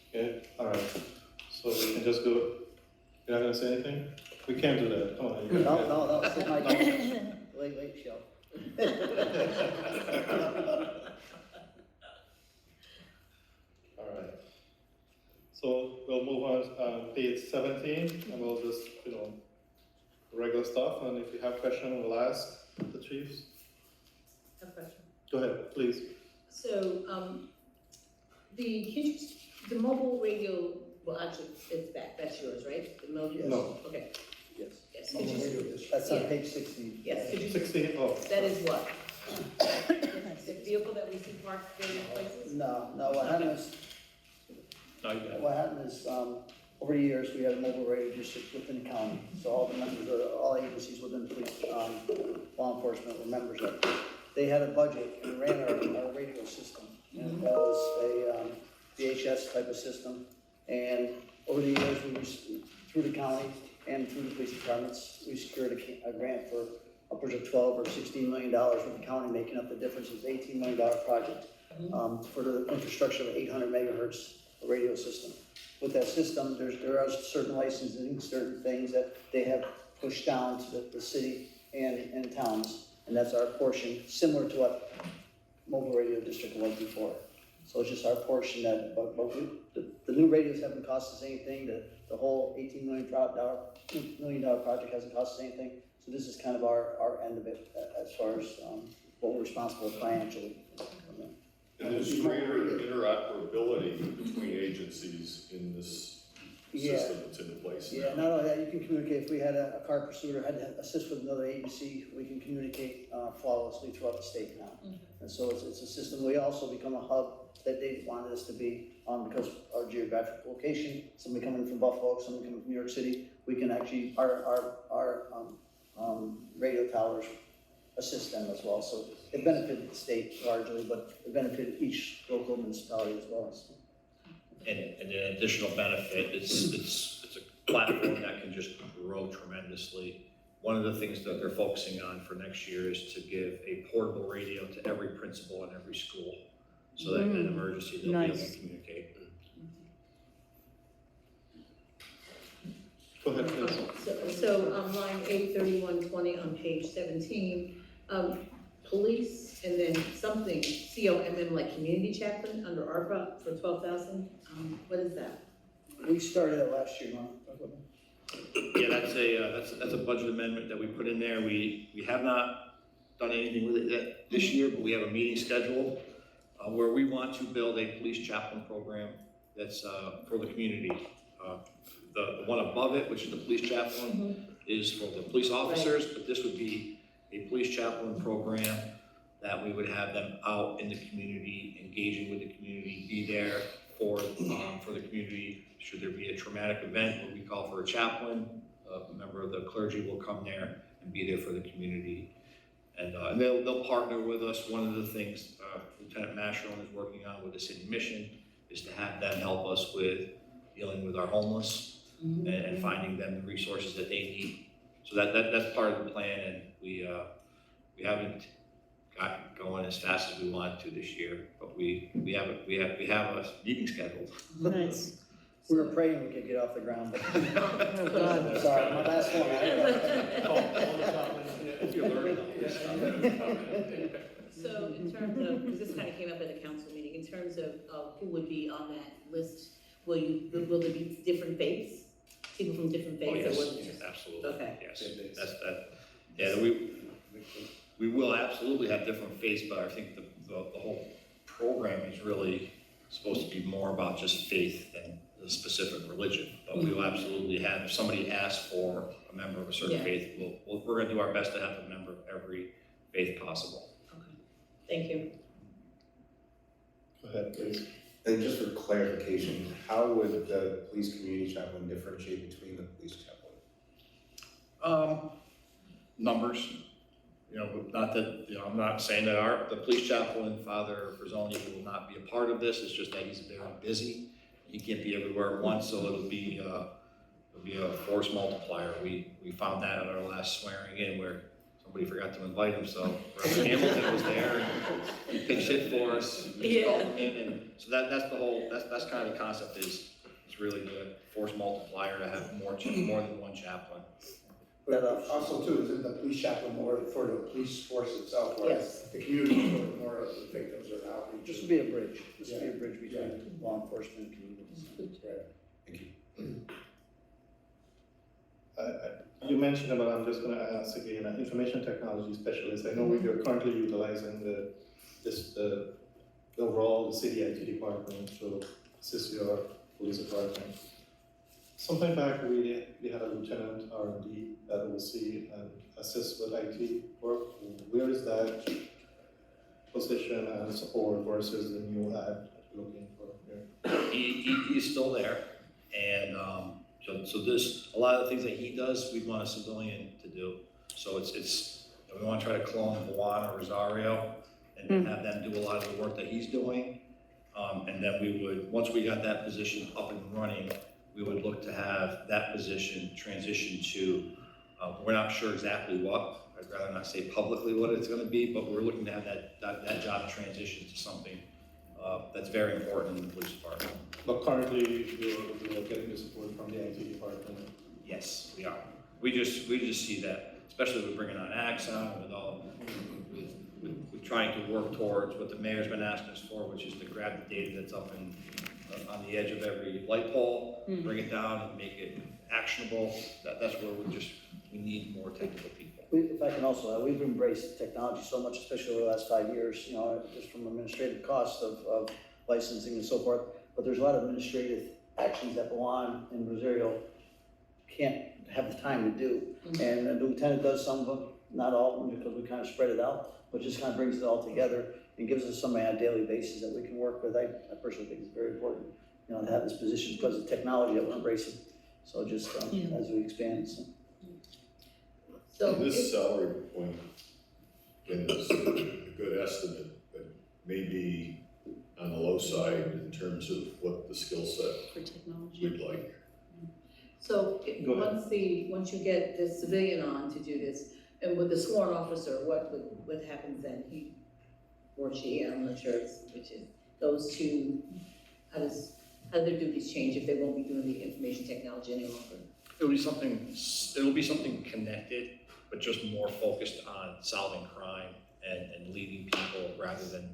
Okay, all right. So we can just go. You're not gonna say anything? We can't do that. Come on. No, it's my turn. Late show. All right. So we'll move on, page 17, and we'll just, regular stuff, and if you have questions, we'll ask the chiefs. I have a question. Go ahead, please. So, the mobile radio, well, actually, it's back, that's yours, right? The mobile. No. Okay. Yes. Yes, could you, That's on Yeah. page 16. yes, could you, 16, oh. that is what? The vehicle that we see parked various places? No, what happened is, No, you got it. what happened is, over the years, we had a mobile radio district within the county. So all the members, all agencies within police, law enforcement were members of it. They had a budget and ran our radio system. And that was a VHS type of system. And over the years, through the county and through the police departments, we secured a grant for upwards of $12 or $16 million with the county making up the difference. It's an $18 million project for the infrastructure of an 800 megahertz radio system. With that system, there are certain licensing, certain things that they have pushed down to the city and towns, and that's our portion, similar to what mobile radio district was before. So it's just our portion that, but the new radios haven't cost us anything. The whole $18 million project hasn't cost us anything. So this is kind of our end of it as far as what we're responsible financially. And there's greater interoperability between agencies in this system that's in place now. Yeah, not only that, you can communicate, if we had a car pursuer had to assist with another agency, we can communicate flawlessly throughout the state now. And so it's a system. We also become a hub that they wanted us to be because our geographic location, somebody coming from Buffalo, somebody coming from New York City, we can actually, our radio towers assist them as well. So it benefited the state largely, but it benefited each local municipality as well. So. And an additional benefit, it's platform that can just grow tremendously. One of the things that they're focusing on for next year is to give a portable radio to every principal in every school, so that in an emergency, they'll be able Nice. to communicate. Go ahead, please. So on line 83120 on page 17, police and then something, COMM, like community chaplain under ARPA for 12,000, what is that? We started it last year, huh? Yeah, that's a budget amendment that we put in there. We have not done anything with it yet this year, but we have a meeting scheduled where we want to build a police chaplain program that's for the community. The one above it, which is the police chaplain, is for the police officers, but this would be a police chaplain program that we would have them out in the community, engaging with the community, be there for the community. Should there be a traumatic event where we call for a chaplain, a member of the clergy will come there and be there for the community. And they'll partner with us. One of the things Lieutenant Masheron is working on with the city mission is to have them help us with dealing with our homeless and finding them the resources that they need. So that's part of the plan, and we haven't got going as fast as we wanted to this year, but we have a meeting scheduled. Nice. We were praying we could get off the ground. Oh, God. Sorry, my last one. If you're learning all this stuff. So in terms of, because this kind of came up at a council meeting, in terms of who would be on that list, will there be different faiths? People from different Oh, faiths? yes, or was it yes, just- absolutely, Okay. yes, yeah, we will absolutely have different faiths, but I think the whole program is really supposed to be more about just faith than the specific religion, but we will absolutely have, if somebody asks for a member of a certain faith, we're gonna do our best to have a member of every faith possible. Okay, thank you. Go ahead, please. And just for clarification, how would the police community chaplain differentiate between the police chaplain? Numbers, not that, I'm not saying that the police chaplain, Father Frisoni, will not be a part of this, it's just that he's very busy. He can't be everywhere at once, so it'll be a force multiplier. We found that at our last swearing in where somebody forgot to invite him, so Reverend Hamilton was there and he pitched it for us. We called him in, and so that's kind of the concept is really the force multiplier to have more than one chaplain. But also too, isn't the police chaplain more for the police force itself, whereas the community is more of the victims or the outreach? This would be a bridge. This would be a bridge between law enforcement and communities. Thank you. You mentioned about, I'm just gonna ask again, an information technology specialist. I know we are currently utilizing the overall, the city IT department to assist your police department. Sometime back, we had a lieutenant R&D that will see and assist with IT work. Where is that position and support versus the new ad that you're looking for here? He's still there, and so this, a lot of the things that he does, we want a civilian to do. So it's we want to try to clone Juan or Rosario and have them do a lot of the work that he's doing. And then we would, once we got that position up and running, we would look to have that position transition to, we're not sure exactly what, I'd rather not say publicly what it's gonna be, but we're looking to have that job transition to something that's very important in the police department. But currently, you're getting the support from the IT department. Yes, we are. We just see that, especially with bringing on Axon, with trying to work towards what the mayor's been asking us for, which is to grab the data that's up on the edge of every light pole, bring it down and make it actionable. That's where we need more technical people. If I can also add, we've embraced technology so much, especially over the last 5 years, just from administrative costs of licensing and so forth. But there's a lot of administrative actions that Juan and Rosario can't have the time to do. And the lieutenant does some of them, not all of them, because we kind of spread it out, but just kind of brings it all together and gives us somebody on a daily basis that we can work with. I personally think it's very important, to have this position because of technology that we're embracing. So just as we expand. So this salary point, again, is a good estimate, but maybe on the low side in terms of what the skill set For technology. we'd like. So, Go ahead. once you get the civilian on to do this, and with the sworn officer, what happens then? He or she, I'm not sure which is, goes to, how do their duties change if they won't be doing the information technology any longer? It'll be something connected, but just more focused on solving crime and leading people rather than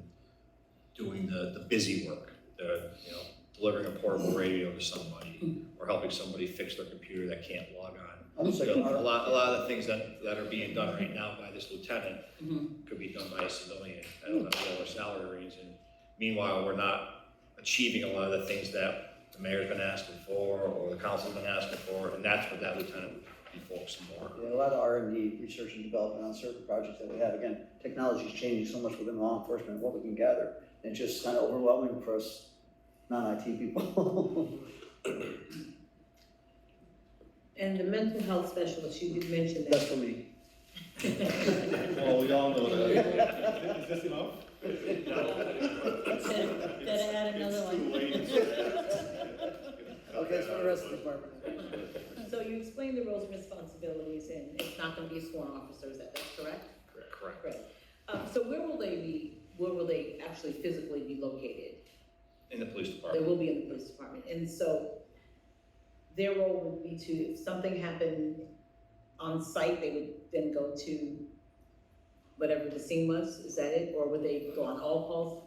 doing the busy work, delivering a portable radio to somebody or helping somebody fix their computer that can't log on. A lot of the things that are being done right now by this lieutenant could be done by a civilian at a lower salary range. And meanwhile, we're not achieving a lot of the things that the mayor's been asking for or the council's been asking for, and that's what that lieutenant would be focusing more on. Yeah, a lot of R&D, research and development on certain projects that we have. Again, technology's changing so much within law enforcement, what we can gather. It's just kind of overwhelming for us non-IT people. And the mental health specialist, you did mention that. That's for me. Well, we all know that. Is this enough? Better add another one. Okay, it's for the rest of the department. So you explained the roles and responsibilities, and it's not gonna be a sworn officer, is that correct? Correct. Correct. So where will they actually physically be located? In the police They department. will be in the police department, and so their role would be to, if something happened on site, they would then go to whatever the scene was, is that it? Or would they go on all calls?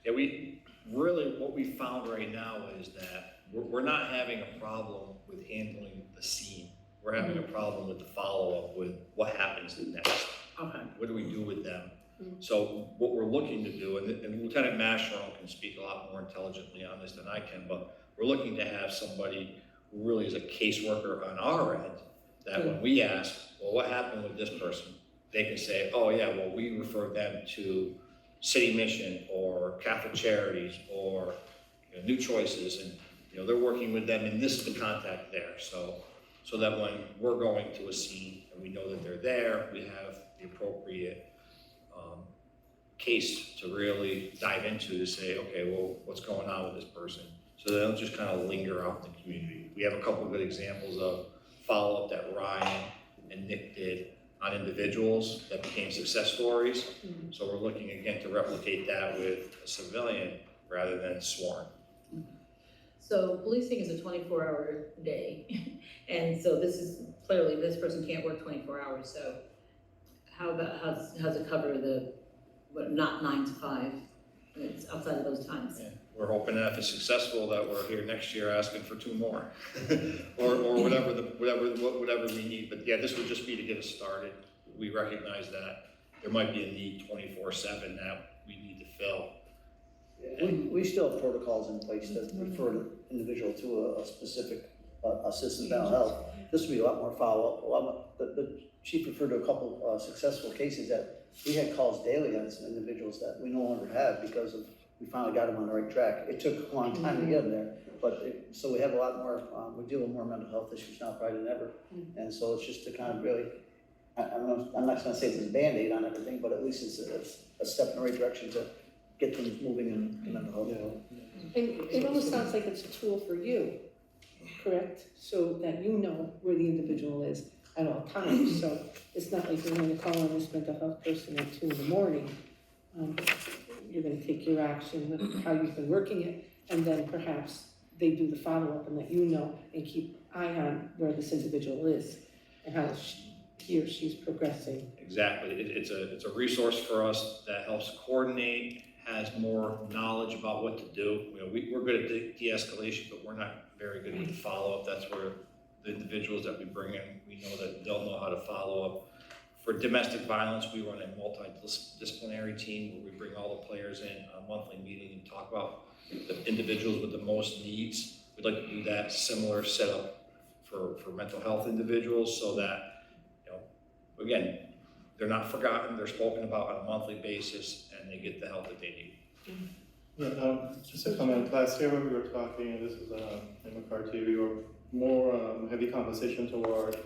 Yeah, what we found right now is that we're not having a problem with handling the scene. We're having a problem with the follow-up with what happens next. Okay. What do we do with them? So what we're looking to do, and Lieutenant Mastro can speak a lot more intelligently on this than I can, but we're looking to have somebody who really is a caseworker on our end, that when we ask, well, what happened with this person? They can say, oh yeah, well, we refer them to City Mission or Catholic Charities or New Choices, and they're working with them, and this is the contact there. So that when we're going to a scene and we know that they're there, we have the appropriate case to really dive into to say, okay, well, what's going on with this person? So they don't just kind of linger out in the community. We have a couple of good examples of follow-up that Ryan and Nick did on individuals that became success stories. So we're looking again to replicate that with a civilian rather than sworn. So policing is a 24-hour day, and so this person can't work 24 hours, so how's it cover not 9 to 5, it's outside of those times? Yeah. We're hoping that if it's successful, that we're here next year asking for 2 more, or whatever we need. But yeah, this would just be to get us started. We recognize that there might be a need 24/7 that we need to fill. We still have protocols in place that refer an individual to a specific assistant mental health. This would be a lot more follow-up. The chief referred to a couple successful cases that we had calls daily on some individuals that we no longer have because we finally got them on the right track. It took a long time to get them there, so we have a lot more, we deal with more mental health issues now probably than ever. And so it's just to kind of really, I'm not gonna say it's a Band-Aid on everything, but at least it's a step in the right direction to get things moving in mental health. And it almost sounds like it's a tool for you, correct? So that you know where the individual is at all times. So it's not like you're going to call on this mental health person at 2 a.m. You're going to take your action with how you've been working it, and then perhaps they do the follow-up and let you know and keep eye on where this individual is and how he or she's progressing. Exactly. It's a resource for us that helps coordinate, has more knowledge about what to do. We're good at de-escalation, but we're not very good with the follow-up. That's where the individuals that we bring in, we know that they'll know how to follow up. For domestic violence, we run a multidisciplinary team where we bring all the players in on a monthly meeting and talk about the individuals with the most needs. We'd like to do that similar setup for mental health individuals so that, again, they're not forgotten, they're spoken about on a monthly basis, and they get the help that they need. Yeah, just a comment. Last year when we were talking, and this is in McCarthy, we were more heavy conversation toward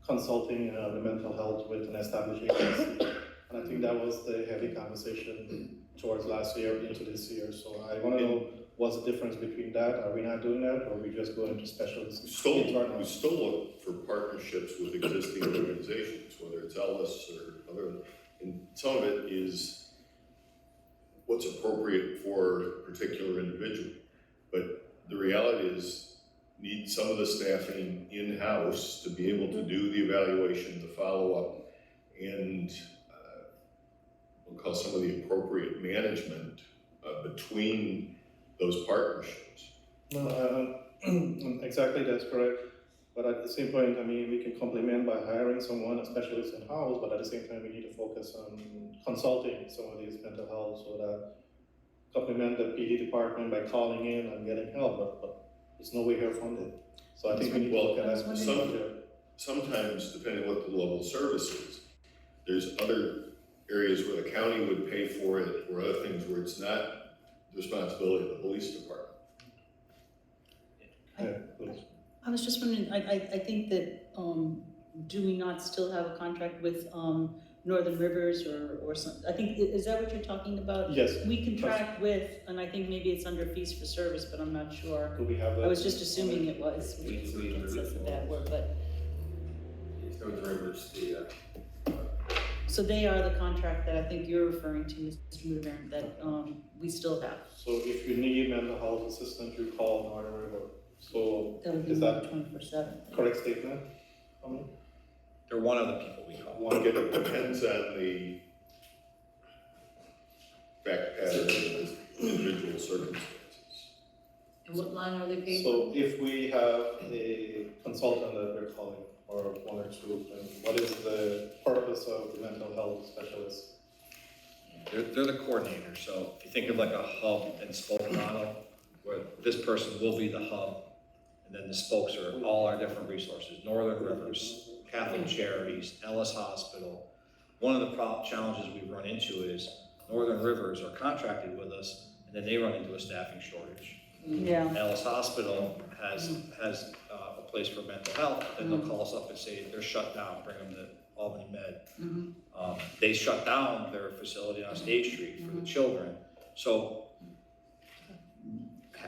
consulting the mental health with an established agency. And I think that was the heavy conversation towards last year into this year. So I want to know what's the difference between that? Are we not doing that, or are we just going to specialists? We still look for partnerships with existing organizations, whether it's Ellis or other, and some of it is what's appropriate for a particular individual. But the reality is, need some of the staffing in-house to be able to do the evaluation, the follow-up, and we'll call some of the appropriate management between those partnerships. No, exactly, that's correct. But at the same point, I mean, we can complement by hiring someone, a specialist in-house, but at the same time, we need to focus on consulting some of these mental health, so that complement the PD department by calling in and getting help, but there's no way here funded. So I think we need to look at that. Sometimes, depending on what the level of service is, there's other areas where the county would pay for it, or other things where it's not the responsibility of the police department. I was just wondering, I think that, do we not still have a contract with, Northern Rivers or some, I think, is that what you're talking about? Yes. We contract with, and I think maybe it's under fees for service, but I'm not sure. Do we have that? I was just assuming it was, which is a bad word, but. Northern Rivers, So they are the contract that I think you're referring to, Mr. Mudern, that, we still have. So if you need mental health assistance, you call Northern River. So That would be is that 24/7. correct statement? They're one of the people we call. One, it depends on the fact pattern of the individual circumstances. And what line are they paid? So if we have a consultant that we're calling, or one or two, then what is the purpose of the mental health specialist? They're the coordinator, so if you think of like a hub and spoke model, where this person will be the hub, and then the spokes are all our different resources, Northern Rivers, Catholic Charities, Ellis Hospital. One of the challenges we run into is Northern Rivers are contracted with us, and then they run into a staffing shortage. Yeah. Ellis Hospital has a place for mental health, and they'll call us up and say they're shut down, bring them to Albany Med. They shut down their facility on State Street for the children. So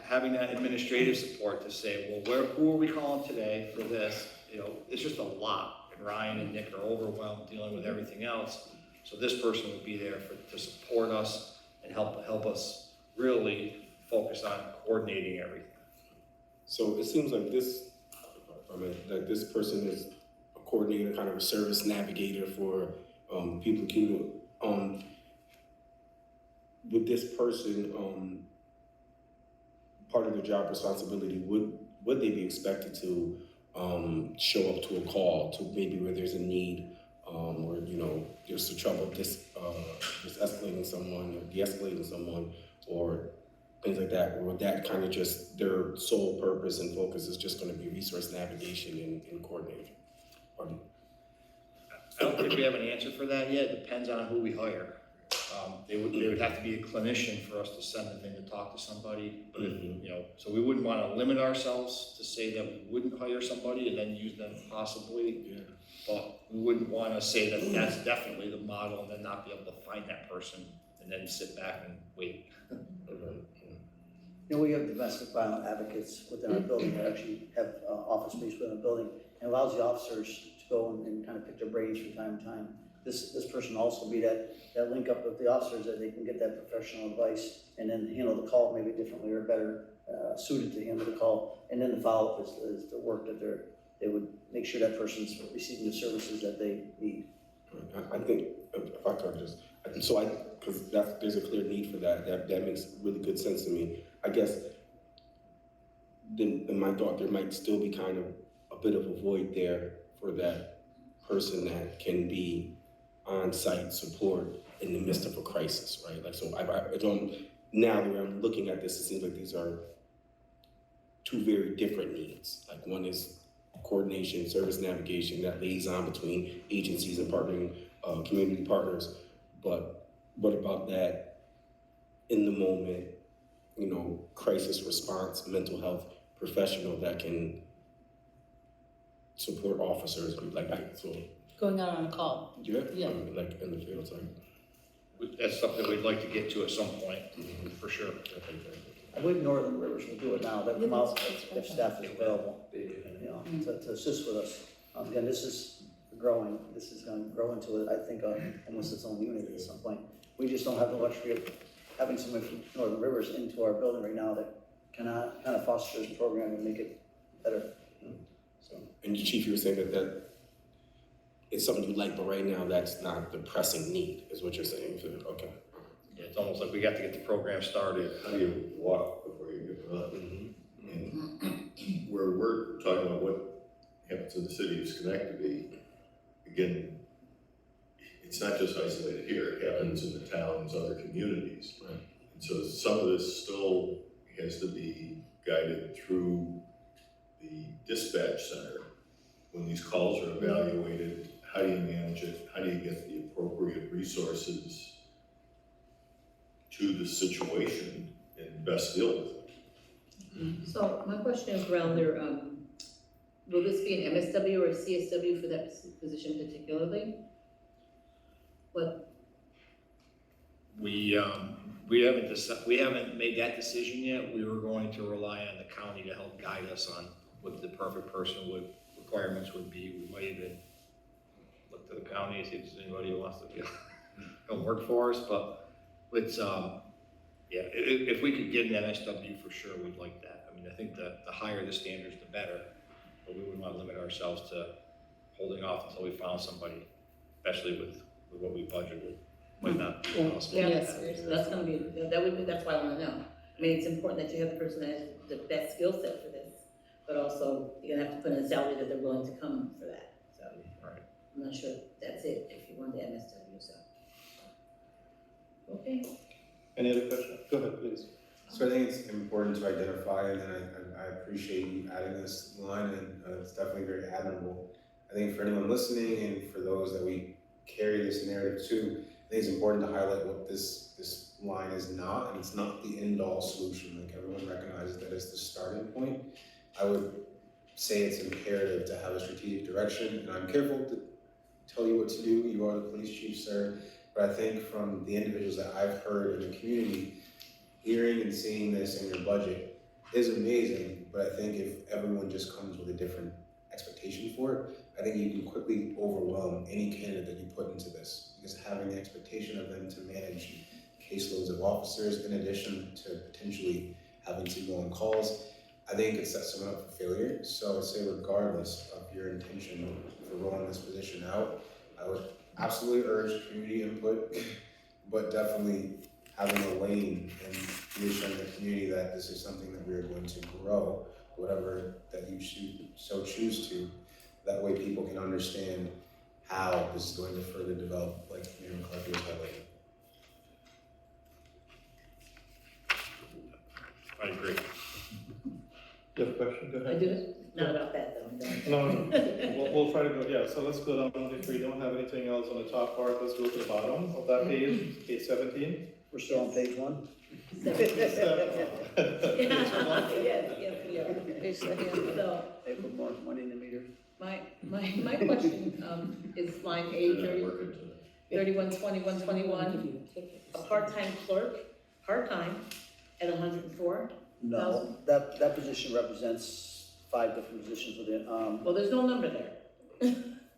having that administrative support to say, well, who are we calling today for this? You know, it's just a lot, and Ryan and Nick are overwhelmed dealing with everything else. So this person would be there to support us and help us really focus on coordinating everything. So it seems like this person is a coordinator, kind of a service navigator for people who with this person, part of their job responsibility, would they be expected to show up to a call, to maybe where there's a need, or there's some trouble escalating someone or de-escalating someone, or things like that, or would that kind of just their sole purpose and focus is just going to be resource navigation and coordination? I don't think we have an answer for that yet. It depends on who we hire. They would have to be a clinician for us to send them in to talk to somebody. But so we wouldn't want to limit ourselves to say that we wouldn't hire somebody and then use them possibly. Yeah. But we wouldn't want to say that that's definitely the model and then not be able to find that person and then sit back and wait. We have domestic violence advocates within our building that actually have office space within our building, and allows the officers to go and kind of pick their brains from time to time. This person also be that link up with the officers, that they can get that professional advice and then handle the call maybe differently or better suited to handle the call. And then the follow-up is the work that they would make sure that person's receiving the services that they need. I think, if I could just, because there's a clear need for that. That makes really good sense to me. I guess, then in my thought, there might still be kind of a bit of a void there for that person that can be on-site support in the midst of a crisis, right? Like, so I don't, now that I'm looking at this, it seems like these are two very different needs. Like, one is coordination, service navigation, that liaison between agencies and partnering community partners. But what about that in the moment, crisis response, mental health professional that can support officers, Going out on a call. Yeah. Yeah. In the field, sorry. That's something we'd like to get to at some point, for sure. I believe Northern Rivers will do it now, they'll come out if staff is available, you know, to assist with us. Again, this is growing, this is gonna grow into, I think, almost its own unit at some point. We just don't have the luxury of having somebody from Northern Rivers into our building right now that can kind of foster this program and make it better. So. And Chief, you were saying that it's something you like, but right now that's not the pressing need, is what you're saying. So, okay. Yeah, it's almost like we got to get the program started. How do you walk before you get run? And where we're talking about what happens in the city of Schenectady, again, it's not just isolated here, it happens in the towns, other communities. Right. And so some of this still has to be guided through the dispatch center. When these calls are evaluated, how do you manage it? How do you get the appropriate resources to the situation and best deal with it? So my question is around their, will this be an MSW or a CSW for that position particularly? What, We haven't made that decision yet. We were going to rely on the county to help guide us on what the perfect person requirements would be. We might even look to the county and see if there's anybody who wants to come work for us, but it's, if we could get an MSW for sure, we'd like that. I mean, I think the higher the standards, the better, but we wouldn't want to limit ourselves to holding off until we found somebody, especially with what we budgeted. Might not be possible. yes, that's gonna be, that's why I wanna know. I mean, it's important that you have the person that has the best skill set for this, but also you're gonna have to put in a salary that they're willing to come for that, so. Right. I'm not sure that's it, if you want the MSW, so. Okay. Any other questions? Go ahead, please. So I think it's important to identify, and I appreciate you adding this line, and it's definitely very admirable. I think for anyone listening and for those that we carry this narrative to, I think it's important to highlight what this line is not, and it's not the end-all solution. Like, everyone recognizes that it's the starting point. I would say it's imperative to have a strategic direction, and I'm careful to tell you what to do. You are the police chief, sir. But I think from the individuals that I've heard in the community, hearing and seeing this in your budget is amazing, but I think if everyone just comes with a different expectation for it, I think you can quickly overwhelm any candidate that you put into this. Because having the expectation of them to manage caseloads of officers in addition to potentially having to go on calls, I think it sets someone up for failure. So I would say regardless of your intention for rolling this position out, I would absolutely urge community input, but definitely having a lane and reassuring the community that this is something that we are going to grow, whatever that you choose to. That way people can understand how this is going to further develop, like Mayor McCarthy was highlighting. I agree. You have a question? Go ahead. I do, not about that though. No, we'll try to go, yeah, so let's go down, if we don't have anything else on the top part, let's go to the bottom of that page, page 17. We're still on page 1? Yes, we are. So, They put more money in the meter. my question, is line A, 312121, a part-time clerk, part-time, at 104? No, that position represents 5 different positions within, Well, there's no number there.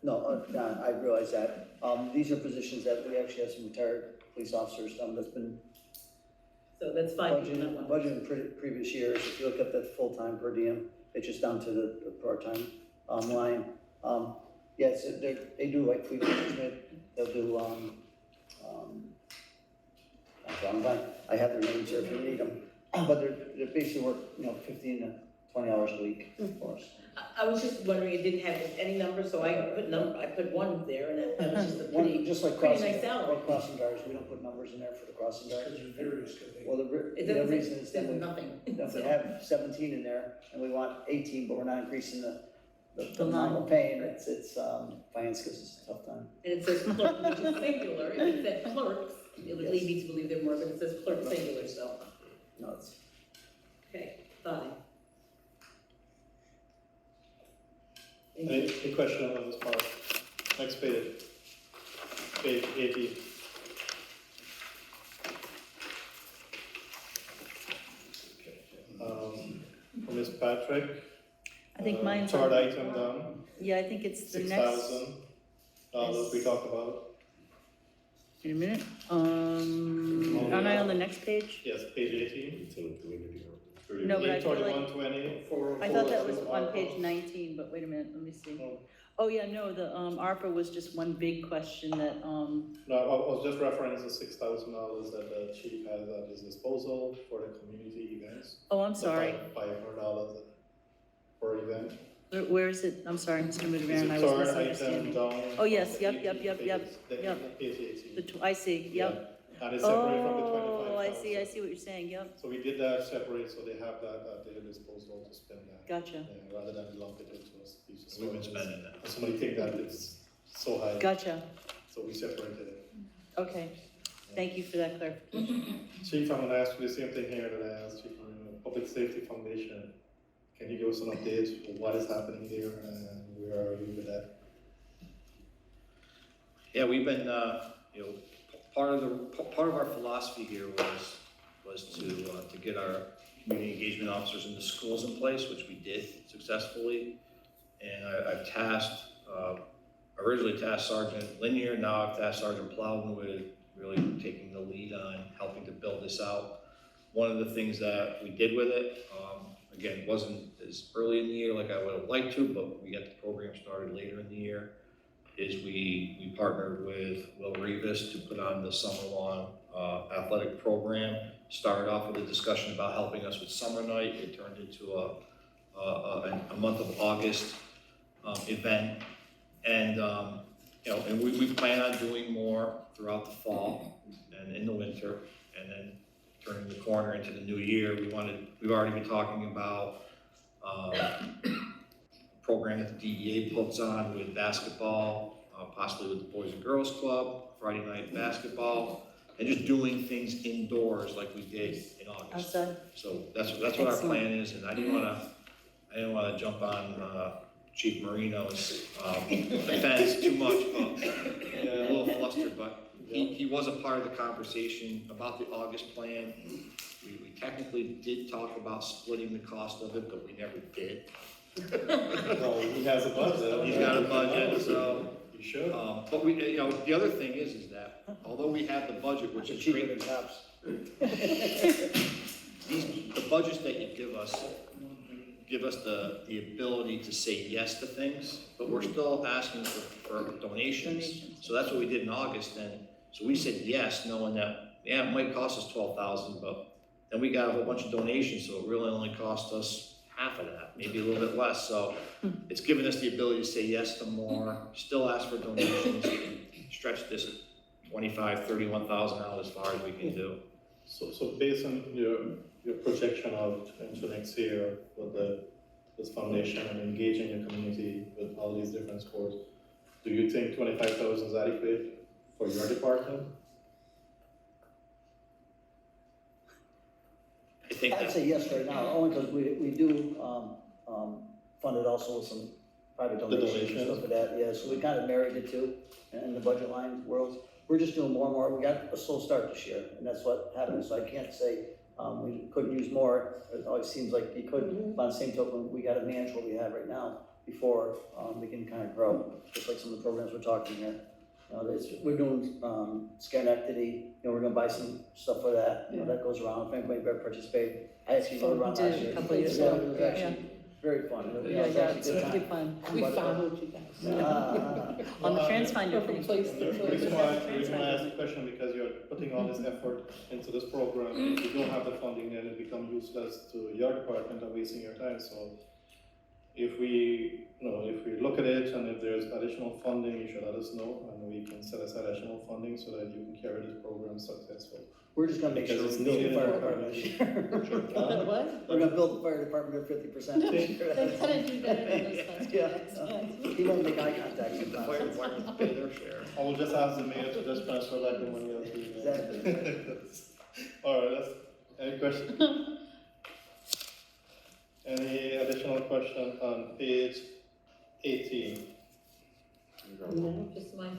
no, I realize that. These are positions that we actually have some retired police officers, that's been So that's 5 people, not one. budgeted in previous years. If you look at that full-time per diem, it's just down to the part-time, line. Yes, they do like fleet management, they'll do, I have their names here if you need them, but they're basically work, 15 to 20 hours a week for us. I was just wondering, it didn't have any number, so I put one there, and that was just a pretty, Just like pretty crossing, nice salary. like crossing guards, we don't put numbers in there for the crossing guards. Because they're various, because they. Well, It the doesn't, reason is that there's we, nothing. if we have 17 in there and we want 18, but we're not increasing the The amount line. we're paying, it's finance gives us a tough time. And it says clerk, which is singular, if it said clerks, it would lead me to believe there were more, but it says clerk singular, so, No, it's, okay, fine. Any question on this part? Next page. Page 18. Okay. Fitzpatrick. I think mine's Third on, item down, yeah, I think it's the next. $6,000 we talked about. Wait a minute, aren't I on the next page? Yes, page 18. No, but I feel like, 3120. I thought that was on page 19, but wait a minute, let me see. Oh, yeah, no, the, ARPA was just one big question that, No, I was just referencing the $6,000 that the chief has at his disposal for the community events. oh, I'm sorry. $500 per event. Where is it? I'm sorry, Mr. Mudavaren, I was Third misunderstanding. item down. Oh, yes, yep. Page 18. I see, yep. And it's separate from the Oh, 25,000. I see what you're saying, yep, So we did that separate, so they have that at their disposal to spend that. gotcha, Yeah, rather than lump it into us. We've been spending that. And somebody think that it's so high. gotcha, So we separated it. okay, thank you for that clarification. Chief, I'm gonna ask you the same thing here that I asked Chief Marino, Public Safety Foundation. Can you give us an update of what is happening there and where are you with that? Yeah, we've been, you know, part of our philosophy here was to get our community engagement officers in the schools in place, which we did successfully. And I've tasked, originally tasked Sergeant Linier, now I've tasked Sergeant Plowden with really taking the lead on helping to build this out. One of the things that we did with it, again, wasn't as early in the year like I would have liked to, but we got the program started later in the year, is we partnered with Will Rivas to put on the summer-long athletic program. Started off with a discussion about helping us with summer night. It turned into a month of August event. And, you know, and we plan on doing more throughout the fall and in the winter, and then turning the corner into the new year. We've already been talking about a program that the DEA puts on with basketball, possibly with the Boys and Girls Club, Friday night basketball, and just doing things indoors like we did in August. Outside. So that's what our plan is, and I didn't wanna jump on Chief Marino's defense too much, but a little flustered, but he was a part of the conversation about the August plan. We technically did talk about splitting the cost of it, but we never did. Well, he has a budget. He's got a budget, so. You should. But we, you know, the other thing is that although we have the budget, which is cheaper great, than cops. the budgets that you give us the ability to say yes to things, but we're still asking for donations. So that's what we did in August, and so we said yes, knowing that, yeah, it might cost us $12,000, but then we got a whole bunch of donations, so it really only cost us half of that, maybe a little bit less. So it's given us the ability to say yes to more, still ask for donations, and stretch this $25,000, $31,000 out as far as we can do. So based on your projection out into next year with this foundation and engaging your community with all these different sports, do you think 25,000 is adequate for your department? I'd say yes right now, only because we do, fund it also with some private donations and stuff like that, yeah, so we kind of married the two in the budget line worlds. We're just doing more and more, we got a slow start this year, and that's what happened, so I can't say, we couldn't use more, it always seems like you could, but on the same token, we gotta manage what we have right now before, we can kind of grow, just like some of the programs we're talking here. We're doing, Schenectady, we're gonna buy some stuff for that, that goes around, if anybody better participate. I actually rode around last year. A couple years Yeah, ago. it was actually very fun. It's really fun. We followed you guys. On the TransFinder thing. The reason why I asked the question, because you're putting all this effort into this program, if you don't have the funding, then it becomes useless to your department and wasting your time, so if we look at it and if there's additional funding, you should let us know and we can set aside additional funding so that you can carry this program successful. We're just gonna make sure Because we it's build the needed fire in department this year. What? We're gonna build the fire department at 50%. They kind of do better than those funds. Yeah. He won't make eye contact The fire sometimes. department pay their share. I will just ask the mayor to just transfer back the money out to you. Exactly. All right, any questions? Any additional question on page 18? No, just mine.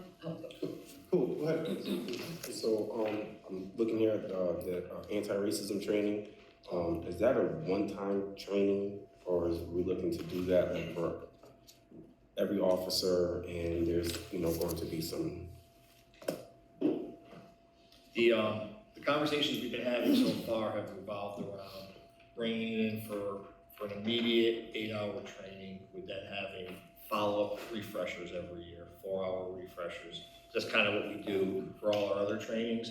Cool, go ahead, please. So, I'm looking here at the anti-racism training. Is that a one-time training Or is we looking to do that like for every officer and there's, going to be some? The conversations we've been having so far have revolved around bringing it in for an immediate 8-hour training, with then having follow-up refreshers every year, 4-hour refreshers. That's kind of what we do for all our other trainings.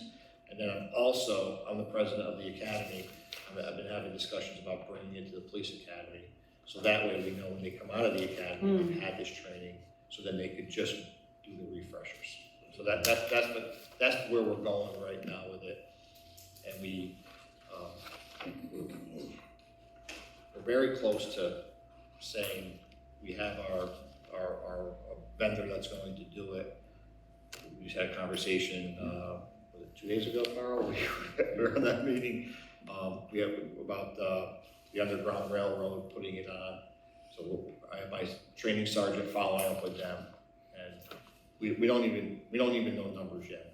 And then I'm the president of the academy. I've been having discussions about bringing it to the police academy. So that way we know when they come out of the academy, they've had this training, so then they could just do the refreshers. So that's where we're going right now with it. And we're very close to saying we have our vendor that's going to do it. We just had a conversation, was it 2 days ago, Carl? We were in that meeting. We have about the Underground Railroad putting it on. So I have my training sergeant following up with them, and we don't even know numbers yet.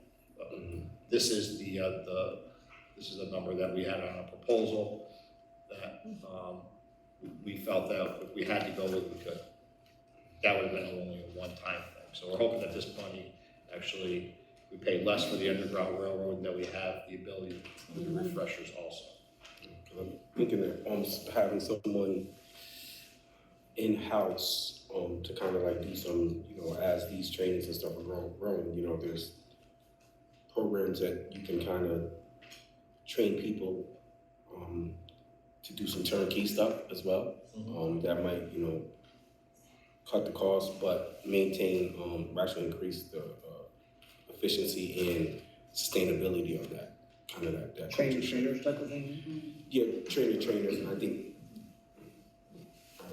This is the number that we had on a proposal that we felt that if we had to go with, we could. That would have been only a one-time thing. So we're hoping that this money actually, we pay less for the Underground Railroad, and that we have the ability to do refreshers also. I'm thinking that almost having someone in-house to kind of like do some, as these trainings and stuff are growing, there's programs that you can kind of train people to do some turnkey stuff as well. That might, cut the cost, but maintain, actually increase the efficiency and sustainability of that, kind of that. Trainers type of thing? Yeah, trainers, and I think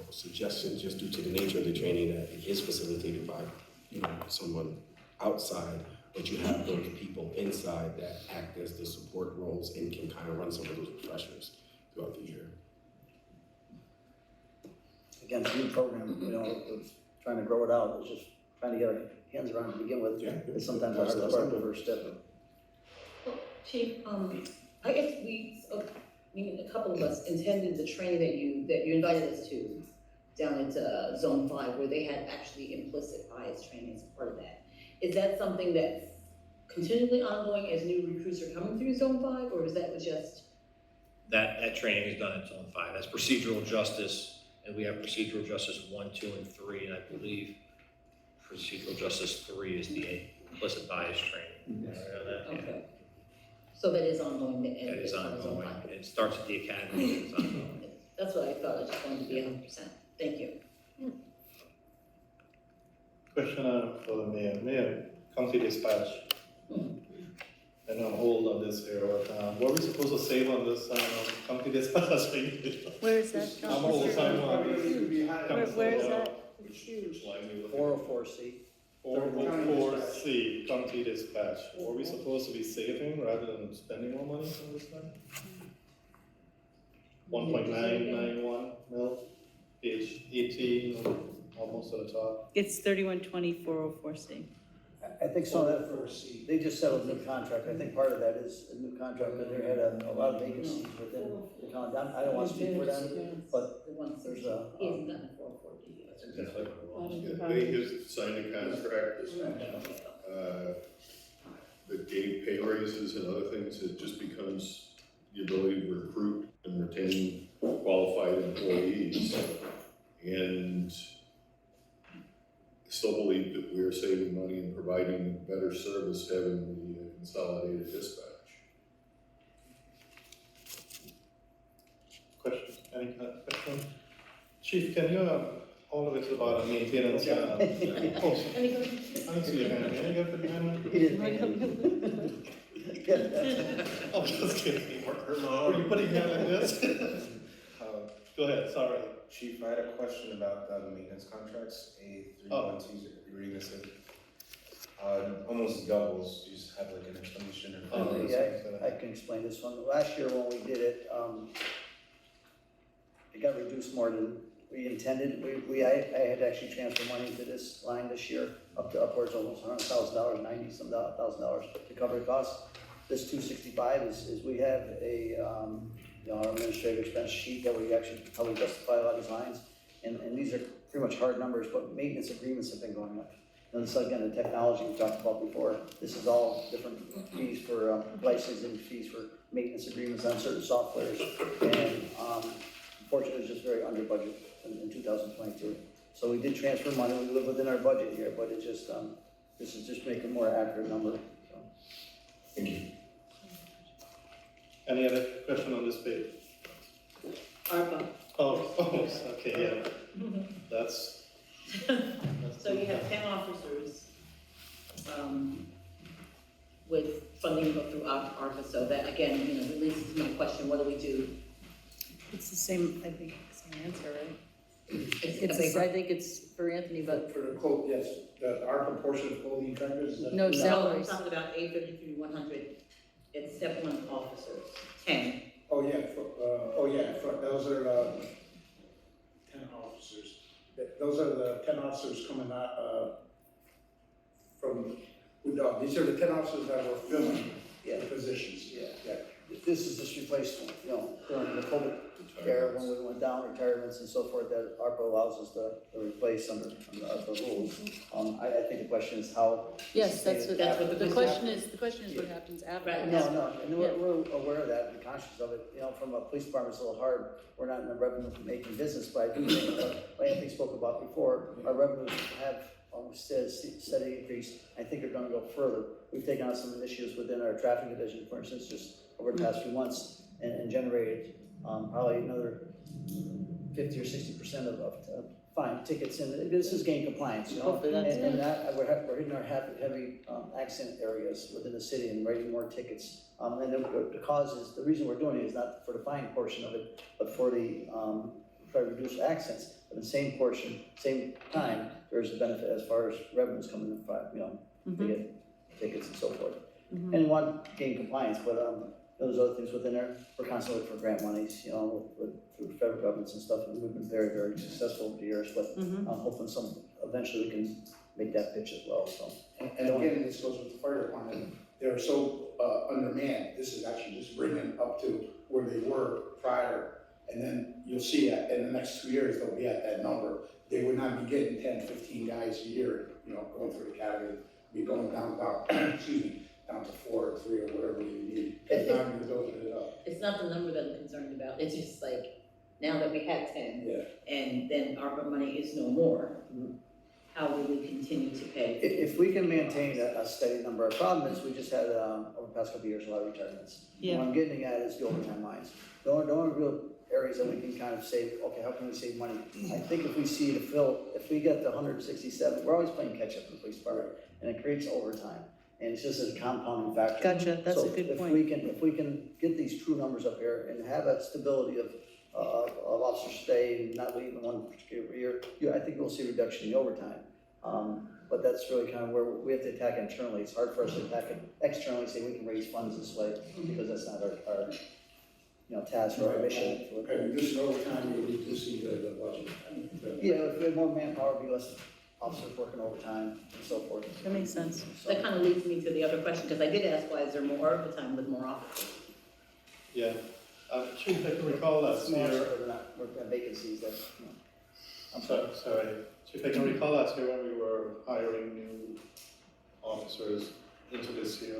suggestions just due to the nature of the training that it is facilitated by, someone outside, but you have those people inside that act as the support roles and can kind of run some of those refreshers throughout the year. Again, it's a new program, it's trying to grow it out, it's just trying to get our hands around it to begin with. Yeah. It's sometimes hard to start the first step. Chief, I guess a couple of us attended the training that you invited us to down at Zone 5, where they had actually implicit bias training as part of that. Is that something that's continually ongoing as new recruits are coming through Zone 5, or is that just? That training is done in Zone 5. That's procedural justice, and we have procedural justice 1, 2, and 3, and I believe procedural justice 3 is the implicit bias training. Yes. Okay. So that is ongoing? That is ongoing. It starts at the academy, and it's ongoing. That's what I thought, I just wanted to be 100%. Thank you. Question for the mayor. Mayor, county dispatch. I know I'm old on this here, but what are we supposed to save on this county dispatch? Where is that? I'm all the time on Where is that? Which line are you looking at? 404C. 404C, county dispatch. What are we supposed to be saving rather than spending more money on this thing? 1.991 mil, page 18, almost at the top. It's 3120-404C. I think some of that, they just settled a new contract, I think part of that is a new contract, but they had a lot of vacancies within the county. I don't want to speak for them, but there's a. He hasn't done a 440 yet. That's exactly what it was. They just signed a contract that gave pay raises and other things. It just becomes the ability to recruit and retain qualified employees. And I still believe that we are saving money and providing better service having the consolidated dispatch. Questions? Any kind of question? Chief, can you, all of it's about maintenance, oh, Any questions? I don't see your hand, can you get the hand? He didn't. I'm just kidding. Were you putting your hand like this? Go ahead, sorry. Chief, I had a question about the maintenance contracts, A312 agreements. Almost doubles, you just have like an explanation or? Yeah, I can explain this one. Last year when we did it, it got reduced more than we intended. I had to actually transfer money to this line this year, up to upwards almost $100,000, $90-some thousand to cover the cost. This 265 is we have a you know, our administrative expense sheet that we actually probably justify a lot of these lines. And these are pretty much hard numbers, but maintenance agreements have been going up. And this, again, the technology we talked about before, this is all different fees for licensing, fees for maintenance agreements on certain softwares. And unfortunately, it's just very under budget in 2022. So we did transfer money, we live within our budget here, but it just, this is just making a more accurate number, so. Thank you. Any other question on this page? ARPA. Oh, okay, yeah, that's. So you have 10 officers, with funding go through ARPA, so that, again, you know, releases my question, what do we do? It's the same, I think, same answer, right? It's I think it's for Anthony, but For the quote, yes, our proportion of clothing charges, is that? no I'm salaries. talking about 833-100, it's step one officers, 10. Oh, yeah, those are, 10 officers. Those are the 10 officers coming out, from, these are the 10 officers that were filling the positions. Yeah. This is just replacement, you know, during the COVID era, when we went down, retirements and so forth, that ARPA allows us to replace under the rules. I think the question is how. Yes, that's what, the question happens. is what happens after. Right. No, and we're aware of that and conscious of it, you know, from a police department, it's a little hard, we're not in the revenue-making business, but I do think, like Anthony spoke about before, our revenues have steady increase, I think are gonna go further. We've taken on some initiatives within our traffic division, for instance, just over the past few months, and generated, probably another 50 or 60% of fine tickets, and this is gain compliance, you know? Hopefully that's And that, we're hitting our heavy accident areas within the city and writing more tickets. And the cause is, the reason we're doing it is not for the fine portion of it, but for the, try to reduce accidents. But in the same portion, same time, there's a benefit as far as revenues coming in, you know, to get tickets and so forth. And we want to gain compliance, but those other things within there, we're constantly looking for grant monies, you know, through federal governments and stuff, and we've been very, very successful over the years, but I'm hoping eventually we can make that pitch as well, so. And again, this goes with the fire department, they're so undermanned, this is actually just bringing them up to where they were prior. And then you'll see that in the next 2 years, they'll be at that number. They would not be getting 10, 15 guys a year, you know, going through the academy, be going down, excuse me, down to 4 or 3 or whatever you need. Because now you're building it up. It's not the number that I'm concerned about, it's just like, now that we had 10, and then ARPA money is no more, how will we continue to pay? If we can maintain a steady number, our problem is we just had, over the past couple of years, a lot of retirements. Yeah. What I'm getting at is the overtime lines. The only real areas that we can kind of save, okay, how can we save money? I think if we see if we get the 167, we're always playing catch up in the police department, and it creates overtime. And it's just a compounding factor. Gotcha, that's a good point. If we can get these true numbers up here and have that stability of officers stay and not leaving one particular year, I think we'll see a reduction in the overtime. But that's really kind of where we have to attack internally. It's hard for us to attack it externally, say we can raise funds this way, because that's not our task or our mission. Okay, reducing overtime, you're reducing the budget. Yeah, if we have more manpower, be less officers working overtime and so forth. That makes sense. That kind of leads me to the other question, because I did ask, why is there more overtime with more officers? Yeah, Chief, I can recall last year. We're vacancies that, I'm sorry. Sorry, Chief, I can recall last year when we were hiring new officers into this year,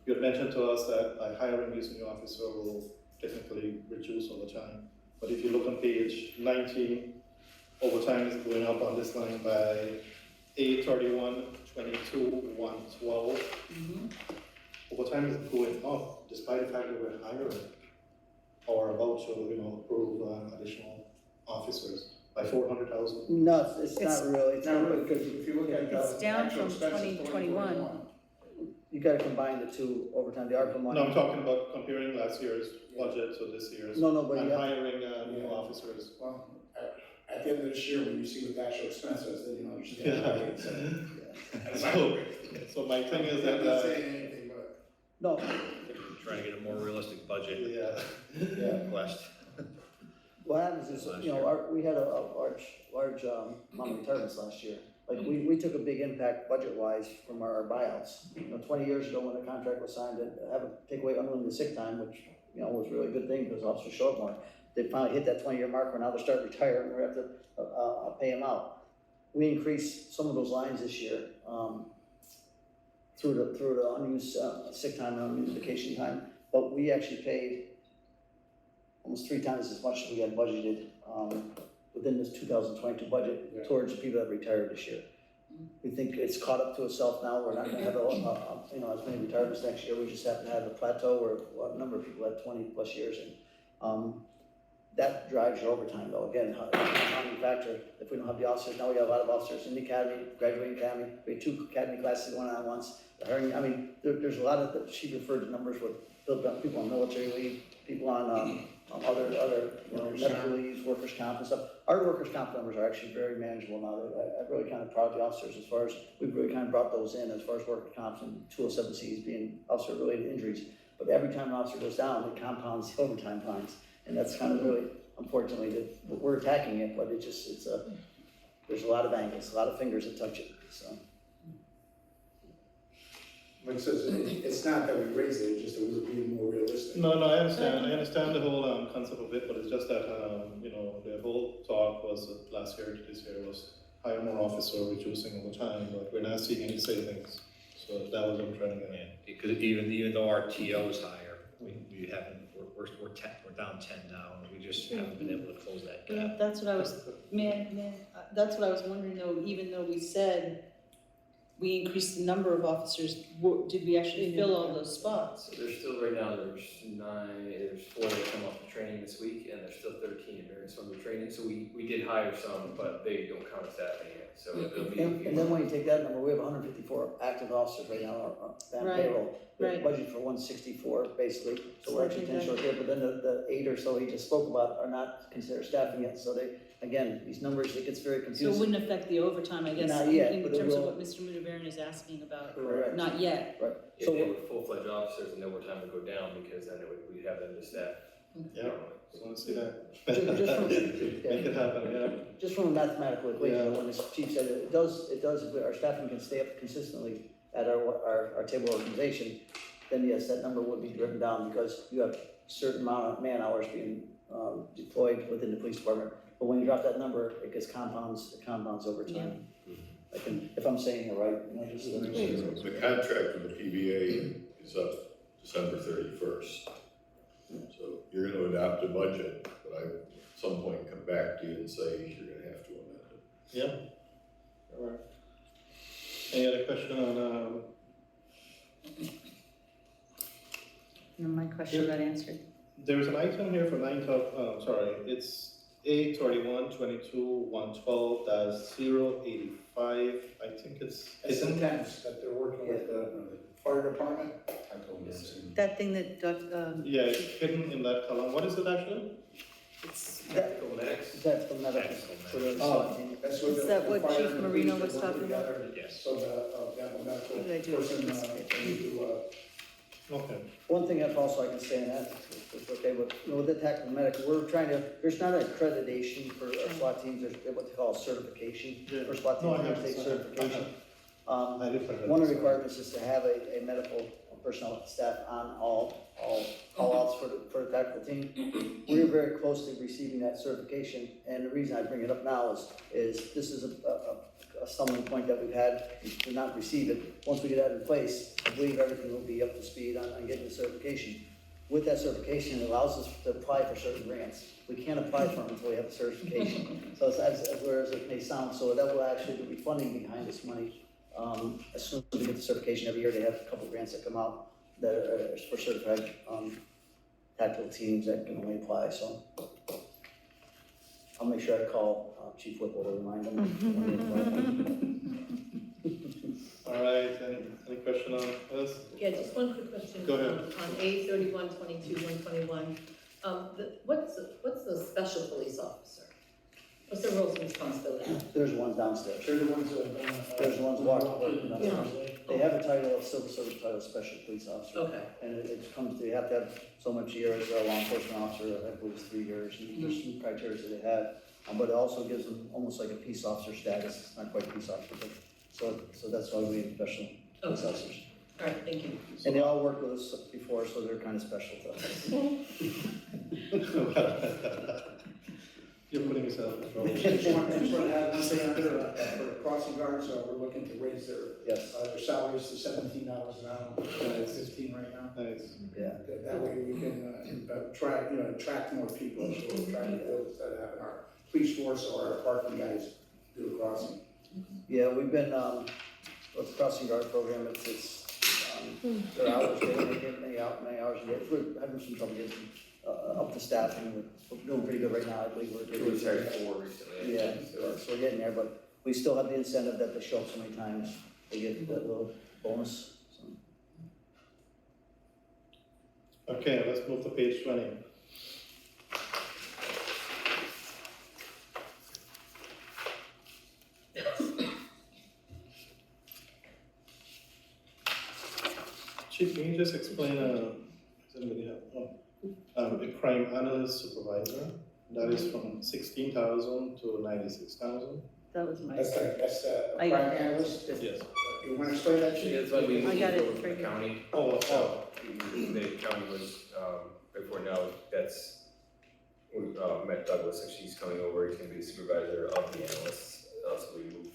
you had mentioned to us that hiring this new officer will technically reduce over time. But if you look on page 19, overtime is going up on this line by 831, 22, 112. Overtime is going up despite the fact that we're hiring or about to, approve additional officers by 400,000. No, it's not really, because if you look at the. It's down actual from expenses, 2021. You gotta combine the two overtime, the ARPA money. No, I'm talking about comparing last year's budget to this year's. No, but and yeah. hiring new officers. Well, at the end of this year, when you see what the actual expenses, then you understand. So my thing is that. I'm not saying anything, but. No. Trying to get a more realistic budget request. What happens is, we had a large amount of retirements last year. Like, we took a big impact budget-wise from our buyouts. 20 years ago when the contract was signed, to have a take away unlimited sick time, which, you know, was a really good thing, because officers show up more. They finally hit that 20-year mark where now they're starting to retire, and we have to, pay them out. We increased some of those lines this year, through the unused, sick time and unused vacation time, but we actually paid almost 3 times as much as we had budgeted, within this 2022 budget towards people that retired this year. We think it's caught up to itself now. We're not gonna have you know, as many retirements next year. We just happen to have a plateau where a number of people have 20 plus years, and that drives your overtime though. Again, compounding factor. If we don't have the officers, now we have a lot of officers in the academy, graduating academy. We had 2 academy classes going on once. I mean, there's a lot of, she referred to numbers with people on military leave, people on other, you know, medical leaves, workers' comp and stuff. Our workers' comp numbers are actually very manageable now. I'm really kind of proud of the officers as far as, we've really kind of brought those in as far as workers' comps and 207Cs being officer-related injuries. But every time an officer goes down, it compounds the overtime fines. And that's kind of really, unfortunately, that we're attacking it, but there's a lot of angles, a lot of fingers that touch it, so. Like I said, it's not that we raised it, it's just that we were being more realistic. No, I understand the whole concept of it, but it's just that, you know, the whole talk was last year to this year was hire more officer, reducing over time, but we're not seeing any savings. So that was what I'm trying to get at. Because even though our TO is higher, we haven't, we're down 10 now, and we just haven't been able to close that gap. That's what I was, that's what I was wondering though, even though we said we increased the number of officers, did we actually fill all those spots? So there's still, right now, there's 4 that come off the training this week, and there's still 13 during summer training, so we did hire some, but they don't count as that yet, so it'll be. And then when you take that number, we have 154 active officers right now on payroll. We're budgeted for 164 basically, so we're actually 10 short there, but then the 8 or so he just spoke about are not considered staffing yet, so they, again, these numbers, it gets very confusing. So it wouldn't affect the overtime, I guess, Not yet, in but it terms of will. what Mr. Mudabaran is asking about, Correct. not yet. Right. If So they were full-fledged officers, and overtime would go down, because then we'd have them to staff. Yeah, I want to see that. Just from, Make it happen, yeah. just from a mathematical equation, when the chief said it does, if our staffing can stay up consistently at our table organization, then yes, that number would be driven down, because you have a certain amount of man hours being deployed within the police department. But when you drop that number, it compounds over time. If I'm saying it right, you know, just. The contract with the PBA is up December 31st. So you're gonna adopt a budget, but at some point come back to you and say you're gonna have to amend it. Yeah. All right. Any other question on, No, my question got answered. there's an item here for it's A3122-112-085. I think it's. It's intense that they're working with the fire department. That thing that, Yeah, it's hidden in that column. What is it actually? it's, Tactical medics. That's the medical, for the Oh, that's what Is the. that what the fire Chief and the Marino police was work talking about? together. Yes. So that medical What did I do? person, need to, Okay. one thing I've also I can say, and that's, it's okay, but, you know, with the tactical medic, we're trying to, there's not an accreditation for our SWAT teams, there's what they call a certification for SWAT No, I teams, have they take it. certification. I did forget. One of the requirements is to have a medical personnel staff on all call-outs for the tactical team. We're very close to receiving that certification, and the reason I bring it up now is this is a stumbling point that we've had, to not receive it. Once we get that in place, I believe everything will be up to speed on getting the certification. With that certification, it allows us to apply for certain grants. We can't apply for them until we have the certification. So it's as weird as it may sound, so that will actually be funding behind this money. As soon as we get the certification every year, they have a couple grants that come out that are for certified tactical teams that can only apply, so. I'll make sure I call Chief Whipple to remind them. All right, any question on this? Yeah, just one quick question. Go ahead. On A3122-121, what's the special police officer? What's their roles and responsibilities? There's ones downstairs. they're the ones that, There's ones working downstairs. They have a title, a civil service title, special police officer. Okay. And it comes to, you have to have so much years as a law enforcement officer, I believe it's 3 years, and there's some criteria that they have. But it also gives them almost like a peace officer status, it's not quite peace officer, but, so that's why we have special police officers. All right, thank you. And they all worked with us before, so they're kind of special to us. You're putting yourself in trouble. Just want to add one thing under, for the crossing guards, we're looking to raise their salaries to $17 an hour, 15 right now. Nice. Yeah. That way we can, attract more people, so we're trying to do, instead of having our police force or our parking guys do the crossing. Yeah, we've been, with the crossing guard program, their hours, they don't get many hours a day. We're having some trouble getting, up to staffing, we're doing pretty good right now, I believe we're. It was like 4 recently. Yeah, so we're getting there, but we still have the incentive that they show up so many times, they get that little bonus, so. Okay, let's move to page 20. Chief, can you just explain, does anybody have, a crime analyst supervisor? That is from 16,000 to 96,000? That was my. That's a I crime got it. analyst. Yes. You want to explain that, Chief? That's why we I moved got it over for from the you. county. Oh, The county was, before now, that's, we, met Douglas, and she's coming over, he's gonna be the supervisor of the analysts, so we moved.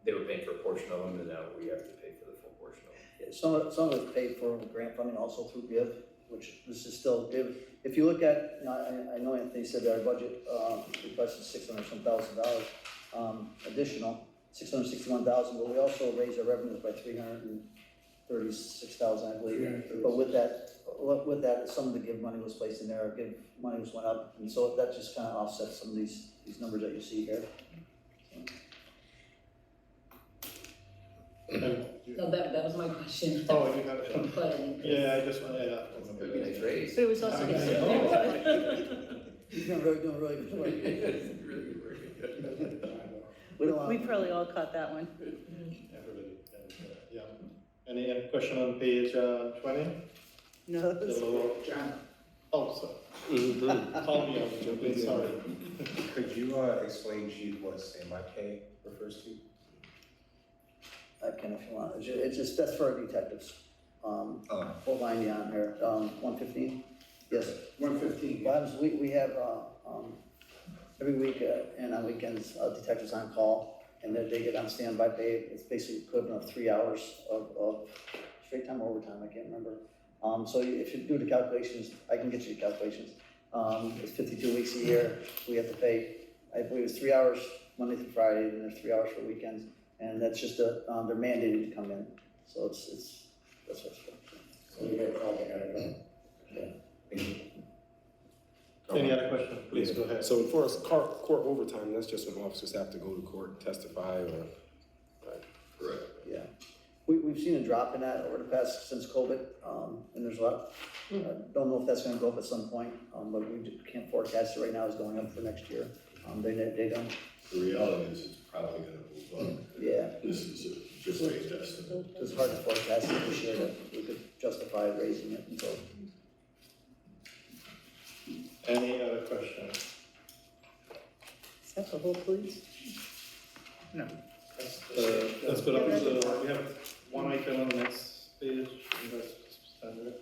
They were paying for a portion of them, and now we have to pay for the full portion of them. Yeah, some of it's paid for with grant funding, also through GIV, which this is still GIV. If you look at, I know Anthony said that our budget, requested $600,000, additional, $661,000, but we also raised our revenues by $336,000, I believe. But with that, some of the GIV money was placed in there, our GIV money went up, and so that just kind of offsets some of these numbers that you see here. No, that was my question. Oh, you have it. But- Yeah, I just want, yeah. It'd be a nice raise. But it was also. He's doing doing really good work. We don't want- We probably all caught that one. Everybody, yeah. Any question on page 20? No. The lower, John? oh, sorry. Call me out, please, sorry. Could you, explain, Chief, what semi-K refers to? I can if you want, it's just, that's for our detectives. What line you on here, 115? Yes. 115. What happens, we have, every week, and on weekends, detectives on call, and they get on standby pay. It's basically equivalent of 3 hours of straight time or overtime, I can't remember. So if you do the calculations, I can get you the calculations. It's 52 weeks a year, we have to pay, I believe it's 3 hours Monday through Friday, and there's 3 hours for weekends. And that's just they're mandated to come in, so that's what it's for. So you get called, they gotta go. Yeah. Any other question? Please go ahead. So for us, court overtime, that's just when officers have to go to court and testify or? Right. Correct. Yeah, we've seen a drop in that over the past, since COVID, and there's a lot. Don't know if that's gonna go up at some point, but we can't forecast it right now, it's going up for next year. They don't. The reality is it's probably gonna move up. Yeah. This is just a estimate. It's hard to forecast it this year, that we could justify raising it until. Any other questions? Is that the whole police? No. Let's go down to, we have one item on the next page, that's standard.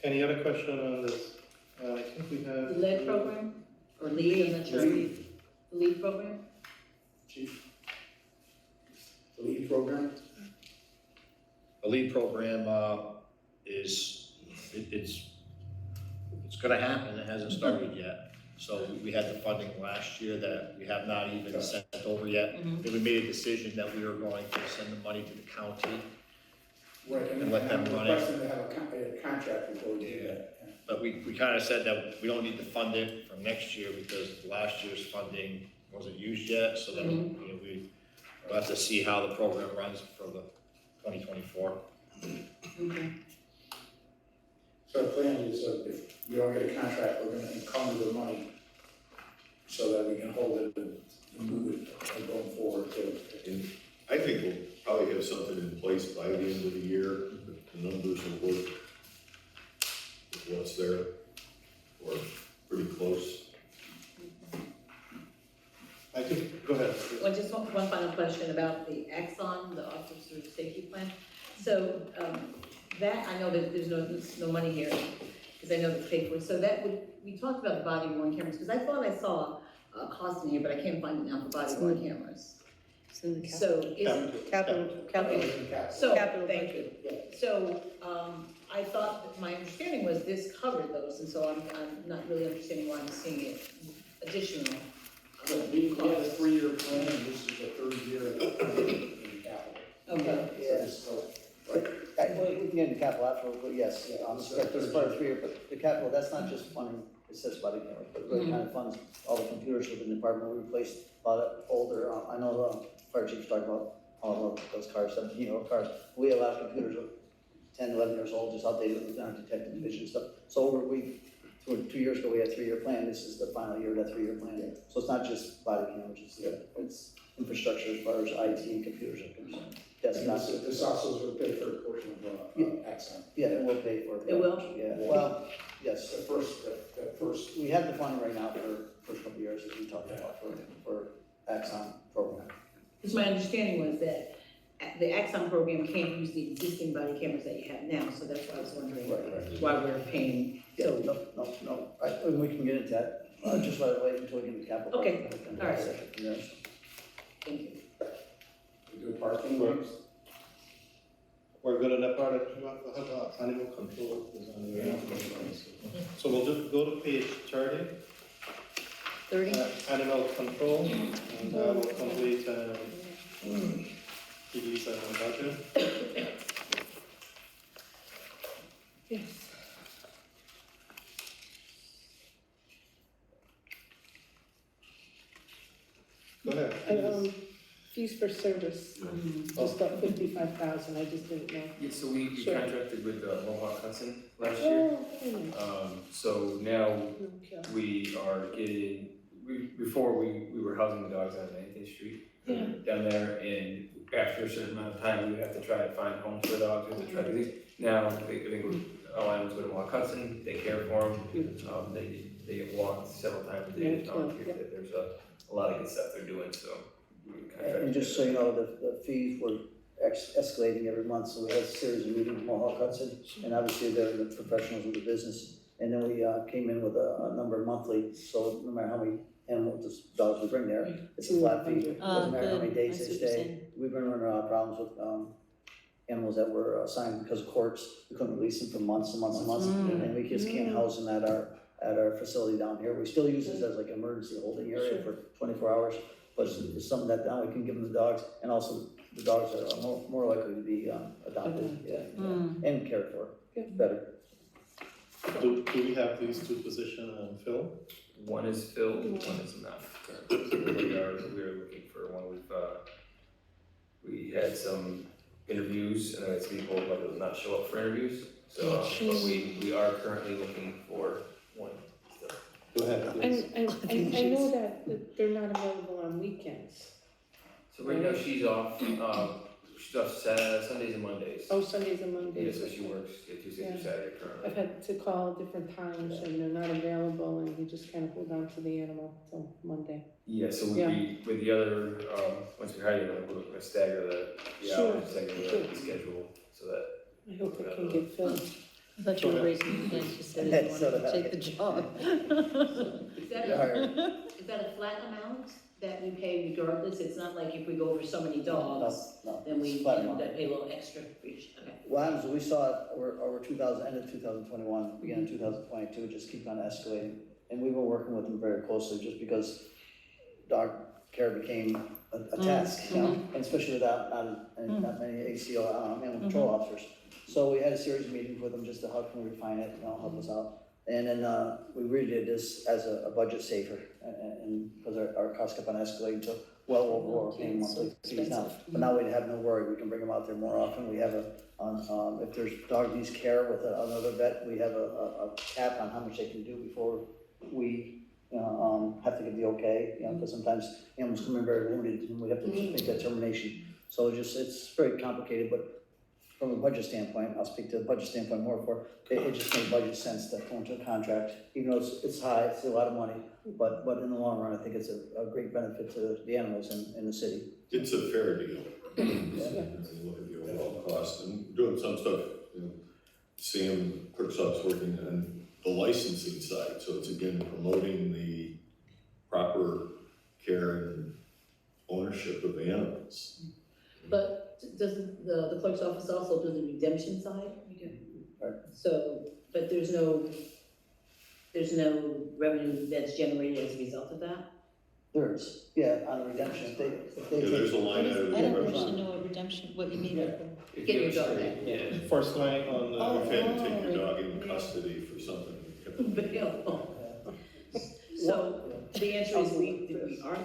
Any other question on this? I think we have. Lead program, or lead, I'm not sure. The lead program? Chief? The lead program? The LEAD program, it's gonna happen, it hasn't started yet. So we had the funding last year that we have not even sent over yet. And we made a decision that we were going to send the money to the county. Right, And let them run it. Requesting to have a contract before we do that. But we kinda said that we don't need to fund it for next year because last year's funding wasn't used yet, so then, we'll have to see how the program runs for the 2024. Okay. So the plan is, if we don't get a contract, we're gonna encumber the money so that we can hold it and move it going forward too. And I think we'll probably have something in place by the end of the year, the numbers will work with what's there, or pretty close. I think, go ahead. just one final question about the Axon, the officer safety plan. So, that, I know that there's no money here, because I know it's paid for, so that would, we talked about the body worn cameras, because I thought I saw a cost in here, but I can't find it now for body worn cameras. It's in the cap- So, is, capital, so, capital thank you. So, I thought, that my understanding was this covered those, and so I'm not really understanding why I'm seeing it additional. We have a 3-year plan, and this is the 3rd year in capital. Okay. Yeah, so, right, we can get into capital afterwards, but yes, it's part of 3 year, but the capital, that's not just funding, it says body cameras, but it really kind of funds all the computers within the department. We replaced a lot of older, I know the fire chief's talking about all of those cars, 17-year-old cars. We have a lot of computers, 10, 11 years old, just outdated with our detective division stuff. So we 2 years ago, we had a 3-year plan. This is the final year of that 3-year plan. So it's not just body cameras, it's infrastructure as far as IT and computers are concerned. That's not. This also will pay for a portion of Axon. Yeah, it will pay for it. It will? Yeah, well, yes. The first. We have the funding right now for the first couple of years, as we talked about, for Axon program. Because my understanding was that the Axon program can't use the existing body cameras that you have now, so that's why I was wondering why we're paying. Yeah, no, and we can get into that, just right away until we get into capital. Okay, all right. Yeah. Thank you. We do parking. We're good on that part, animal control is on the So we'll just go to page 30. 30? Animal control, and we'll complete PDs and budget. Yes. Go ahead. Fees for service, just up 55,000, I just didn't know. Yeah, so we Sure. contracted with Mohawk Hudson last year. So now we are getting, before we were housing the dogs on 19th Street down there, and after a certain amount of time, we would have to try to find homes for the dogs, we have to try to do these. Now, I think all animals go to Mohawk Hudson, they care for them, they get walked several times a day. There's a lot of good stuff they're doing, so. And just so you know, the fees were escalating every month, so we had a series of meetings with Mohawk Hudson, and obviously they're the professionals of the business. And then we came in with a number monthly, so no matter how many animals, dogs we bring there, it's a flat fee. Doesn't matter how many days they stay. We've been running into problems with animals that were assigned because of courts. We couldn't release them for months and months and months, and we just can't house them at our facility down here. We still use this as like an emergency holding area for 24 hours. But it's something that now we can give them the dogs, and also the dogs are more likely to be adopted, and cared for better. Do we have these 2 positions filled? One is filled, one is not. So we are looking for one. We had some interviews, and I had some people that did not show up for interviews. So but we are currently looking for one. Go ahead, please. And I know that they're not available on weekends. So right now she's off Sundays and Mondays. Oh, Sundays and Mondays. Yeah, so she works Tuesday through Saturday currently. I've had to call different times and they're not available, and we just kind of hold on to the animal till Monday. Yeah, so we with the other, once we hire them, we're going to stagger the hours, stagger the schedule, so that. I hope it can get filled. I thought you were raising your hand, you said you wanted to take the job. Is that a flat amount that we pay regardless? It's not like if we go over so many dogs, No, then we it's flat amount. pay a little extra for each, okay. What happens is we saw it over end of 2021, beginning of 2022, just keep on escalating. And we've been working with them very closely just because dog care became a task, you know, and especially without not many ACO, animal control officers. So we had a series of meetings with them just to how can we refine it, help us out. And then we redid this as a budget saver, and because our costs kept on escalating to well over what we're paying monthly fees now. But now we have no worry, we can bring them out there more often. We have if there's dog needs care with another vet, we have a cap on how much they can do before we have to get the okay, because sometimes animals come in very wounded and we have to make that determination. So it's very complicated, but from a budget standpoint, I'll speak to the budget standpoint more for, it just made budget sense to go into a contract, even though it's high, it's a lot of money, but in the long run, I think it's a great benefit to the animals in the city. It's a fair deal. When you look at the overall cost, and doing some stuff, Sam Clerksoft's working on the licensing side, so it's again promoting the proper care and ownership of animals. But does the clerk's office also do the redemption side? We do. So, but there's no revenue that's generated as a result of that? There is, yeah, on the redemption, if they Yeah, there's a take, line item. I don't actually know what redemption, what you mean by that. If Get you your have dog straight- back. Yeah. First line on Oh. If you had to take your dog in custody for something. So the answer is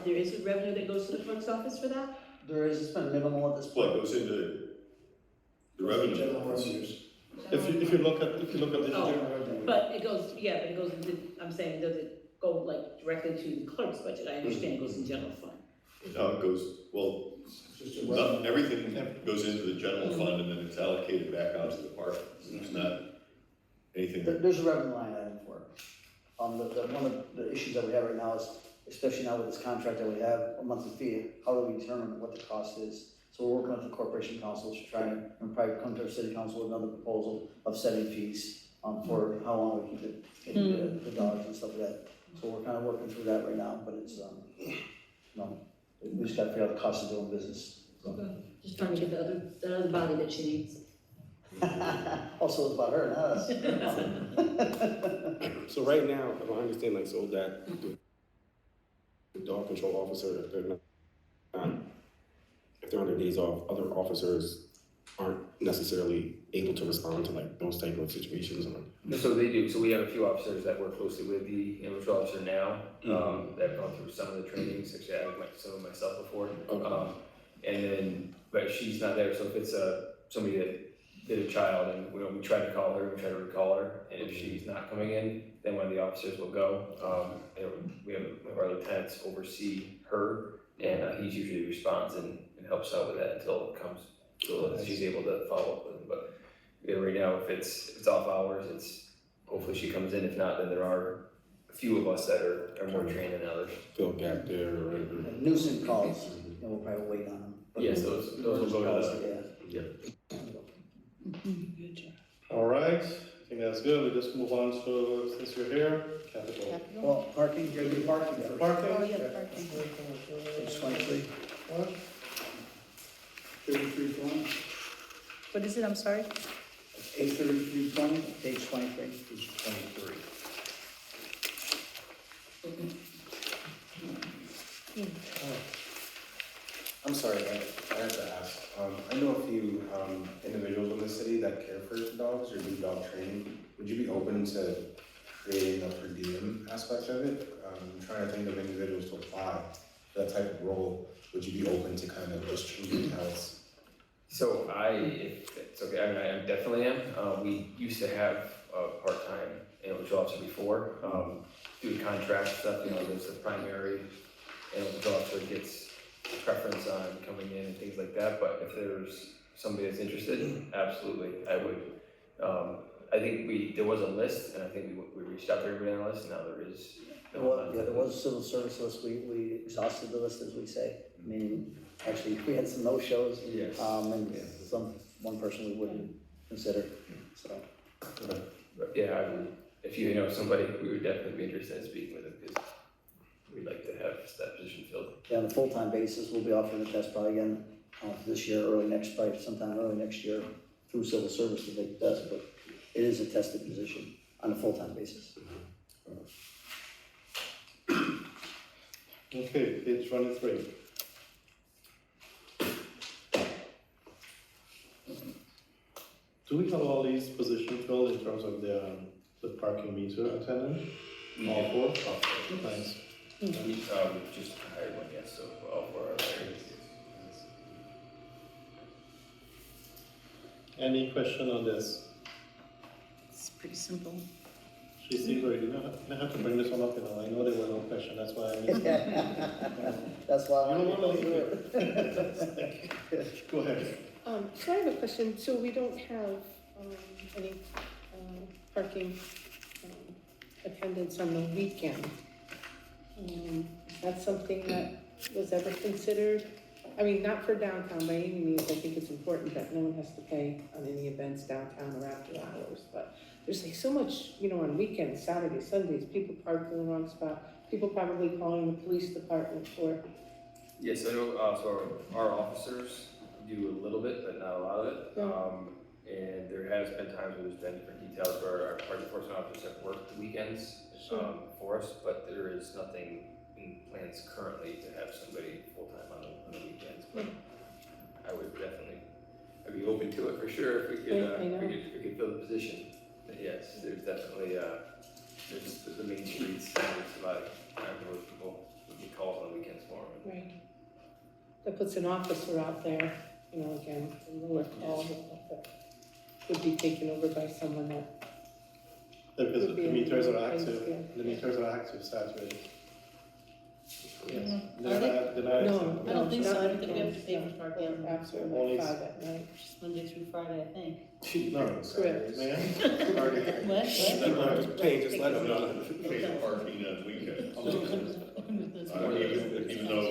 there is a revenue that goes to the clerk's office for that? there is, it's been minimal at this Well, point. it goes into the revenue. General revenues. If you look at the. Oh, but it goes into, I'm saying, does it go like directly to the clerk's budget? I understand it goes in general fund. Now it goes, well, It's just a not, revenue. everything goes into the general fund and then it's allocated back out to the park. There's not anything. There's a revenue line item for it. One of the issues that we have right now is, especially now with this contract that we have, a monthly fee, how do we determine what the cost is? So we're working with the corporation council to try and probably come to our city council with another proposal of setting fees, for how long we keep the dogs and stuff like that. So we're kind of working through that right now, but it's, we just gotta figure out the cost of doing business. So. Just trying to get the other body that she needs. Also, it's about her, not us. So right now, if I understand, like, so that the dog control officer, if they're not, if they're on their days off, other officers aren't necessarily able to respond to like those type of situations. So they do, so we have a few officers that work closely with the animal control officer now, that have gone through some of the trainings, actually I went to some of myself before. Okay. And then, but she's not there, so if it's somebody that did a child and we try to call her, we try to recall her, and if she's not coming in, then one of the officers will go. And we have one of our lieutenants oversee her, and he usually responds and helps out with that until it comes, so she's able to follow up with him. But yeah, right now, if it's off hours, hopefully she comes in. If not, then there are a few of us that are more trained than others. Fill a gap there or whatever. Nuisance calls, and we'll probably wait on them. But Yes, those will go to the, Yeah. All right, I think that's good. We just move on to, since you're here, capital. Well, parking, you're gonna do parking first. Oh, Parking? yeah, parking. Page 23. What? 3320, What is it, I'm sorry? 83320. Page 23. Page 23. I'm sorry, I have to ask. I know a few individuals in the city that care for dogs or do dog training. Would you be open to creating a per diem aspect of it? I'm trying to think of individuals to apply for that type of role. Would you be open to kind of just changing how it's? So if it's okay, I mean, I definitely am. We used to have a part-time animal control officer before, due to contract stuff, there's the primary animal control officer gets preference on coming in and things like that, but if there's somebody that's interested, absolutely, I would. I think there was a list, and I think we reached out to everybody on the list, now there is. There was a civil service list, we exhausted the list, as we say. I mean, actually, we had some no-shows. Yes. And one person we wouldn't consider, so. But yeah, I would, if you know somebody, we would definitely be interested in speaking with them, because we'd like to have that position filled. Yeah, on a full-time basis, we'll be offering a test probably again, this year, probably sometime early next year, through civil service to take the test, but it is a tested position on a full-time basis. Okay, page 23. Do we have all these positions filled in terms of the parking meter attendant? All four? Thanks. We just hired one, yes, so all for our hiring. Any question on this? It's pretty simple. She seems very, you don't have to bring this one up, I know there were no questions, that's why I missed it. That's why I You want don't to wanna go through it. Go ahead. So I have a question, so we don't have, any, parking, attendants on the weekend. That's something that was ever considered? I mean, not for downtown by any means, I think it's important that no one has to pay on any events downtown or after hours, but there's like so much, on weekends, Saturdays, Sundays, people parked in the wrong spot, people probably calling the police department for. Yes, I know, so our officers do a little bit, but not a lot of it. Yeah. And there has been times where there's been different details where our park enforcement officers have worked the weekends, for us, but there is nothing in plans currently to have somebody full-time on the weekends. But I would definitely, I'd be open to it for sure if we could, if we could fill the position. But yes, there's definitely, there's the main streets, and there's a lot of times where people would get calls on the weekends for them. Right. That puts an officer out there, again, a lower call, that would be taken over by someone that. Because would the be meters in are place, active, yeah. the meters are active Saturday. Yes. Are they? No, I don't think so, I don't think we no, have to pay for parking. After Only- like 5 at night. Just Monday through Friday, I think. No, Correct. man. What? They don't have to pay, just let them know. Pay for parking on weekends. Even Even though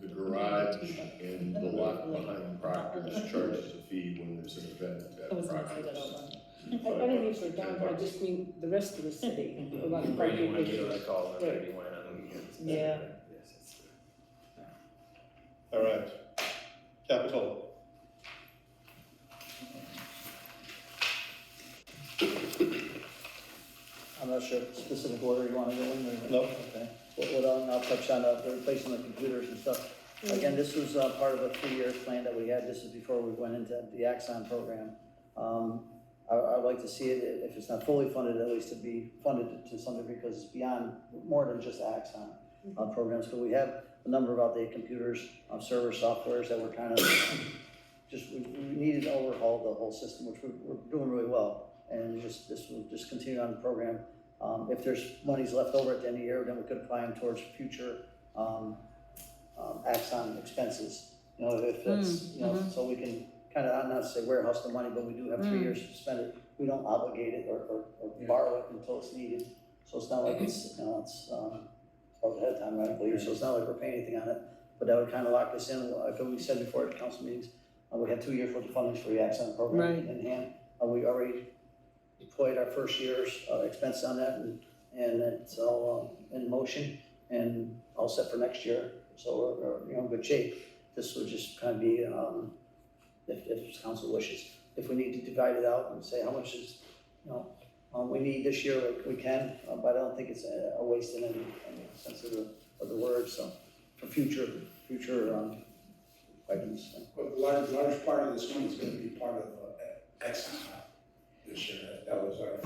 the garage and the lot behind Proctor's charges a fee when there's an event I was at gonna say that Proctor's. out loud. I don't mean for downtown, I just mean the rest of the city, a lot of Brady parking wanted to get issues. a call, and Right. Brady went on the weekends. Yeah. Yes, it's All right. Capital. I'm not sure specific order you wanna go in or. No. Okay, I'll touch on the replacement of computers and stuff. Again, this was part of a 3-year plan that we had, this is before we went into the Axon program. I'd like to see it, if it's not fully funded, at least to be funded to some degree, because it's beyond, more than just Axon programs, because we have a number of outdated computers, server softwares that we're kind of, we needed to overhaul the whole system, which we're doing really well, and this will just continue on the program. If there's monies left over at the end of the year, then we could apply them towards future Axon expenses, if that's, so we can kind of, not to say warehouse the money, but we do have 3 years to spend it. We don't obligate it or borrow it until it's needed, so it's not like it's, it's ahead of time, I believe, so it's not like we're paying anything on it, but that would kind of lock us in. Like we said before at council meetings, we had 2 years worth of funding for the Axon program in hand. We already deployed our first year's expense on that, and it's all in motion and all set for next year. So we're in good shape. This would just kind of be, if council wishes, if we need to divide it out and say how much is, we need this year, we can, but I don't think it's a waste in any sense of the word. So for future items. But the large part of this money is gonna be part of Exxon this year, that was our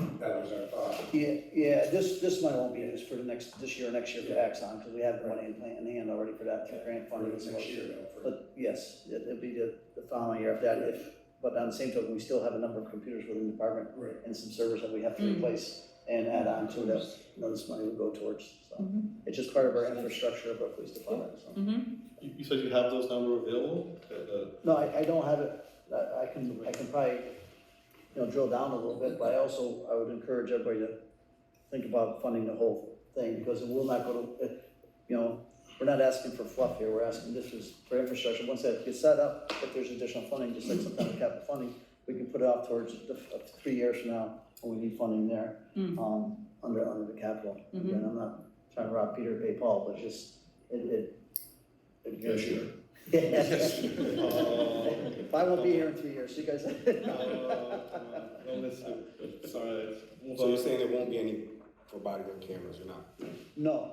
thought. Yeah, this money won't be used for this year or next year for Axon, because we have the money in hand already for that, through grant funding and Next year, though, But yes, it'll be the following year after that, but on the same token, we still have a number of computers within the department and some servers that we have to replace and add on to that, this money will go towards, so. It's just part of our infrastructure of our police department, so. You said you have those numbers available? No, I don't have it, I can probably, drill down a little bit, but I would encourage everybody to think about funding the whole thing, because it will not go to, we're not asking for fluff here, we're asking, this is for infrastructure. Once that gets set up, if there's additional funding, just like some kind of capital funding, we can put it off towards 3 years from now, when we need funding there, under the capital. Again, I'm not trying to rob Peter to pay Paul, but just, Yes, sure. If I won't be here in 3 years, you guys. No, listen, sorry. So you're saying there won't be any for body worn cameras or not? No,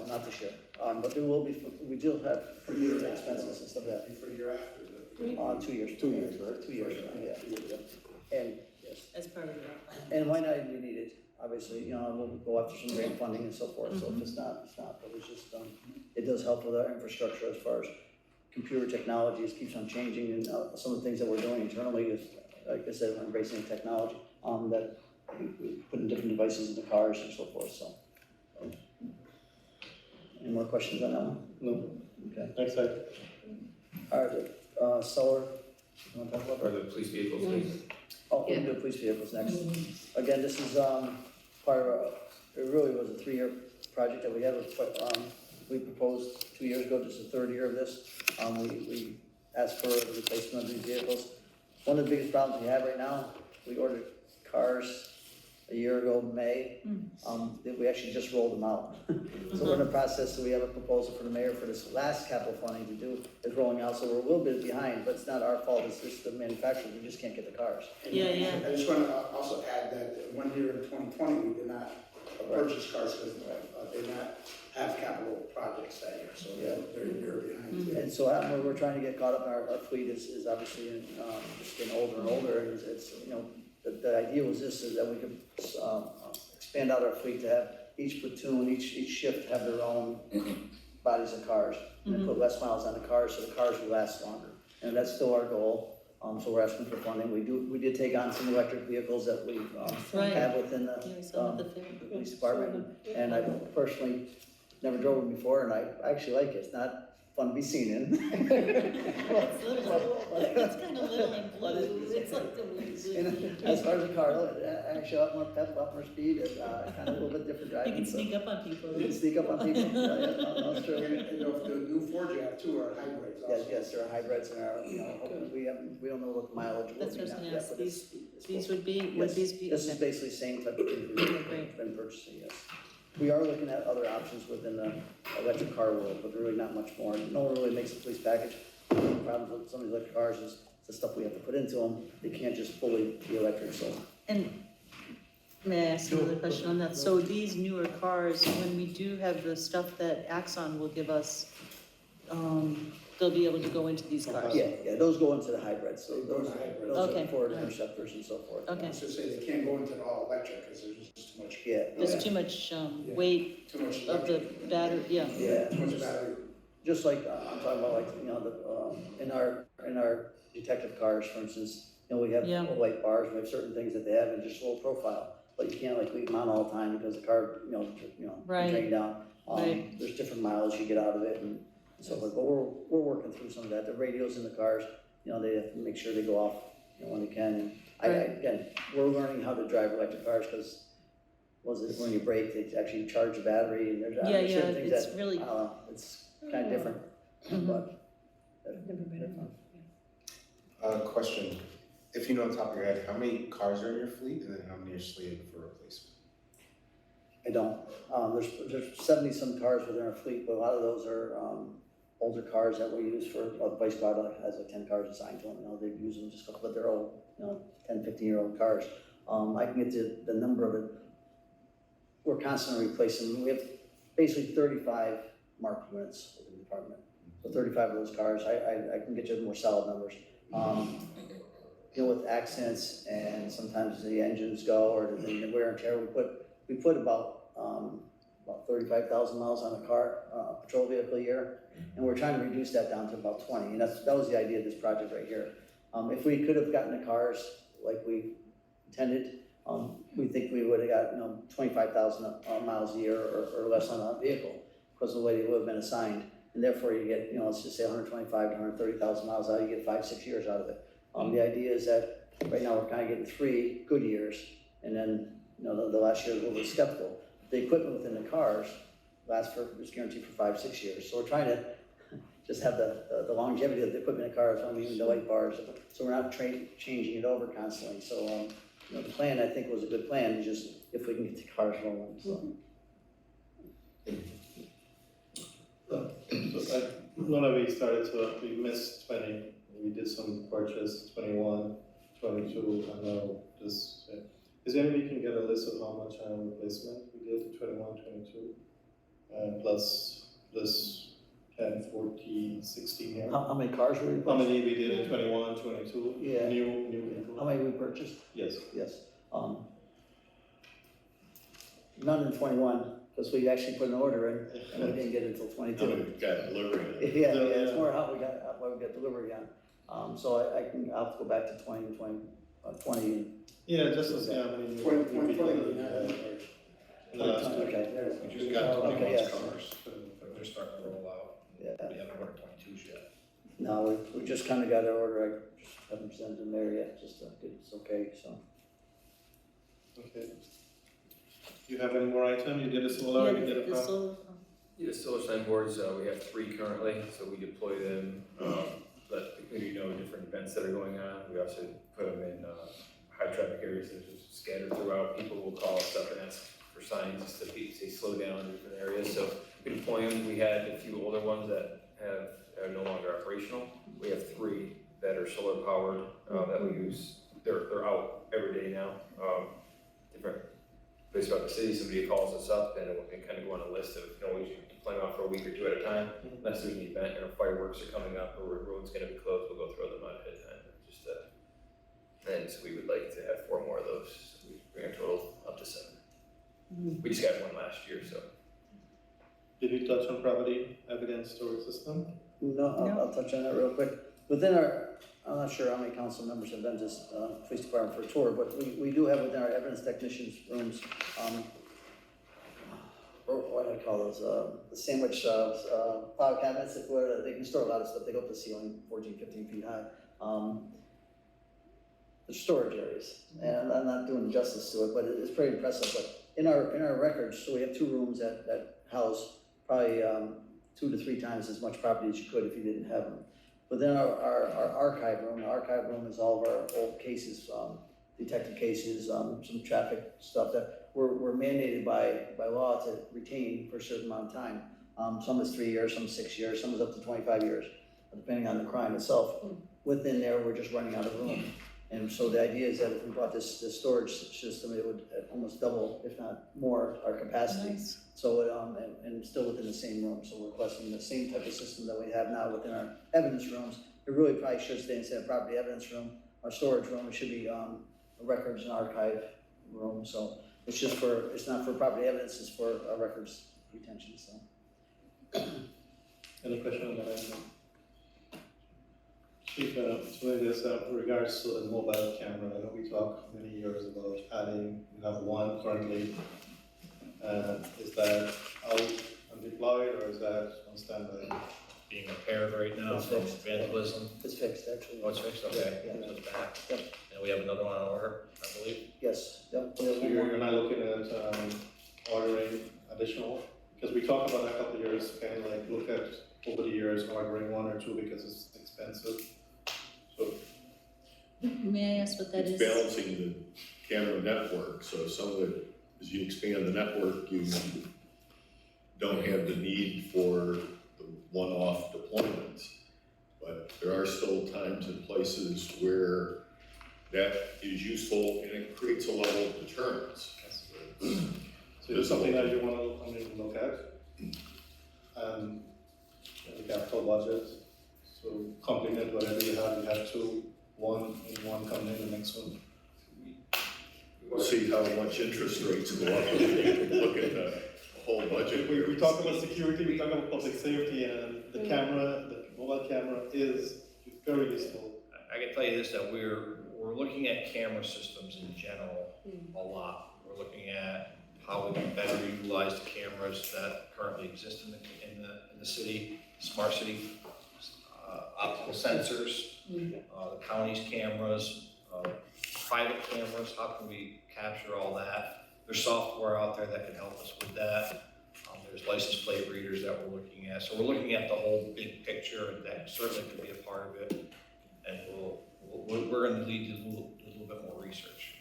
not this year. But there will be, we do have computer expenses and stuff like that. For a year after. 2 years. 2 years, right? 2 years, yeah. And, yes. As part of that. And it might not even be needed, obviously, we'll go after some grant funding and so forth, so if it's not, it's not, but it's just, it does help with our infrastructure as far as computer technologies keeps on changing, and some of the things that we're doing internally is, like I said, we're embracing technology, that we put in different devices in the cars and so forth, so. Any more questions on that one? No. Okay. Next slide. All right, Solar, you wanna talk about Or that? the police vehicles, please. Oh, we can do police vehicles next. Again, this is, part of it really was a 3-year project that we had, we proposed 2 years ago, this is the 3rd year of this. We asked for the replacement of these vehicles. One of the biggest problems we have right now, we ordered cars a year ago, May, that we actually just rolled them out. So we're in the process, so we have a proposal for the mayor for this last capital funding to do, is rolling out, so we're a little bit behind, but it's not our fault, it's just the manufacturer, we just can't get the cars. Yeah. I just wanna also add that 1 year in 2020, we did not purchase cars because they did not have capital projects that year, so they're a year behind too. And so we're trying to get caught up, our fleet is obviously, just getting older and older, and it's, you know, the idea was this, is that we could, expand out our fleet to have each platoon, each shift have their own bodies of cars, and then put less miles on the cars, so the cars will last longer. And that's still our goal, so we're asking for funding. We did take on some electric vehicles that we, have within the police department. And I personally never drove them before, and I actually like it, it's not fun to be seen in. It's little, it's kind of little and blue, it's like the And as far as the car, actually, a lot more pep, a lot more speed, and kind of a little bit different driving. You can sneak up on people. You can sneak up on people, that's true. And the new Ford you have too are hybrids also. Yes, there are hybrids and our, you know, we don't know what the mileage will That's be what I was now gonna yet, ask, but these would be, would yes, these be? this is basically the same type of thing we've been purchasing, yes. We are looking at other options within the electric car world, but really not much more. No one really makes a police package. The problem with some of these electric cars is the stuff we have to put into them. They can't just fully be electric, so. And may I ask another question on that? So these newer cars, when we do have the stuff that Axon will give us, they'll be able to go into these cars? Yeah, those go into the hybrids, so those Okay. are Ford Interceptors and so forth. Okay. I was just saying, they can't go into the all electric because there's just too much. There's too much, weight Too much of the battery, Yeah. Too much battery. Just like, I'm talking about like, you know, in our detective cars, for instance, you know, we have Yeah. white bars, we have certain things that they have in just low profile, but you can't like leave them on all the time because the car, you know, Right. drain down. Right. There's different miles you get out of it and so forth, but we're working through some of that. The radios in the cars, you know, they have to make sure they go off, you know, when they can. Again, we're learning how to drive electric cars because when you brake, they actually charge the battery and there's certain things it's that, really. it's kind of different, but. Question, if you know on top of your head, how many cars are in your fleet and then how many are slated for replacement? I don't, there's 70 some cars within our fleet, but a lot of those are, older cars that we use for, the Vice Squad has like 10 cars assigned to them, you know, they use them just but they're old, you know, 10, 15-year-old cars. I can get to the number of it, we're constantly replacing, we have basically 35 marked units within the department. So 35 of those cars, I can get you more solid numbers. Deal with accidents and sometimes the engines go or the wear and tear, we put about 35,000 miles on a car, patrol vehicle a year, and we're trying to reduce that down to about 20, and that was the idea of this project right here. If we could have gotten the cars like we intended, we think we would have got 25,000 miles a year or less on a vehicle because of the way they would have been assigned, and therefore you get let's just say 125 to 130,000 miles out, you get 5-6 years out of it. The idea is that right now we're kind of getting 3 good years, and then the last year is a little bit skeptical. The equipment within the cars is guaranteed for 5-6 years. So we're trying to just have the longevity of the equipment in the cars, I mean the light bars, so we're not changing it over constantly. So the plan I think was a good plan, just if we can get the cars rolling. So. When we started to, we missed 20, we did some purchase, 21, 22, and now this. Is there any way you can get a list of how much replacement we did in 21, 22? Plus this 10, 14, 16 here? How many cars were we? How many we did in 21, 22? Yeah. New vehicles? How many we purchased? Yes. Yes. None in 21, because we actually put an order in, and we didn't get it until 22. How many got delivery? Yeah, it's more how we got delivery on. So I'll have to go back to 20 and Yeah, just to see how many new 20, vehicles. 20, In the last two. okay. We just got 21 Okay, yes. cars, they're starting to roll out. Yeah. We haven't ordered 22s yet. No, we just kinda got our order, I just haven't sent them there yet, just to get it's okay, so. Okay. You have any more item? You did a solar, you did a The pump? solar, Yeah, solar sign boards, we have 3 currently, so we deploy them, let the community know different events that are going on. We also put them in, high traffic areas that are just scattered throughout. People will call us up and ask for signs just to say slow down in different areas, so we deploy them. We had a few older ones that are no longer operational. We have 3 that are solar powered, that we use. They're out every day now, different places throughout the city. Somebody calls us up and kind of go on a list of, we deploy them out for a week or 2 at a time. Unless there's an event or fireworks are coming up or a road's gonna be closed, we'll go throw them out ahead of time. Just, and so we would like to have 4 more of those. So we bring our total up to 7. We just got one last year, so. Did you touch on property evidence storage system? No, I'll touch on that real quick. Within our, I'm not sure how many council members have been to this, police department for a tour, but we do have within our evidence technicians' rooms, what do I call those, the sandwich, file cabinets where they can store a lot of stuff. They go up to the ceiling 14, 15 feet high. The storage areas, and I'm not doing justice to it, but it's pretty impressive. But in our records, so we have 2 rooms that house probably 2 to 3 times as much property as you could if you didn't have them. But then our archive room, is all of our old cases, detective cases, some traffic stuff that we're mandated by law to retain for a certain amount of time. Some is 3 years, some is 6 years, some is up to 25 years, depending on the crime itself. Within there, we're just running out of room. And so the idea is that if we bought this storage system, it would almost double, if not more, our capacity. Nice. So, and still within the same room, so we're requesting the same type of system that we have now within our evidence rooms. It really probably should stay instead of property evidence room, our storage room, it should be, a records and archive room, so it's just for, it's not for property evidence, it's for our records retention, so. Any question on that item? Chief, so in this regards to the mobile camera, I know we talked many years about adding, we have 1 currently. Is that out and deployed, or is that on standby? Being repaired right now It's from fixed. vandalism. It's fixed, actually. Oh, it's fixed, okay, Yeah. so it's back. Yep. And we have another one on order, I believe. Yes, yep. So you're not looking at ordering additional? Because we talked about that a couple of years, kind of like look at over the years ordering 1 or 2 because it's expensive. So may I ask what that It's is? balancing the camera network, so some of it, as you expand the network, you don't have the need for the one-off deployments. But there are still times and places where that is useful and it creates a level of deterrence. So it's something that you wanna look at. The capital budget, so complement whatever you have 2, 1 in one coming in the next one. We'll see how much interest rates go up, look at the whole budget. We talk about security, we talk about public safety, and the camera, the mobile camera is very useful. I can tell you this, that we're looking at camera systems in general a lot. We're looking at how we can better utilize the cameras that currently exist in the city, smart city, optical sensors, the county's cameras, private cameras, how can we capture all that? There's software out there that can help us with that. There's license plate readers that we're looking at. So we're looking at the whole big picture, and that certainly could be a part of it. And we're gonna need a little bit more research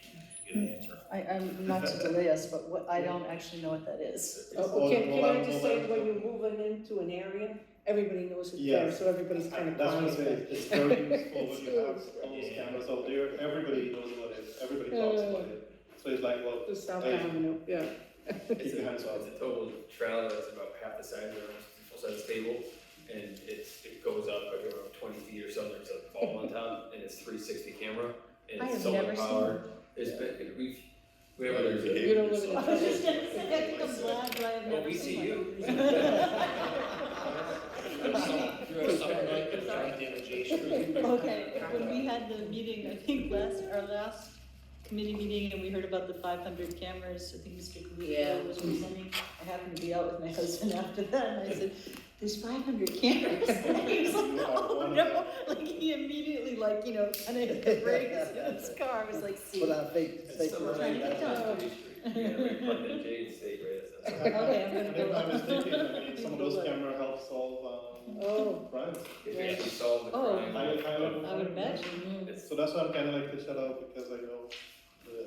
to get an answer. I'm not to delay us, but I don't actually know what that is. Can I just say, when you're moving into an area, everybody knows it's there, so everybody's kind of. That's what I'm saying, it's very useful when you have all those cameras out there, everybody knows what it is, everybody talks about it. So it's like, well, The South hey, Avenue, yeah. keep your hands off. It's a total trailer that's about half the size of a full-size table, and it goes up like around 20 feet or something, there's a bulb on top, and it's 360 camera, and I it's have solar never seen powered. It's been, we have others. You don't live in I was just gonna say, I'm glad, but I have Oh, never we see seen you. Okay, when we had the meeting, I think our last committee meeting, and we heard about the 500 cameras, I think Mr. Caruso was presenting. I happened to be out with my husband after that, and I said, there's 500 cameras. He's like, oh no, like he immediately like, you know, kind of hit the brakes in his car, I was like, see. Put on fake, fake. We're trying to get done. Yeah, right, but the Jade State, right? Okay, I'm And gonna if I'm go. mistaken, I mean, some of those cameras help solve, Oh. crimes. If you actually solve the Oh. crime. I would imagine. It's, So that's why I'm kinda like to shut out, because I know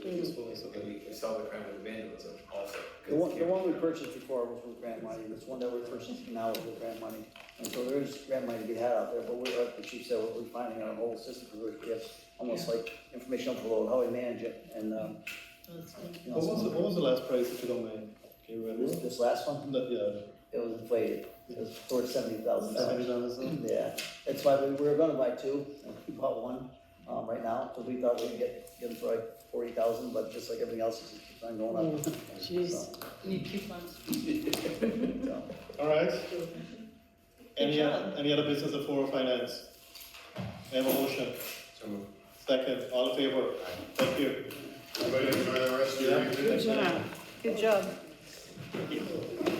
the usefulness of and it. we solve the crime with vandalism also. 'cause The one we purchased before was with grant money, this one that we're purchasing now is with grant money. And so there is grant money to be had out there, but we're, like the chief said, we're finding our whole system, because we have almost like information overload, how we manage it, and, you know. What was the last price, if you don't mind? Can you remember? This last one, Yeah. it was inflated, it was towards $70,000. $70,000? Yeah, that's why we were gonna buy two, and we bought one, right now, because we thought we'd get them for like 40,000, but just like everything else, it keeps on going up. Jeez, need coupons. So, All right. Good job. Any other business before finance? May I have a motion? So moved. Second, all in favor? Thank you. Everybody enjoy the rest of your evening. Good job. Good job.